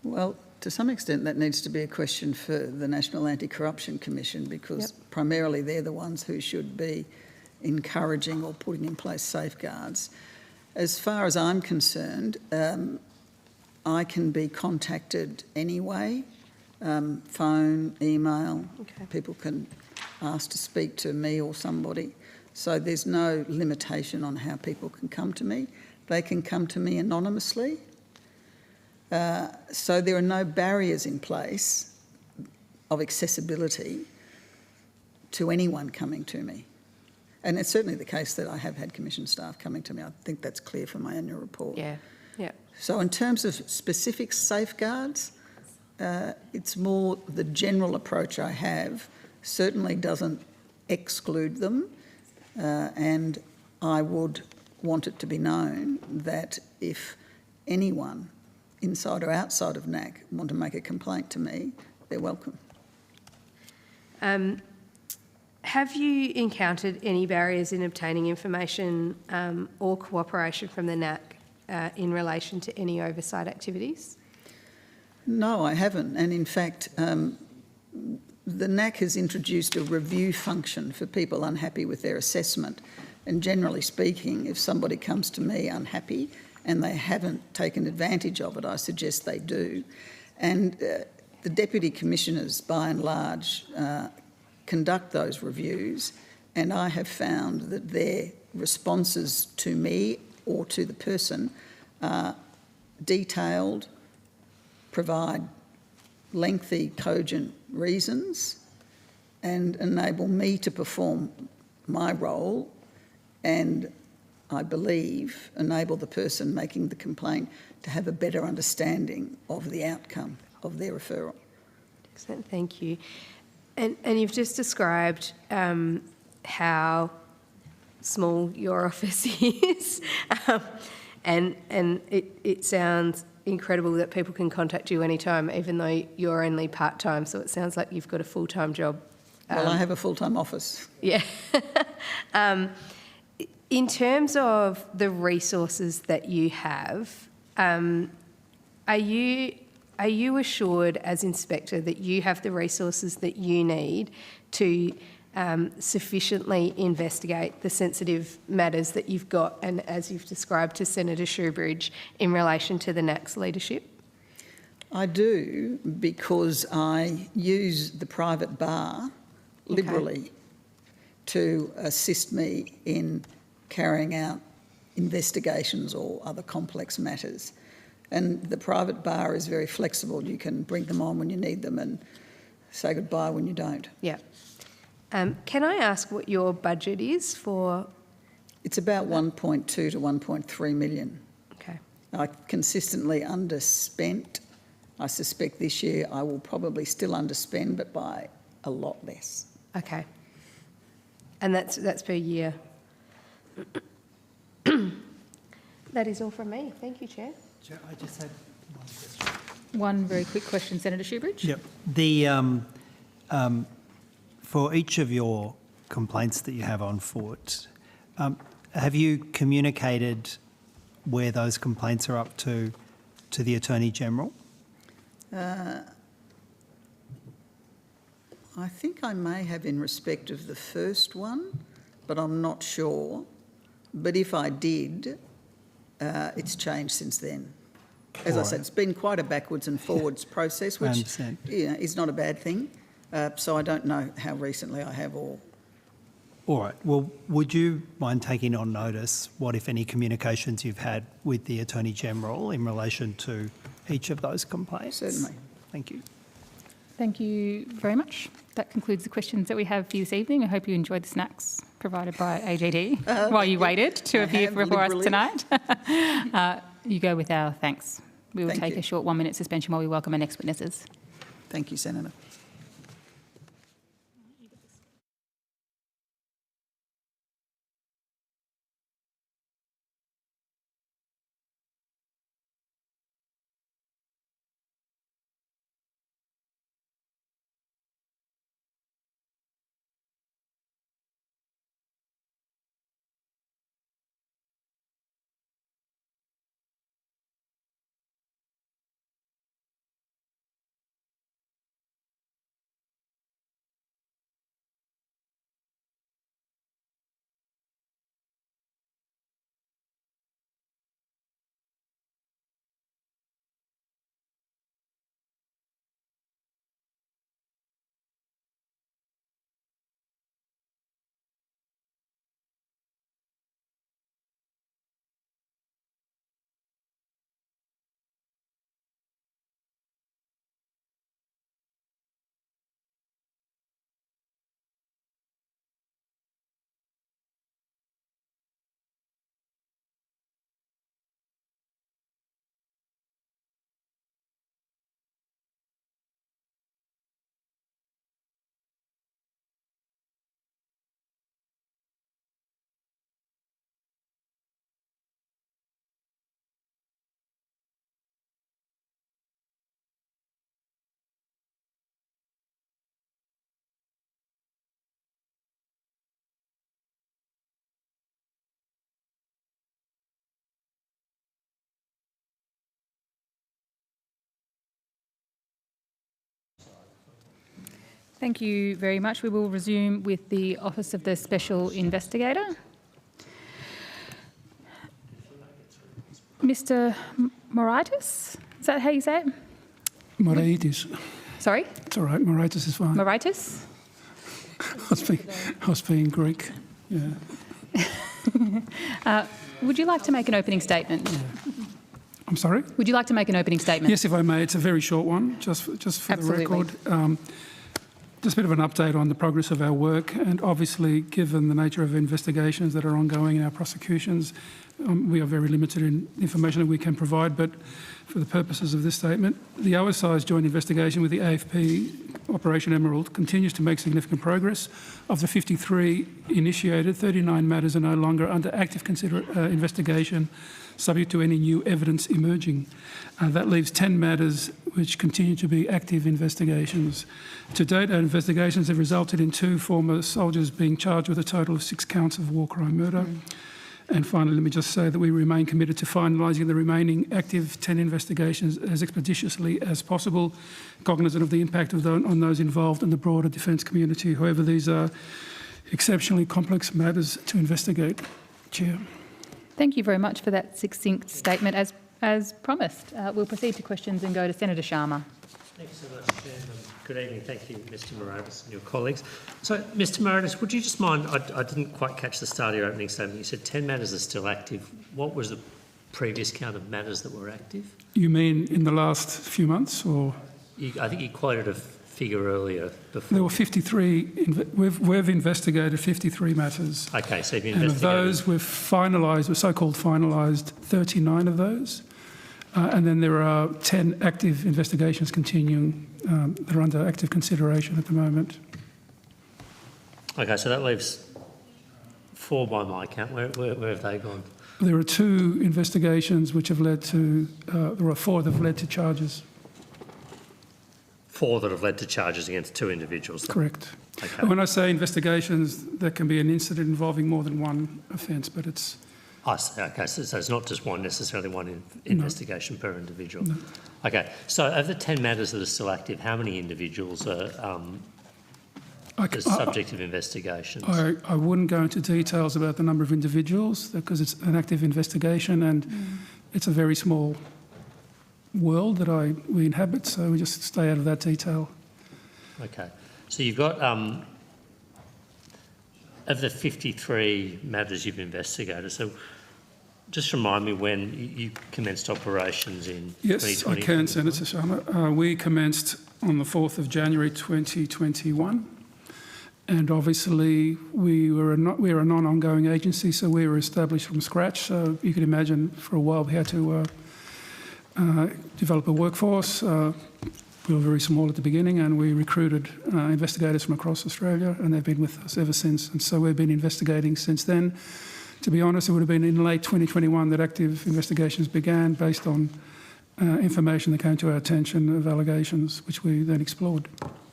Well, to some extent that needs to be a question for the National Anti-Corruption Commission because primarily they're the ones who should be encouraging or putting in place safeguards. As far as I'm concerned, I can be contacted anyway, phone, email, people can ask to speak to me or somebody. So there's no limitation on how people can come to me. They can come to me anonymously. So there are no barriers in place of accessibility to anyone coming to me. And it's certainly the case that I have had Commission staff coming to me. I think that's clear from my annual report. Yeah, yeah. So in terms of specific safeguards, it's more the general approach I have certainly doesn't exclude them, and I would want it to be known that if anyone inside or outside of NAC want to make a complaint to me, they're welcome. Have you encountered any barriers in obtaining information or cooperation from the NAC in relation to any oversight activities? No, I haven't. And in fact, the NAC has introduced a review function for people unhappy with their assessment. And generally speaking, if somebody comes to me unhappy and they haven't taken advantage of it, I suggest they do. And the Deputy Commissioners, by and large, conduct those reviews, and I have found that their responses to me or to the person are detailed, provide lengthy, cogent reasons, and enable me to perform my role, and I believe enable the person making the complaint to have a better understanding of the outcome of their referral. Excellent, thank you. And you've just described how small your office is, and it sounds incredible that people can contact you anytime, even though you're only part-time, so it sounds like you've got a full-time job. Well, I have a full-time office. Yeah. In terms of the resources that you have, are you assured as inspector that you have the resources that you need to sufficiently investigate the sensitive matters that you've got, and as you've described to Senator Shoebridge, in relation to the NAC's leadership? I do, because I use the private bar liberally to assist me in carrying out investigations or other complex matters. And the private bar is very flexible. You can bring them on when you need them and say goodbye when you don't. Yeah. Can I ask what your budget is for? It's about 1.2 to 1.3 million. Okay. I consistently underspent. I suspect this year I will probably still underspend, but by a lot less. Okay. And that's per year. That is all from me. Thank you, Chair. Chair, I just had one question. One very quick question, Senator Shoebridge. Yep. The for each of your complaints that you have on foot, have you communicated where those complaints are up to the Attorney General? I think I may have in respect of the first one, but I'm not sure. But if I did, it's changed since then. As I said, it's been quite a backwards and forwards process, which is not a bad thing. So I don't know how recently I have or... All right. Well, would you mind taking on notice what, if any, communications you've had with the Attorney General in relation to each of those complaints? Certainly. Thank you. Thank you very much. That concludes the questions that we have for you this evening. I hope you enjoyed the snacks provided by AJD while you waited to appear before us tonight. You go with our thanks. We will take a short 1-minute suspension while we welcome our next witnesses. Thank you, Senator. Thank you very much. We will resume with the Office of the Special Investigator. Mr. Moraitis, is that how you say it? Moraitis. Sorry? It's all right, Moraitis is fine. Moraitis? I was being Greek, yeah. Would you like to make an opening statement? Yeah. I'm sorry? Would you like to make an opening statement? Yes, if I may. It's a very short one, just for Absolutely. the record. Just a bit of an update on the progress of our work, and obviously, given the nature of investigations that are ongoing in our prosecutions, we are very limited in information that we can provide, but for the purposes of this statement, the OSI's joint investigation with the AFP Operation Emerald continues to make significant progress. Of the 53 initiated, 39 matters are no longer under active investigation, subject to any new evidence emerging. That leaves 10 matters which continue to be active investigations. To date, our investigations have resulted in 2 former soldiers being charged with a total of 6 counts of war crime murder. And finally, let me just say that we remain committed to finalising the remaining active 10 investigations as expeditiously as possible, cognizant of the impact on those involved and the broader defence community. However, these are exceptionally complex matters to investigate. Chair. Thank you very much for that succinct statement. As promised, we'll proceed to questions and go to Senator Sharma. Thanks so much, Chairman. Good evening. Thank you, Mr Moraitis and your colleagues. So, Mr Moraitis, would you just mind, I didn't quite catch the start of your opening statement. You said 10 matters are still active. What was the previous count of matters that were active? You mean in the last few months, or? I think you quoted a figure earlier before. There were 53, we've investigated 53 matters. Okay, so you've investigated. And of those, we've finalised, we've so-called finalised 39 of those. And then there are 10 active investigations continuing that are under active consideration at the moment. Okay, so that leaves 4 by my count. Where have they gone? There are 2 investigations which have led to, there are 4 that have led to charges. 4 that have led to charges against 2 individuals? Correct. Okay. And when I say investigations, that can be an incident involving more than one offence, but it's... I see. Okay, so it's not just necessarily one investigation per individual. No. Okay, so of the 10 matters that are still active, how many individuals are the subject of investigations? I wouldn't go into details about the number of individuals because it's an active investigation and it's a very small world that we inhabit, so we just stay out of that detail. Okay, so you've got... of the 53 matters you've investigated, so just remind me when you commenced operations in 2020? Yes, I can, Senator Sharma. We commenced on the 4th of January 2021, and obviously we were a non-ongoing agency, so we were established from scratch. So you can imagine for a while we had to develop a workforce. We were very small at the beginning and we recruited investigators from across Australia and they've been with us ever since. And so we've been investigating since then. To be honest, it would have been in late 2021 that active investigations began based on information that came to our attention of allegations, which we then explored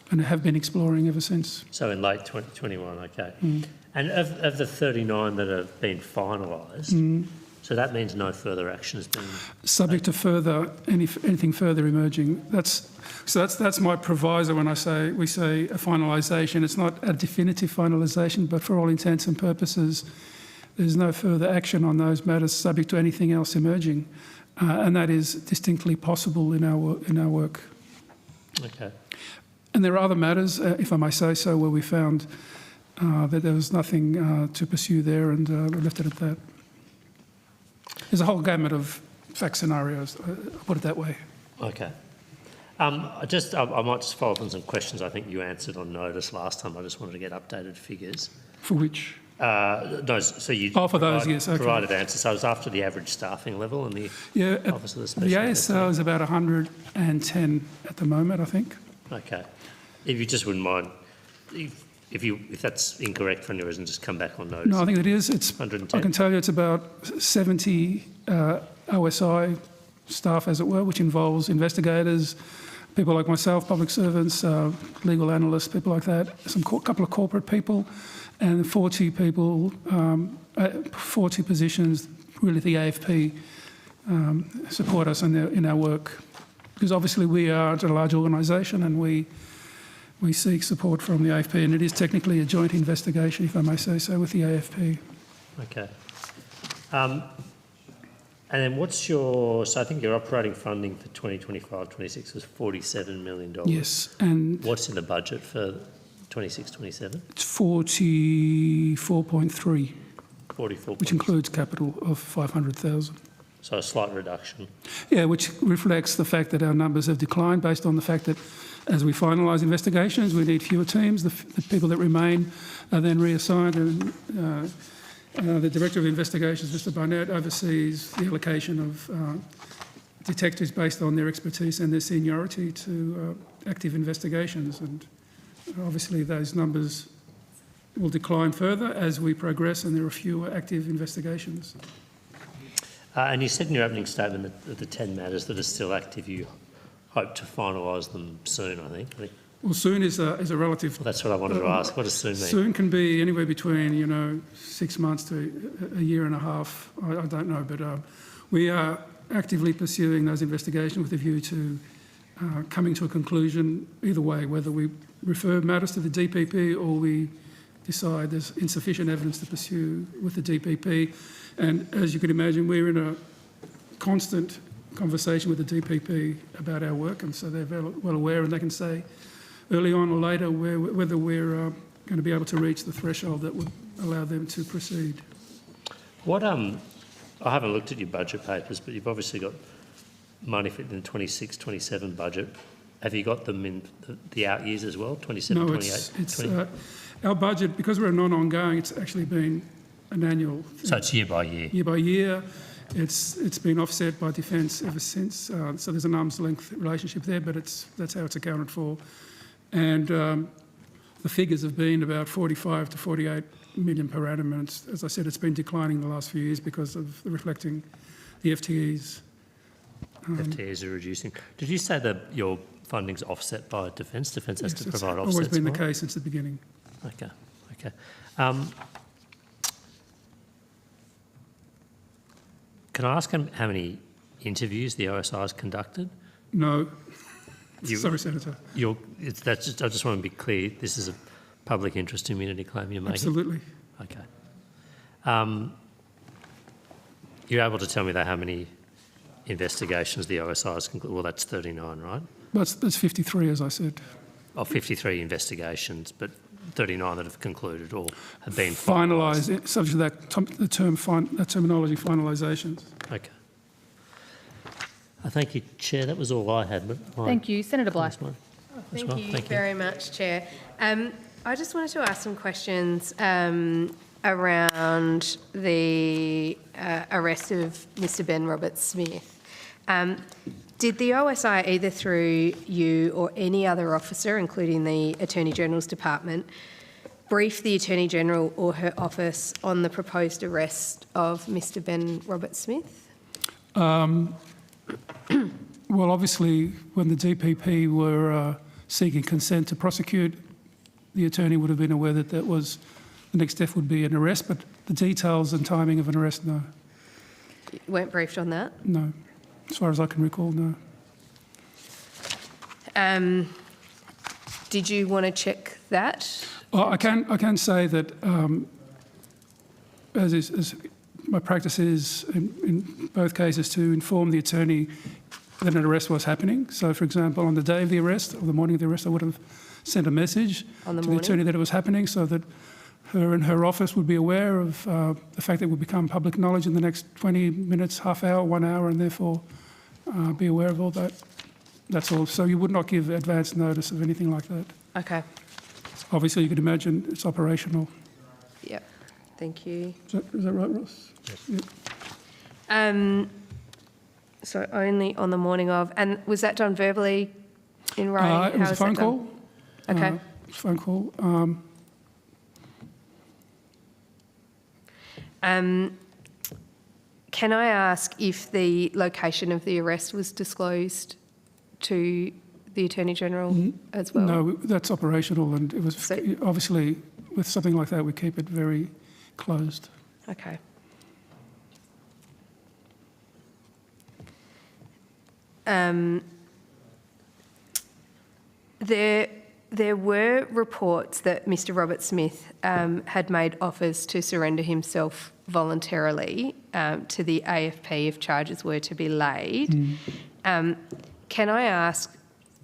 and have been exploring ever since. So in late 2021, okay. And of the 39 that have been finalised, so that means no further action has been subject to anything further emerging. That's my proviso when we say a finalisation. It's not a definitive finalisation, but for all intents and purposes, there's no further action on those matters subject to anything else emerging, and that is distinctly possible in our work. Okay. And there are other matters, if I may say so, where we found that there was nothing to pursue there, and we left it at that. There's a whole gamut of fact scenarios, I'll put it that way. Okay. I might just follow up on some questions I think you answered on notice last time. I just wanted to get updated figures. For which? No, so you for those, yes, okay. Provided answers. So it was after the average staffing level in the Office of the Special The ASO is about 110 at the moment, I think. Okay. If you just wouldn't mind, if that's incorrect for any reason, just come back on notice. No, I think it is. It's 110. I can tell you it's about 70 OSI staff, as it were, which involves investigators, people like myself, public servants, legal analysts, people like that, couple of corporate people, and 40 people, 40 positions, really the AFP support us in our work. Because obviously we are a large organisation and we we seek support from the AFP, and it is technically a joint investigation, if I may say so, with the AFP. Okay. And then what's your, so I think your operating funding for 2025-26 was $47 million. Yes, and what's in the budget for 26-27? it's 44.3, 44. which includes capital of 500,000. So a slight reduction. Yeah, which reflects the fact that our numbers have declined based on the fact that as we finalise investigations, we need fewer teams. The people that remain are then reassigned, and the Director of Investigations, Mr Barnett, oversees the allocation of detectives based on their expertise and their seniority to active investigations. And obviously those numbers will decline further as we progress and there are fewer active investigations. And you said in your opening statement that the 10 matters that are still active, you hope to finalise them soon, I think. Well, soon is a relative... Well, that's what I wanted to ask. What does soon mean? Soon can be anywhere between, 6 months to a year and a half. I don't know, but we are actively pursuing those investigations with a view to coming to a conclusion either way, whether we refer matters to the DPP or we decide there's insufficient evidence to pursue with the DPP. And as you can imagine, we're in a constant conversation with the DPP about our work, and so they're well aware, and they can say early on or later whether we're going to be able to reach the threshold that would allow them to proceed. What I haven't looked at your budget papers, but you've obviously got money for in the 26-27 budget. Have you got them in the out years as well, 27, no, 28? It's our budget, because we're non-ongoing, it's actually been an annual thing. So it's year by year? Year by year. It's been offset by Defence ever since, so there's an arm's length relationship there, but that's how it's accounted for. And the figures have been about 45 to 48 million per annum, and as I said, it's been declining the last few years because of reflecting the FTEs. FTEs are reducing. Did you say that your funding's offset by Defence? Defence has to provide offsets? It's always been the case since the beginning. Okay. Can I ask him how many interviews the OSI has conducted? No. Sorry, Senator. I just want to be clear, this is a public interest immunity claim you're making? Absolutely. Okay. You're able to tell me, though, how many investigations the OSI has concluded? Well, that's 39, right? That's 53, as I said. 53 investigations, but 39 that have concluded or have been finalised. Subject to that terminology, finalisations. Okay. Thank you, Chair. That was all I had. But thank you, Senator Blyth. Thank you very much, Chair. I just wanted to ask some questions around the arrest of Mr. Ben Roberts-Smith. Did the OSI, either through you or any other officer, including the Attorney-General's Department, brief the Attorney-General or her office on the proposed arrest of Mr. Ben Roberts-Smith? Well, obviously, when the DPP were seeking consent to prosecute, the Attorney would have been aware that the next step would be an arrest, but the details and timing of an arrest, no. You weren't briefed on that? No. As far as I can recall, no. Did you want to check that? I can say that, as my practice is in both cases, to inform the Attorney that an arrest was happening. So, for example, on the day of the arrest or the morning of the arrest, I would have sent a message to the Attorney that it was happening, so that her and her office would be aware of the fact that it would become public knowledge in the next 20 minutes, half hour, 1 hour, and therefore be aware of all that. That's all. So you would not give advance notice of anything like that. Okay. Obviously, you could imagine it's operational. Yep. Thank you. Is that right, Ross? Yes. Yep. So only on the morning of, and was that done verbally in writing? It was a phone call. Okay. Phone call. Can I ask if the location of the arrest was disclosed to the Attorney-General as well? No, that's operational, and it was obviously with something like that we keep it very closed. Okay. There were reports that Mr. Robert Smith had made offers to surrender himself voluntarily to the AFP if charges were to be laid. Can I ask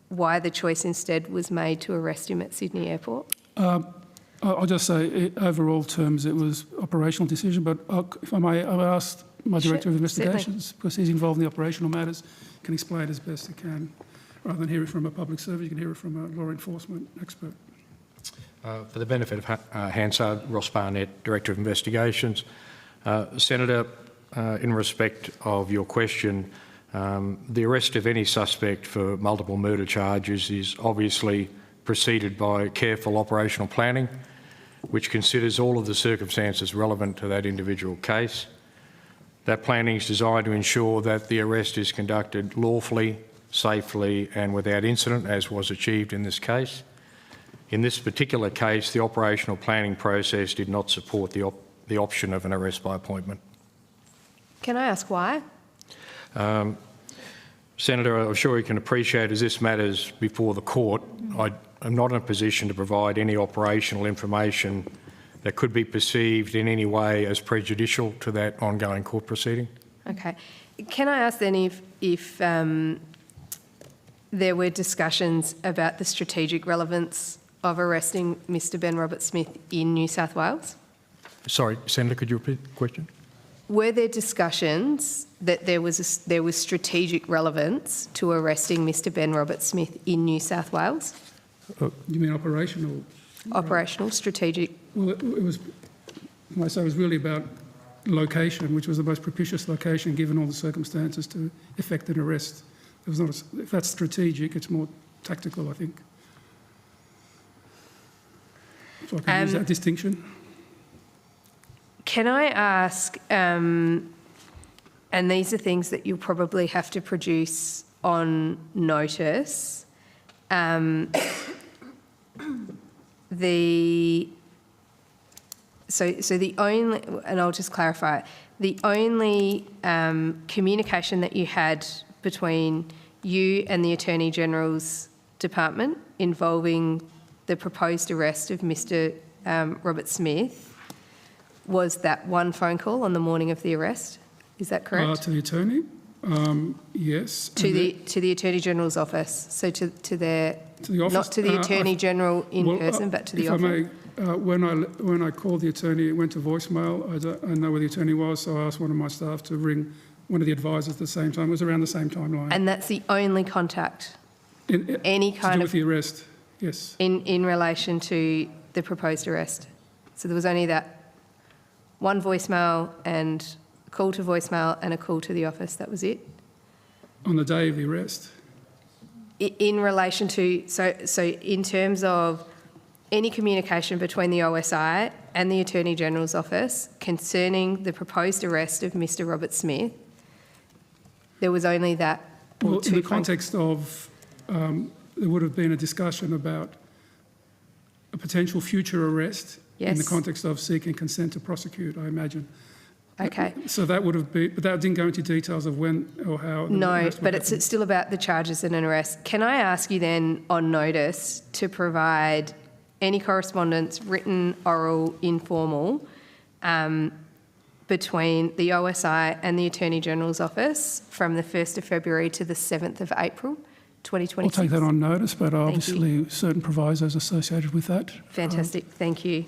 why the choice instead was made to arrest him at Sydney Airport? I'll just say, overall terms, it was operational decision, but if I may, I've asked my Director of Investigations, because he's involved in the operational matters, can explain as best he can. Rather than hear it from a public servant, you can hear it from a law enforcement expert. For the benefit of Hansard, Ross Barnett, Director of Investigations. Senator, in respect of your question, the arrest of any suspect for multiple murder charges is obviously preceded by careful operational planning, which considers all of the circumstances relevant to that individual case. That planning is designed to ensure that the arrest is conducted lawfully, safely and without incident, as was achieved in this case. In this particular case, the operational planning process did not support the option of an arrest by appointment. Can I ask why? Senator, I'm sure you can appreciate as this matters before the court, I am not in a position to provide any operational information that could be perceived in any way as prejudicial to that ongoing court proceeding. Okay. Can I ask then if there were discussions about the strategic relevance of arresting Mr. Ben Robert Smith in New South Wales? Sorry, Senator, could you repeat the question? Were there discussions that there was strategic relevance to arresting Mr. Ben Robert Smith in New South Wales? You mean operational? Operational, strategic? Well, it was, I say, it was really about location, which was the most propitious location given all the circumstances to effect an arrest. It was not if that's strategic, it's more tactical, I think. So I can use that distinction. Can I ask, and these are things that you'll probably have to produce on notice, so the only, and I'll just clarify, the only communication that you had between you and the Attorney General's Department involving the proposed arrest of Mr. Robert Smith was that one phone call on the morning of the arrest. Is that correct? To the attorney, yes. To the Attorney General's office. So to the office, not to the Attorney General in person, but to the office. If I may, when I called the attorney, it went to voicemail. I don't know where the attorney was, so I asked one of my staff to ring one of the advisors at the same time. It was around the same timeline. And that's the only contact? Any kind to do of... with the arrest, yes. In relation to the proposed arrest? So there was only that one voicemail and a call to voicemail and a call to the office, that was it? On the day of the arrest? In relation to... So in terms of any communication between the OSI and the Attorney General's office concerning the proposed arrest of Mr. Robert Smith, there was only that... Well, in the context of... there would have been a discussion about a potential future arrest in the context of seeking consent to prosecute, I imagine. Okay. So that would have been... But that didn't go into details of when or how... No, but it's still about the charges and an arrest. Can I ask you then on notice to provide any correspondence, written, oral, informal, between the OSI and the Attorney General's office from the 1st of February to the 7th of April 2026? I'll take that on notice, but obviously certain provisos associated with that. Fantastic, thank you.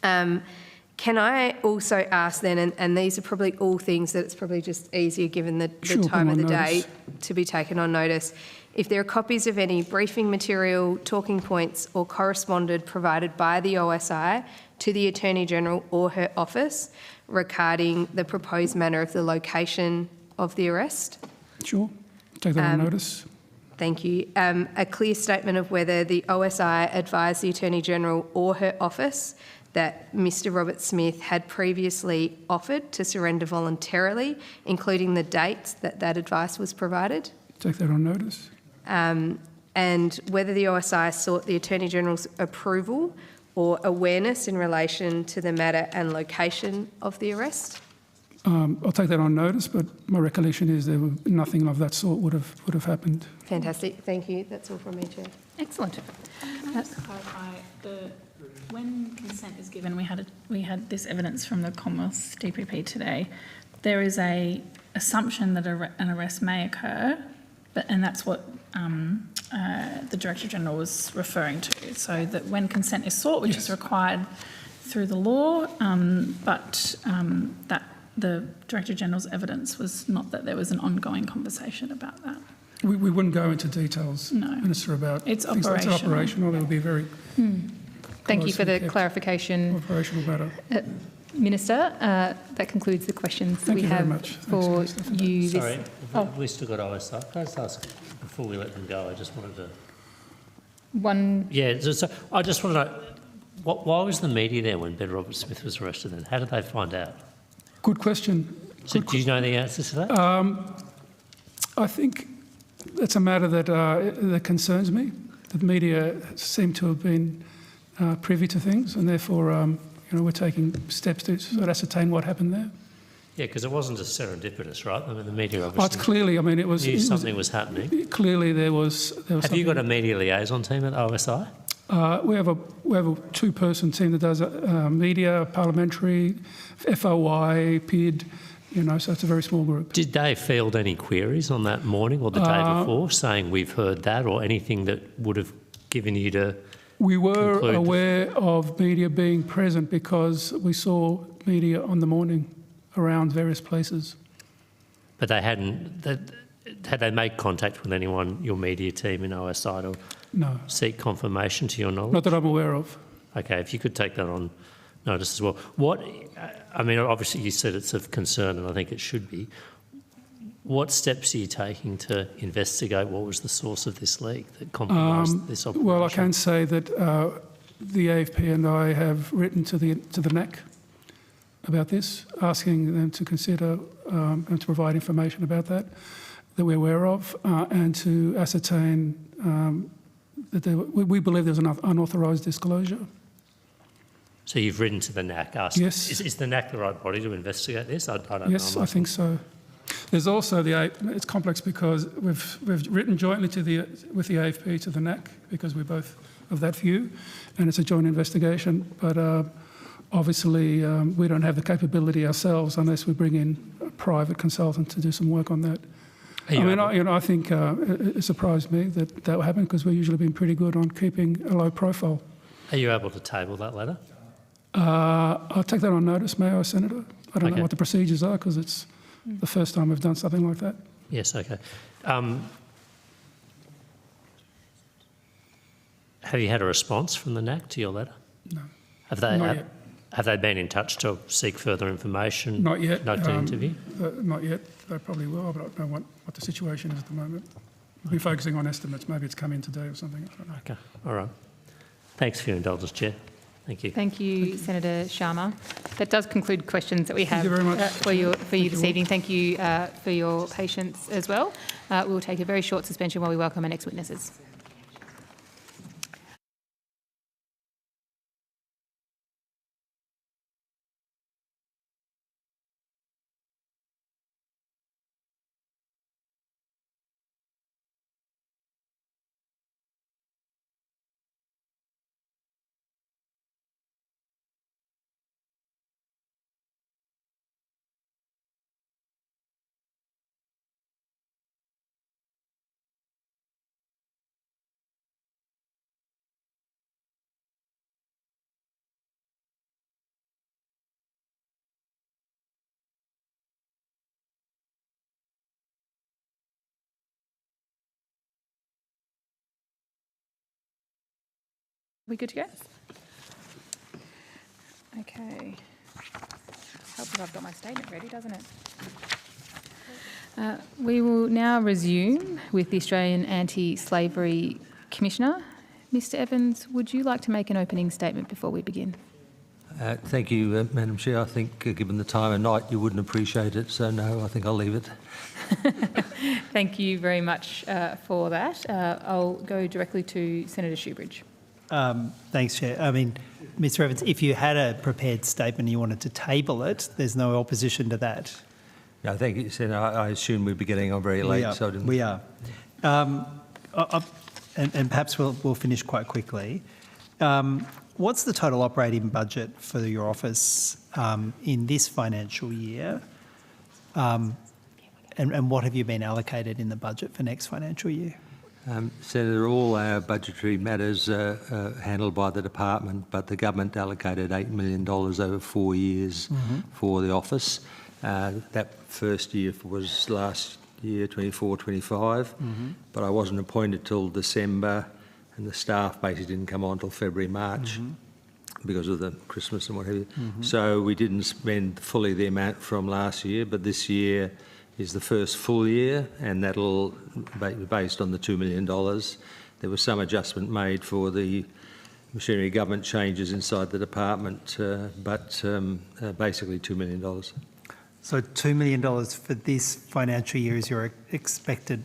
Can I also ask then, and these are probably all things that it's probably just easier given the time of the day to be taken on notice, if there are copies of any briefing material, talking points or correspondence provided by the OSI to the Attorney General or her office regarding the proposed manner of the location of the arrest? Sure, take that on notice. Thank you. A clear statement of whether the OSI advised the Attorney General or her office that Mr. Robert Smith had previously offered to surrender voluntarily, including the dates that that advice was provided. Take that on notice. And whether the OSI sought the Attorney General's approval or awareness in relation to the matter and location of the arrest. I'll take that on notice, but my recollection is nothing of that sort would have happened. Fantastic. Thank you. That's all from me, Chair. Excellent. Can I just clarify, when consent is given, we had this evidence from the Commonwealth DPP today. There is a assumption that an arrest may occur, and that's what the Director General was referring to. So that when consent is sought, which is required through the law, but that the Director General's evidence was not that there was an ongoing conversation about that. We wouldn't go into details, No. Minister, about It's things that's operational. operational. It would be very Thank you for the kept clarification, operational matter. Minister. That concludes the questions Thank we you very have much. for you. Sorry, we still got OSI. Can I just ask, before we let them go, I just wanted to... One. Yeah, so I just want to know, why was the media there when Ben Roberts-Smith was arrested then? How did they find out? Good question. So do you know the answers to that? I think it's a matter that concerns me. The media seem to have been privy to things, and therefore, we're taking steps to sort of ascertain what happened there. Yeah, because it wasn't just serendipitous, right? I mean, the media obviously Oh, it's clearly. I mean, it was. knew something was happening. Clearly, there was. Have you got a media liaison team at OSI? We have a two-person team that does media, parliamentary, FOI, PID. So it's a very small group. Did they field any queries on that morning or the day before, saying we've heard that, or anything that would have given you to? We were aware of media being present because we saw media on the morning around various places. But they hadn't. Had they made contact with anyone, your media team in OSI, to No. seek confirmation to your knowledge? Not that I'm aware of. Okay, if you could take that on notice as well. I mean, obviously you said it's of concern, and I think it should be. What steps are you taking to investigate what was the source of this leak that compromised this operation? Well, I can say that the AFP and I have written to the NAC about this, asking them to consider and to provide information about that we're aware of, and to ascertain that we believe there's an unauthorised disclosure. So you've written to the NAC asking. Yes. Is the NAC the right body to investigate this? I don't know. Yes, I think so. There's also it's complex because we've written jointly with the AFP to the NAC because we're both of that view, and it's a joint investigation. But obviously, we don't have the capability ourselves unless we bring in a private consultant to do some work on that. I think it surprised me that happened because we've usually been pretty good on keeping a low profile. Are you able to table that letter? I'll take that on notice, Mayor or Senator. I don't know what the procedures are because it's the first time we've done something like that. Yes, okay. Have you had a response from the NAC to your letter? No. Not yet. Have they been in touch to seek further information? Not yet. Not to interview? Not yet. They probably will, but I don't know what the situation is at the moment. We'll be focusing on estimates. Maybe it's come in today or something. I don't know. Okay, all right. Thanks for your indulgence, Chair. Thank you. Thank you, Senator Sharma. That does conclude questions that we have for you this evening. Thank you for your patience as well. We will take a very short suspension while we welcome our next witnesses. We good to go? Okay. Helps if I've got my statement ready, doesn't it? We will now resume with the Australian Anti-Slavery Commissioner. Mr Evans, would you like to make an opening statement before we begin? Thank you, Madam Chair. I think given the time of night you wouldn't appreciate it, so no, I think I'll leave it. Thank you very much for that. I'll go directly to Senator Shoebridge. Thanks, Chair. I mean, Mr Evans, if you had a prepared statement and you wanted to table it, there's no opposition to that. No, thank you, Senator. I assume we'd be getting on very late, so I didn't... We are. And perhaps we'll finish quite quickly. What's the total operating budget for your office in this financial year? And what have you been allocated in the budget for next financial year? Senator, all our budgetary matters are handled by the department, but the government allocated $8 million over 4 years for the office. That first year was last year, 24-25, but I wasn't appointed till December, and the staff basically didn't come on till February, March because of the Christmas and what have you. So we didn't spend fully the amount from last year, but this year is the first full year, and that'll be based on the $2 million. There was some adjustment made for the machinery government changes inside the department, but basically $2 million. So $2 million for this financial year is your expected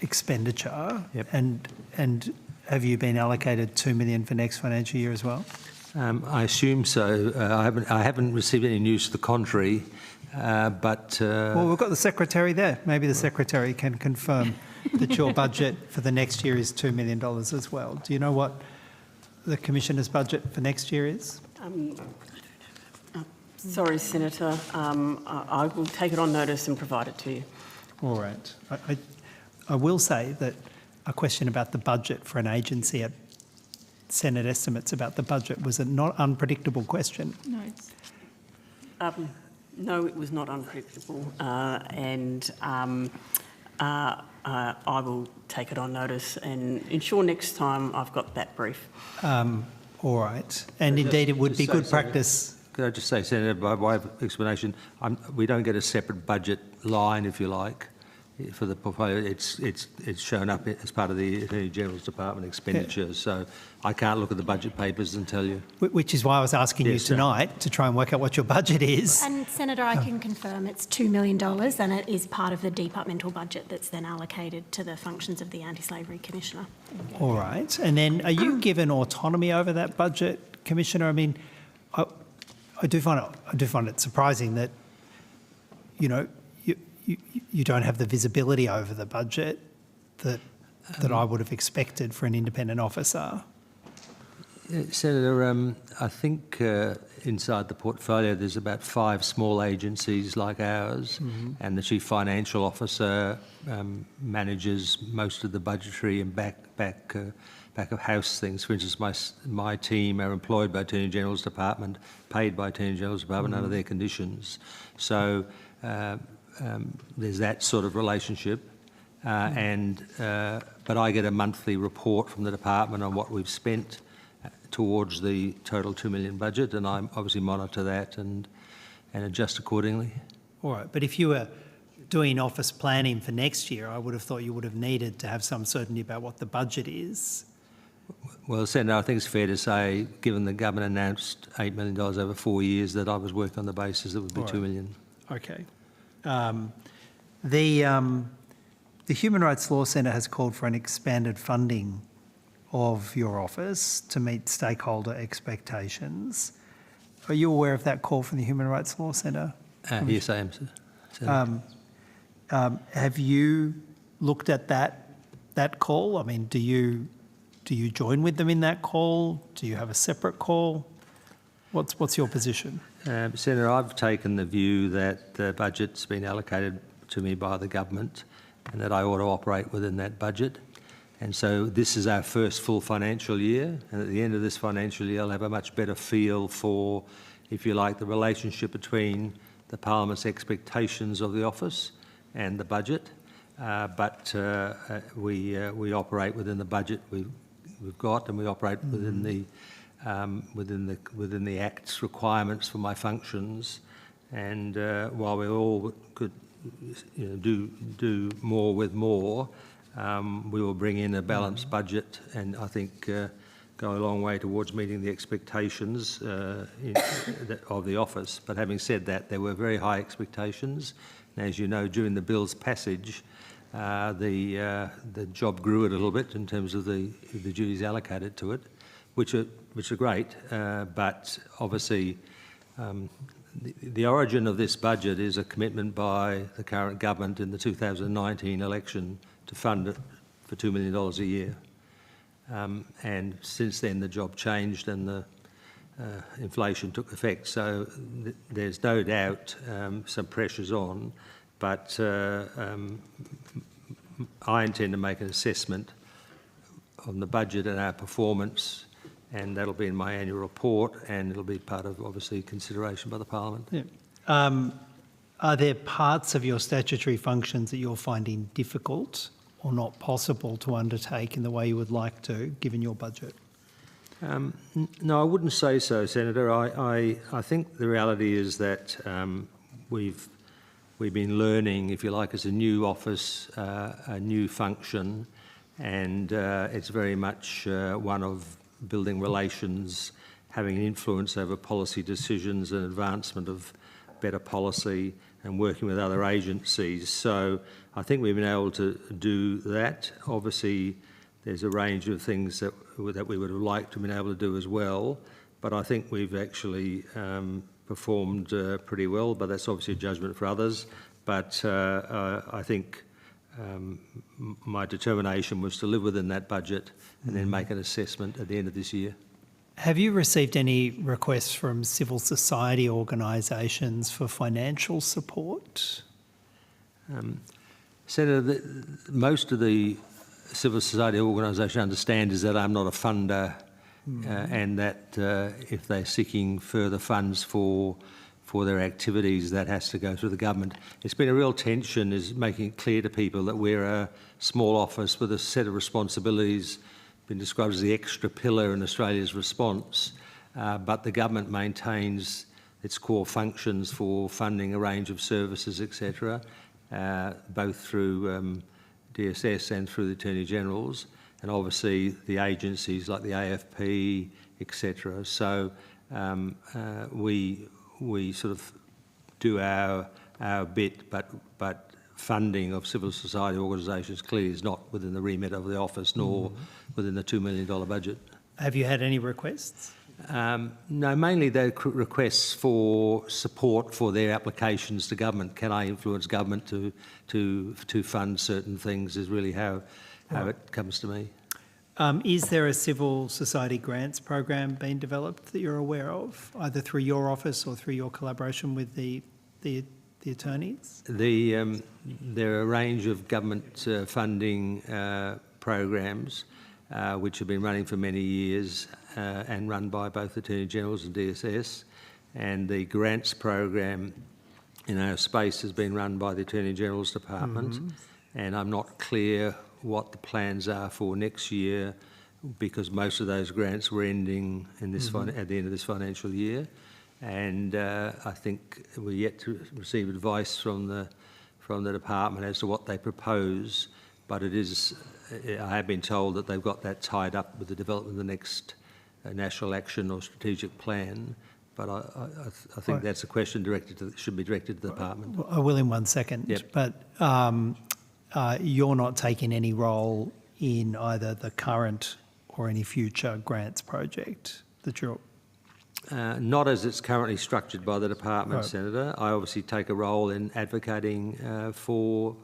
expenditure. Yep. And have you been allocated $2 million for next financial year as well? I assume so. I haven't received any news to the contrary, but... Well, we've got the Secretary there. Maybe the Secretary can confirm that your budget for the next year is $2 million as well. Do you know what the Commissioner's budget for next year is? Sorry, Senator. I will take it on notice and provide it to you. All right. I will say that a question about the budget for an agency at Senate estimates about the budget was a not unpredictable question. No, it's... No, it was not unpredictable, and I will take it on notice and ensure next time I've got that brief. All right. And indeed, it would be good practice. Could I just say, Senator, by way of explanation, we don't get a separate budget line, if you like, for the portfolio. It's shown up as part of the Attorney General's Department expenditure, so I can't look at the budget papers and tell you. Which is why I was asking you tonight to try and work out what your budget is. And Senator, I can confirm it's $2 million, and it is part of the departmental budget that's then allocated to the functions of the Anti-Slavery Commissioner. All right. And then are you given autonomy over that budget, Commissioner? I mean, I do find it surprising that, you know, you don't have the visibility over the budget that I would have expected for an independent officer. Senator, I think inside the portfolio there's about 5 small agencies like ours, and the Chief Financial Officer manages most of the budgetary and back of house things. For instance, my team are employed by Attorney General's Department, paid by Attorney General's Department under their conditions. So there's that sort of relationship, but I get a monthly report from the department on what we've spent towards the total $2 million budget, and I obviously monitor that and adjust accordingly. All right, but if you were doing office planning for next year, I would have thought you would have needed to have some certainty about what the budget is. Well, Senator, I think it's fair to say, given the government announced $8 million over 4 years, that I was working on the basis that it would be $2 million. Okay. The Human Rights Law Centre has called for an expanded funding of your office to meet stakeholder expectations. Are you aware of that call from the Human Rights Law Centre? Yes, I am, sir. Have you looked at that call? I mean, do you join with them in that call? Do you have a separate call? What's your position? Senator, I've taken the view that the budget's been allocated to me by the government and that I ought to operate within that budget. And so this is our first full financial year, and at the end of this financial year I'll have a much better feel for, if you like, the relationship between the Parliament's expectations of the office and the budget. But we operate within the budget we've got, and we operate within the Act's requirements for my functions. And while we all could do more with more, we will bring in a balanced budget, and I think go a long way towards meeting the expectations of the office. But having said that, there were very high expectations, and as you know, during the bill's passage, the job grew a little bit in terms of the duties allocated to it, which are great, but obviously the origin of this budget is a commitment by the current government in the 2019 election to fund it for $2 million a year. And since then the job changed and the inflation took effect. So there's no doubt some pressures on, but I intend to make an assessment on the budget and our performance, and that'll be in my annual report, and it'll be part of, obviously, consideration by the Parliament. Yeah. Are there parts of your statutory functions that you're finding difficult or not possible to undertake in the way you would like to, given your budget? No, I wouldn't say so, Senator. I think the reality is that we've been learning, if you like, as a new office, a new function, and it's very much one of building relations, having an influence over policy decisions and advancement of better policy and working with other agencies. So I think we've been able to do that. Obviously, there's a range of things that we would have liked to have been able to do as well, but I think we've actually performed pretty well, but that's obviously a judgment for others. But I think my determination was to live within that budget and then make an assessment at the end of this year. Have you received any requests from civil society organisations for financial support? Senator, most of the civil society organisation understand is that I'm not a funder, and that if they're seeking further funds for their activities, that has to go through the government. It's been a real tension, is making it clear to people that we're a small office with a set of responsibilities, been described as the extra pillar in Australia's response, but the government maintains its core functions for funding a range of services, etc., both through DSS and through the Attorney Generals, and obviously the agencies like the AFP, etc. So we sort of do our bit, but funding of civil society organisations clearly is not within the remit of the office, nor within the $2 million budget. Have you had any requests? No, mainly they're requests for support for their applications to government. Can I influence government to fund certain things is really how it comes to me. Is there a civil society grants program being developed that you're aware of, either through your office or through your collaboration with the attorneys? There are a range of government funding programs which have been running for many years and run by both Attorney Generals and DSS, and the grants program in our space has been run by the Attorney General's Department, and I'm not clear what the plans are for next year, because most of those grants were ending in this at the end of this financial year, and I think we're yet to receive advice from the department as to what they propose. But I have been told that they've got that tied up with the development of the next national action or strategic plan. But I think that's a question should be directed to the department. I will in 1 second. Yep. But you're not taking any role in either the current or any future grants project that you're... Not as it's currently structured by the department, right. Senator. I obviously take a role in advocating for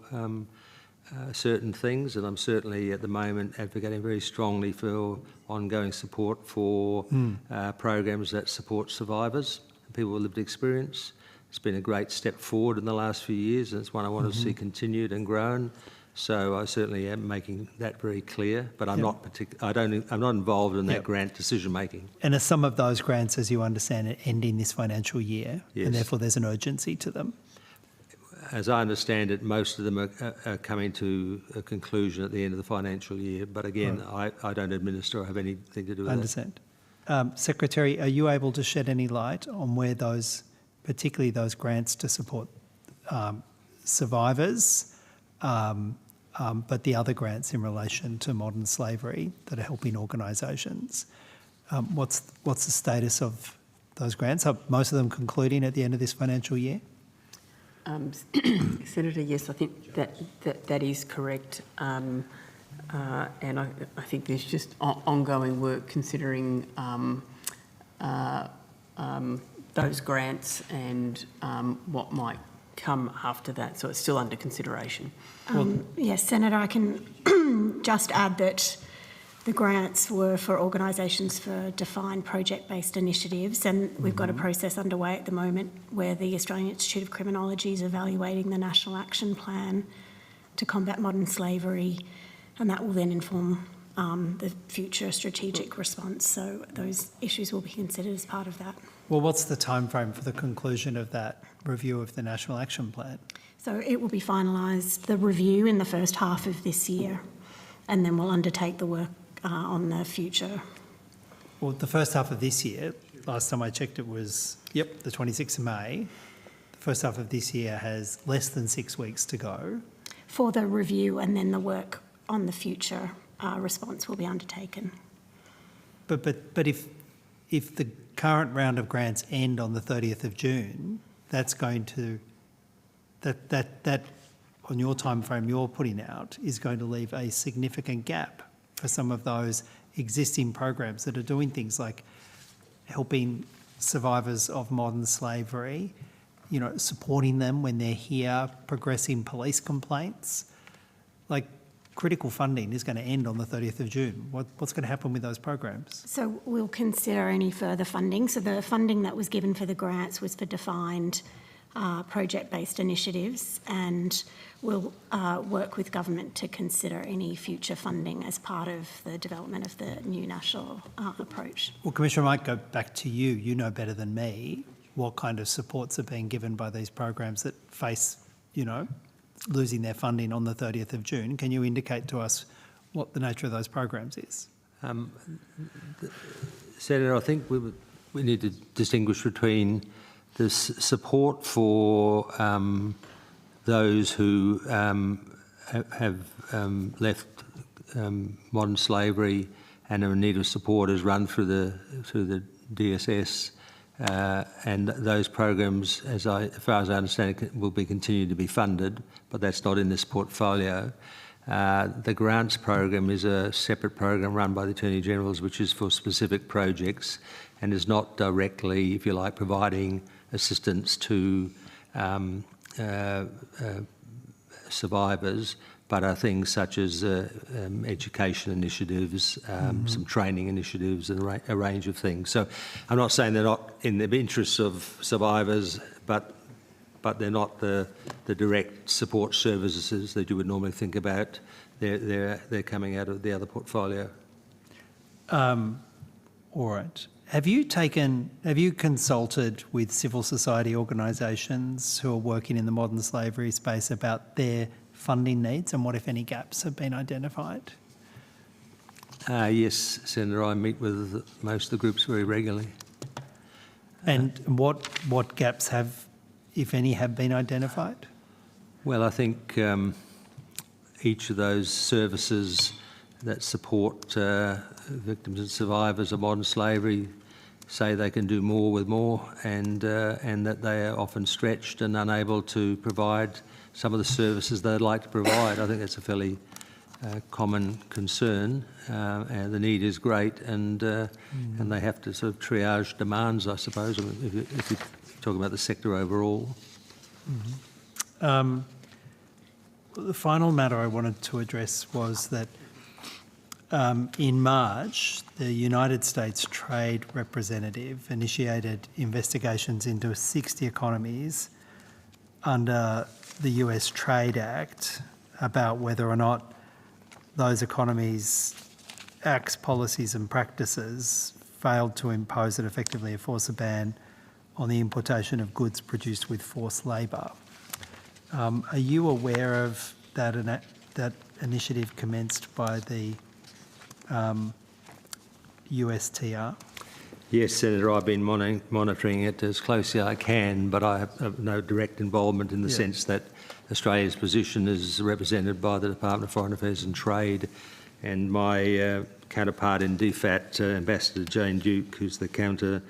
certain things, and I'm certainly at the moment advocating very strongly for ongoing support for programs that support survivors, people with lived experience. It's been a great step forward in the last few years, and it's one I want to see continued and grown. So I certainly am making that very clear, but I'm not I'm not involved in that grant decision making. And are some of those grants, as you understand it, ending this financial year, and therefore there's an urgency to them? As I understand it, most of them are coming to a conclusion at the end of the financial year. But again, I don't administer or have anything to do with Understand. Secretary, are you able to shed any light on where those, particularly those grants to support survivors, but the other grants in relation to modern slavery that are helping organisations, what's the status of those grants? Are most of them concluding at the end of this financial year? Senator, yes, I think that is correct. And I think there's just ongoing work considering those grants and what might come after that. So it's still under consideration. Yes, Senator, I can just add that the grants were for organisations for defined project-based initiatives, and we've got a process underway at the moment where the Australian Institute of Criminology is evaluating the National Action Plan to combat modern slavery, and that will then inform the future strategic response. So those issues will be considered as part of that. Well, what's the timeframe for the conclusion of that review of the National Action Plan? So it will be finalised, the review, in the first half of this year, and then we'll undertake the work on the future. Well, the first half of this year, last time I checked it was, the 26th of May. The first half of this year has less than 6 weeks to go. For the review, and then the work on the future response will be undertaken. But if the current round of grants end on the 30th of June, that's going to, that on your time frame you're putting out is going to leave a significant gap for some of those existing programs that are doing things like helping survivors of modern slavery, you know, supporting them when they're here, progressing police complaints. Like, critical funding is going to end on the 30th of June. What's going to happen with those programs? So we'll consider any further funding. So the funding that was given for the grants was for defined project-based initiatives, and we'll work with government to consider any future funding as part of the development of the new national approach. Well, Commissioner, I might go back to you. You know better than me what kind of supports are being given by these programs that face, you know, losing their funding on the 30th of June. Can you indicate to us what the nature of those programs is? Senator, I think we need to distinguish between the support for those who have left modern slavery and are in need of support is run through the DSS, and those programs, as far as I understand it, will be continued to be funded, but that's not in this portfolio. The grants program is a separate program run by the Attorney Generals, which is for specific projects and is not directly, if you like, providing assistance to survivors, but are things such as education initiatives, some training initiatives, and a range of things. So I'm not saying they're not in the interests of survivors, but they're not the direct support services that you would normally think about. They're coming out of the other portfolio. All right. Have you consulted with civil society organisations who are working in the modern slavery space about their funding needs and what, if any, gaps have been identified? Yes, Senator, I meet with most of the groups very regularly. And what gaps have, if any, have been identified? Well, I think each of those services that support victims and survivors of modern slavery say they can do more with more, and that they are often stretched and unable to provide some of the services they'd like to provide. I think that's a fairly common concern. And the need is great, and they have to sort of triage demands, I suppose, if you talk about the sector overall. The final matter I wanted to address was that in March, the United States Trade Representative initiated investigations into 60 economies under the US Trade Act about whether or not those economies' acts, policies and practices failed to impose and effectively enforce a ban on the importation of goods produced with forced labour. Are you aware of that initiative commenced by the USTR? Yes, Senator, I've been monitoring it as closely as I can, but I have no direct involvement in the sense that Australia's position is represented by the Department of Foreign Affairs and Trade, and my counterpart in DFAT, Ambassador Jane Duke, who's the counter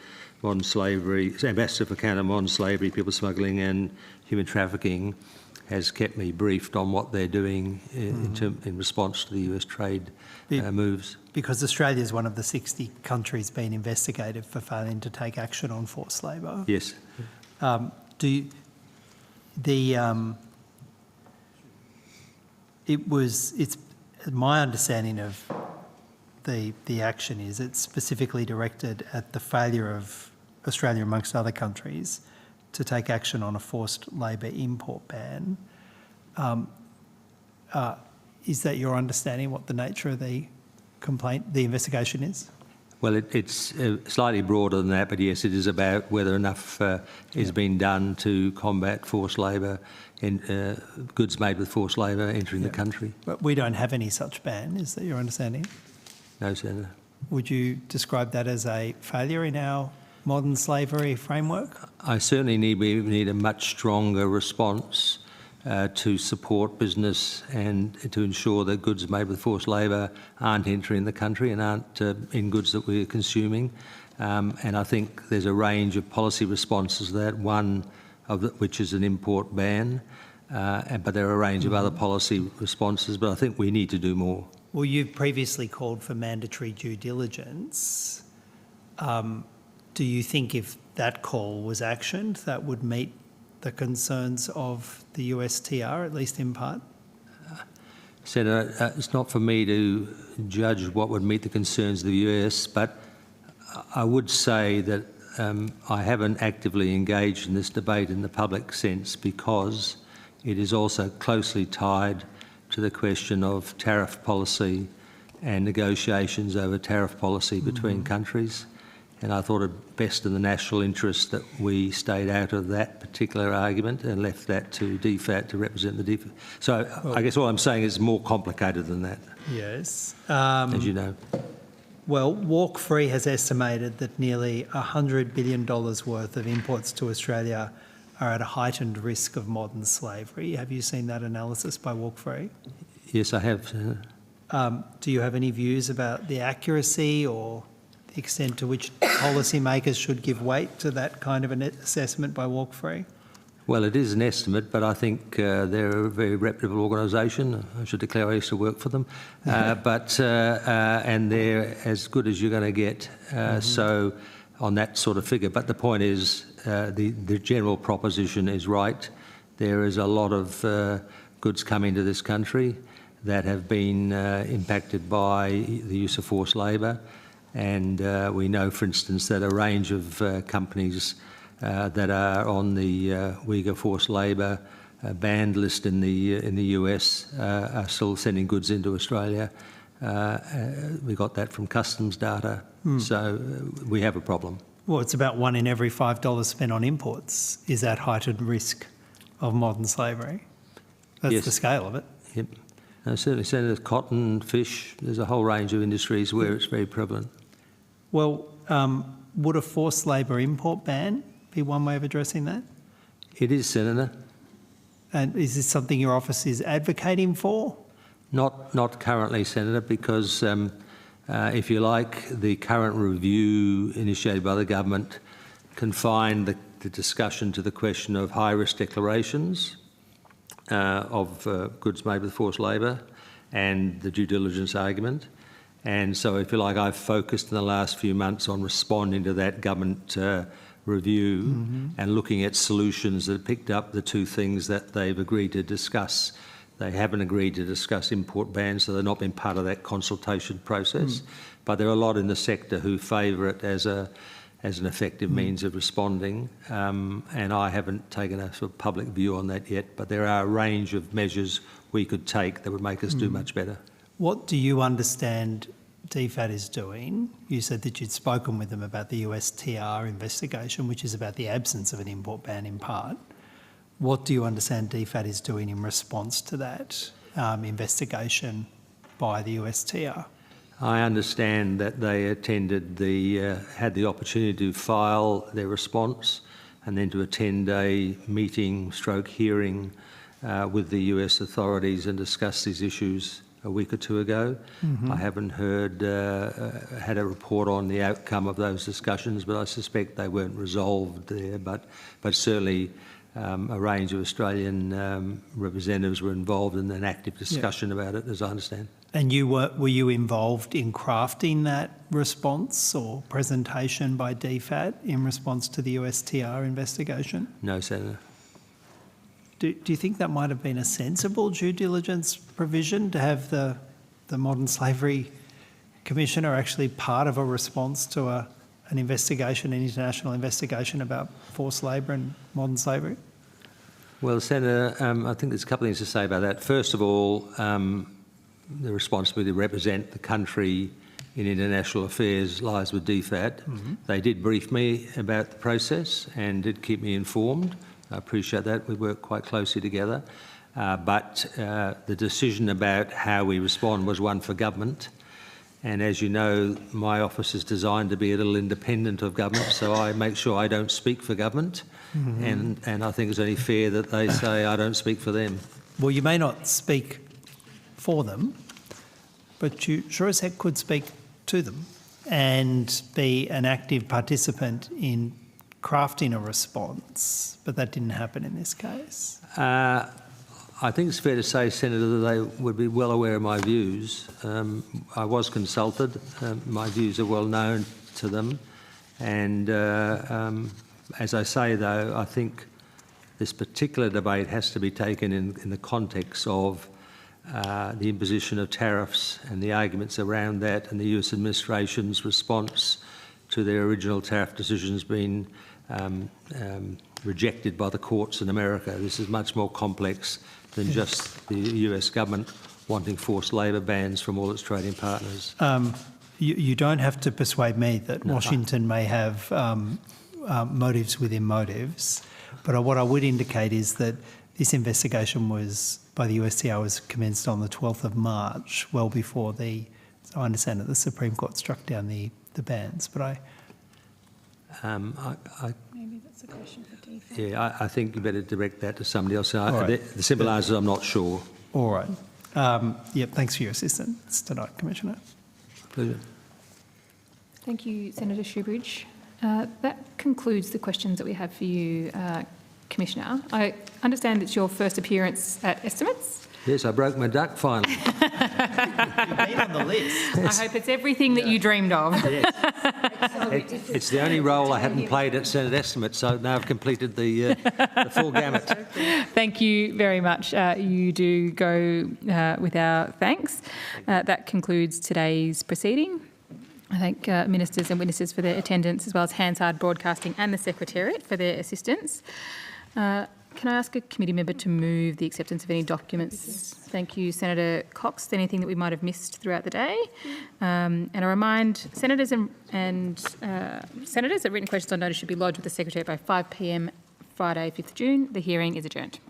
modern slavery, Ambassador for counter modern slavery, people smuggling and human trafficking, has kept me briefed on what they're doing in response to the US trade moves. Because Australia is one of the 60 countries being investigated for failing to take action on forced labour. Yes. It's my understanding of the action is it's specifically directed at the failure of Australia, amongst other countries, to take action on a forced labour import ban. Is that your understanding, what the nature of the complaint, the investigation is? Well, it's slightly broader than that, but yes, it is about whether enough is being done to combat forced labour and goods made with forced labour entering the country. But we don't have any such ban, is that your understanding? No, Senator. Would you describe that as a failure in our modern slavery framework? I certainly we need a much stronger response to support business and to ensure that goods made with forced labour aren't entering the country and aren't in goods that we're consuming. And I think there's a range of policy responses to that, one of which is an import ban, but there are a range of other policy responses, but I think we need to do more. Well, you've previously called for mandatory due diligence. Do you think if that call was actioned, that would meet the concerns of the USTR, at least in part? Senator, it's not for me to judge what would meet the concerns of the US, but I would say that I haven't actively engaged in this debate in the public sense because it is also closely tied to the question of tariff policy and negotiations over tariff policy between countries. And I thought it best in the national interest that we stayed out of that particular argument and left that to DFAT to represent the DFAT. So I guess all I'm saying is more complicated than that. Yes. As you know. Well, Walk Free has estimated that nearly $100 billion worth of imports to Australia are at a heightened risk of modern slavery. Have you seen that analysis by Walk Free? Yes, I have. Do you have any views about the accuracy or the extent to which policymakers should give weight to that kind of an assessment by Walk Free? Well, it is an estimate, but I think they're a very reputable organisation. I should declare I used to work for them. And they're as good as you're going to get. So on that sort of figure. But the point is, the general proposition is right. There is a lot of goods coming to this country that have been impacted by the use of forced labour. And we know, for instance, that a range of companies that are on the Uyghur forced labour banned list in the US are still sending goods into Australia. We got that from customs data. So we have a problem. Well, it's about 1 in every $5 spent on imports is at heightened risk of modern slavery. That's the scale of it. Yep. Certainly, Senator, cotton, fish, there's a whole range of industries where it's very prevalent. Well, would a forced labour import ban be one way of addressing that? It is, Senator. And is this something your office is advocating for? Not currently, Senator, because if you like, the current review initiated by the government confined the discussion to the question of high-risk declarations of goods made with forced labour and the due diligence argument. And so, if you like, I've focused in the last few months on responding to that government review and looking at solutions that picked up the two things that they've agreed to discuss. They haven't agreed to discuss import bans, so they've not been part of that consultation process. But there are a lot in the sector who favour it as an effective means of responding, and I haven't taken a sort of public view on that yet, but there are a range of measures we could take that would make us do much better. What do you understand DFAT is doing? You said that you'd spoken with them about the USTR investigation, which is about the absence of an import ban in part. What do you understand DFAT is doing in response to that investigation by the USTR? I understand that they attended had the opportunity to file their response and then to attend a meeting/hearing with the US authorities and discuss these issues a week or two ago. I haven't heard, had a report on the outcome of those discussions, but I suspect they weren't resolved there. But certainly a range of Australian representatives were involved in an active discussion about it, as I understand. And were you involved in crafting that response or presentation by DFAT in response to the USTR investigation? No, Senator. Do you think that might have been a sensible due diligence provision to have the Modern Slavery Commissioner actually part of a response to an investigation, an international investigation about forced labour and modern slavery? Well, Senator, I think there's a couple of things to say about that. First of all, the responsibility to represent the country in international affairs lies with DFAT. They did brief me about the process and did keep me informed. I appreciate that. We work quite closely together. But the decision about how we respond was one for government. And as you know, my office is designed to be a little independent of government, so I make sure I don't speak for government. And I think it's only fair that they say I don't speak for them. Well, you may not speak for them, but you sure as heck could speak to them and be an active participant in crafting a response, but that didn't happen in this case. I think it's fair to say, Senator, that they would be well aware of my views. I was consulted. My views are well known to them. And as I say, though, I think this particular debate has to be taken in the context of the imposition of tariffs and the arguments around that, and the US administration's response to their original tariff decisions being rejected by the courts in America. This is much more complex than just the US government wanting forced labour bans from all its trading partners. You don't have to persuade me that Washington may have motives within motives, but what I would indicate is that this investigation by the USTR was commenced on the 12th of March, well before I understand that the Supreme Court struck down the bans, but Maybe that's a question for DFAT. Yeah, I think you better direct that to somebody else. Right. The simple answer is I'm not sure. all right. Yep, thanks for your assistance tonight, Commissioner. Pleasure. Thank you, Senator Shoebridge. That concludes the questions that we have for you, Commissioner. I understand it's your first appearance at Estimates. Yes, I broke my duck finally. You've been on the list. Yes. I hope it's everything that you dreamed of. Yes. It's the only role I hadn't played at Senate Estimates, so now I've completed the full gamut. Thank you very much. You do go with our thanks. That concludes today's proceeding. I thank ministers and witnesses for their attendance, as well as Hansard Broadcasting and the Secretariat for their assistance. Can I ask a committee member to move the acceptance of any documents? Thank you, Senator Cox. Anything that we might have missed throughout the day? And I remind senators and senators that written questions on notice should be lodged with the Secretary by 5 p.m. Friday, 5th June. The hearing is adjourned.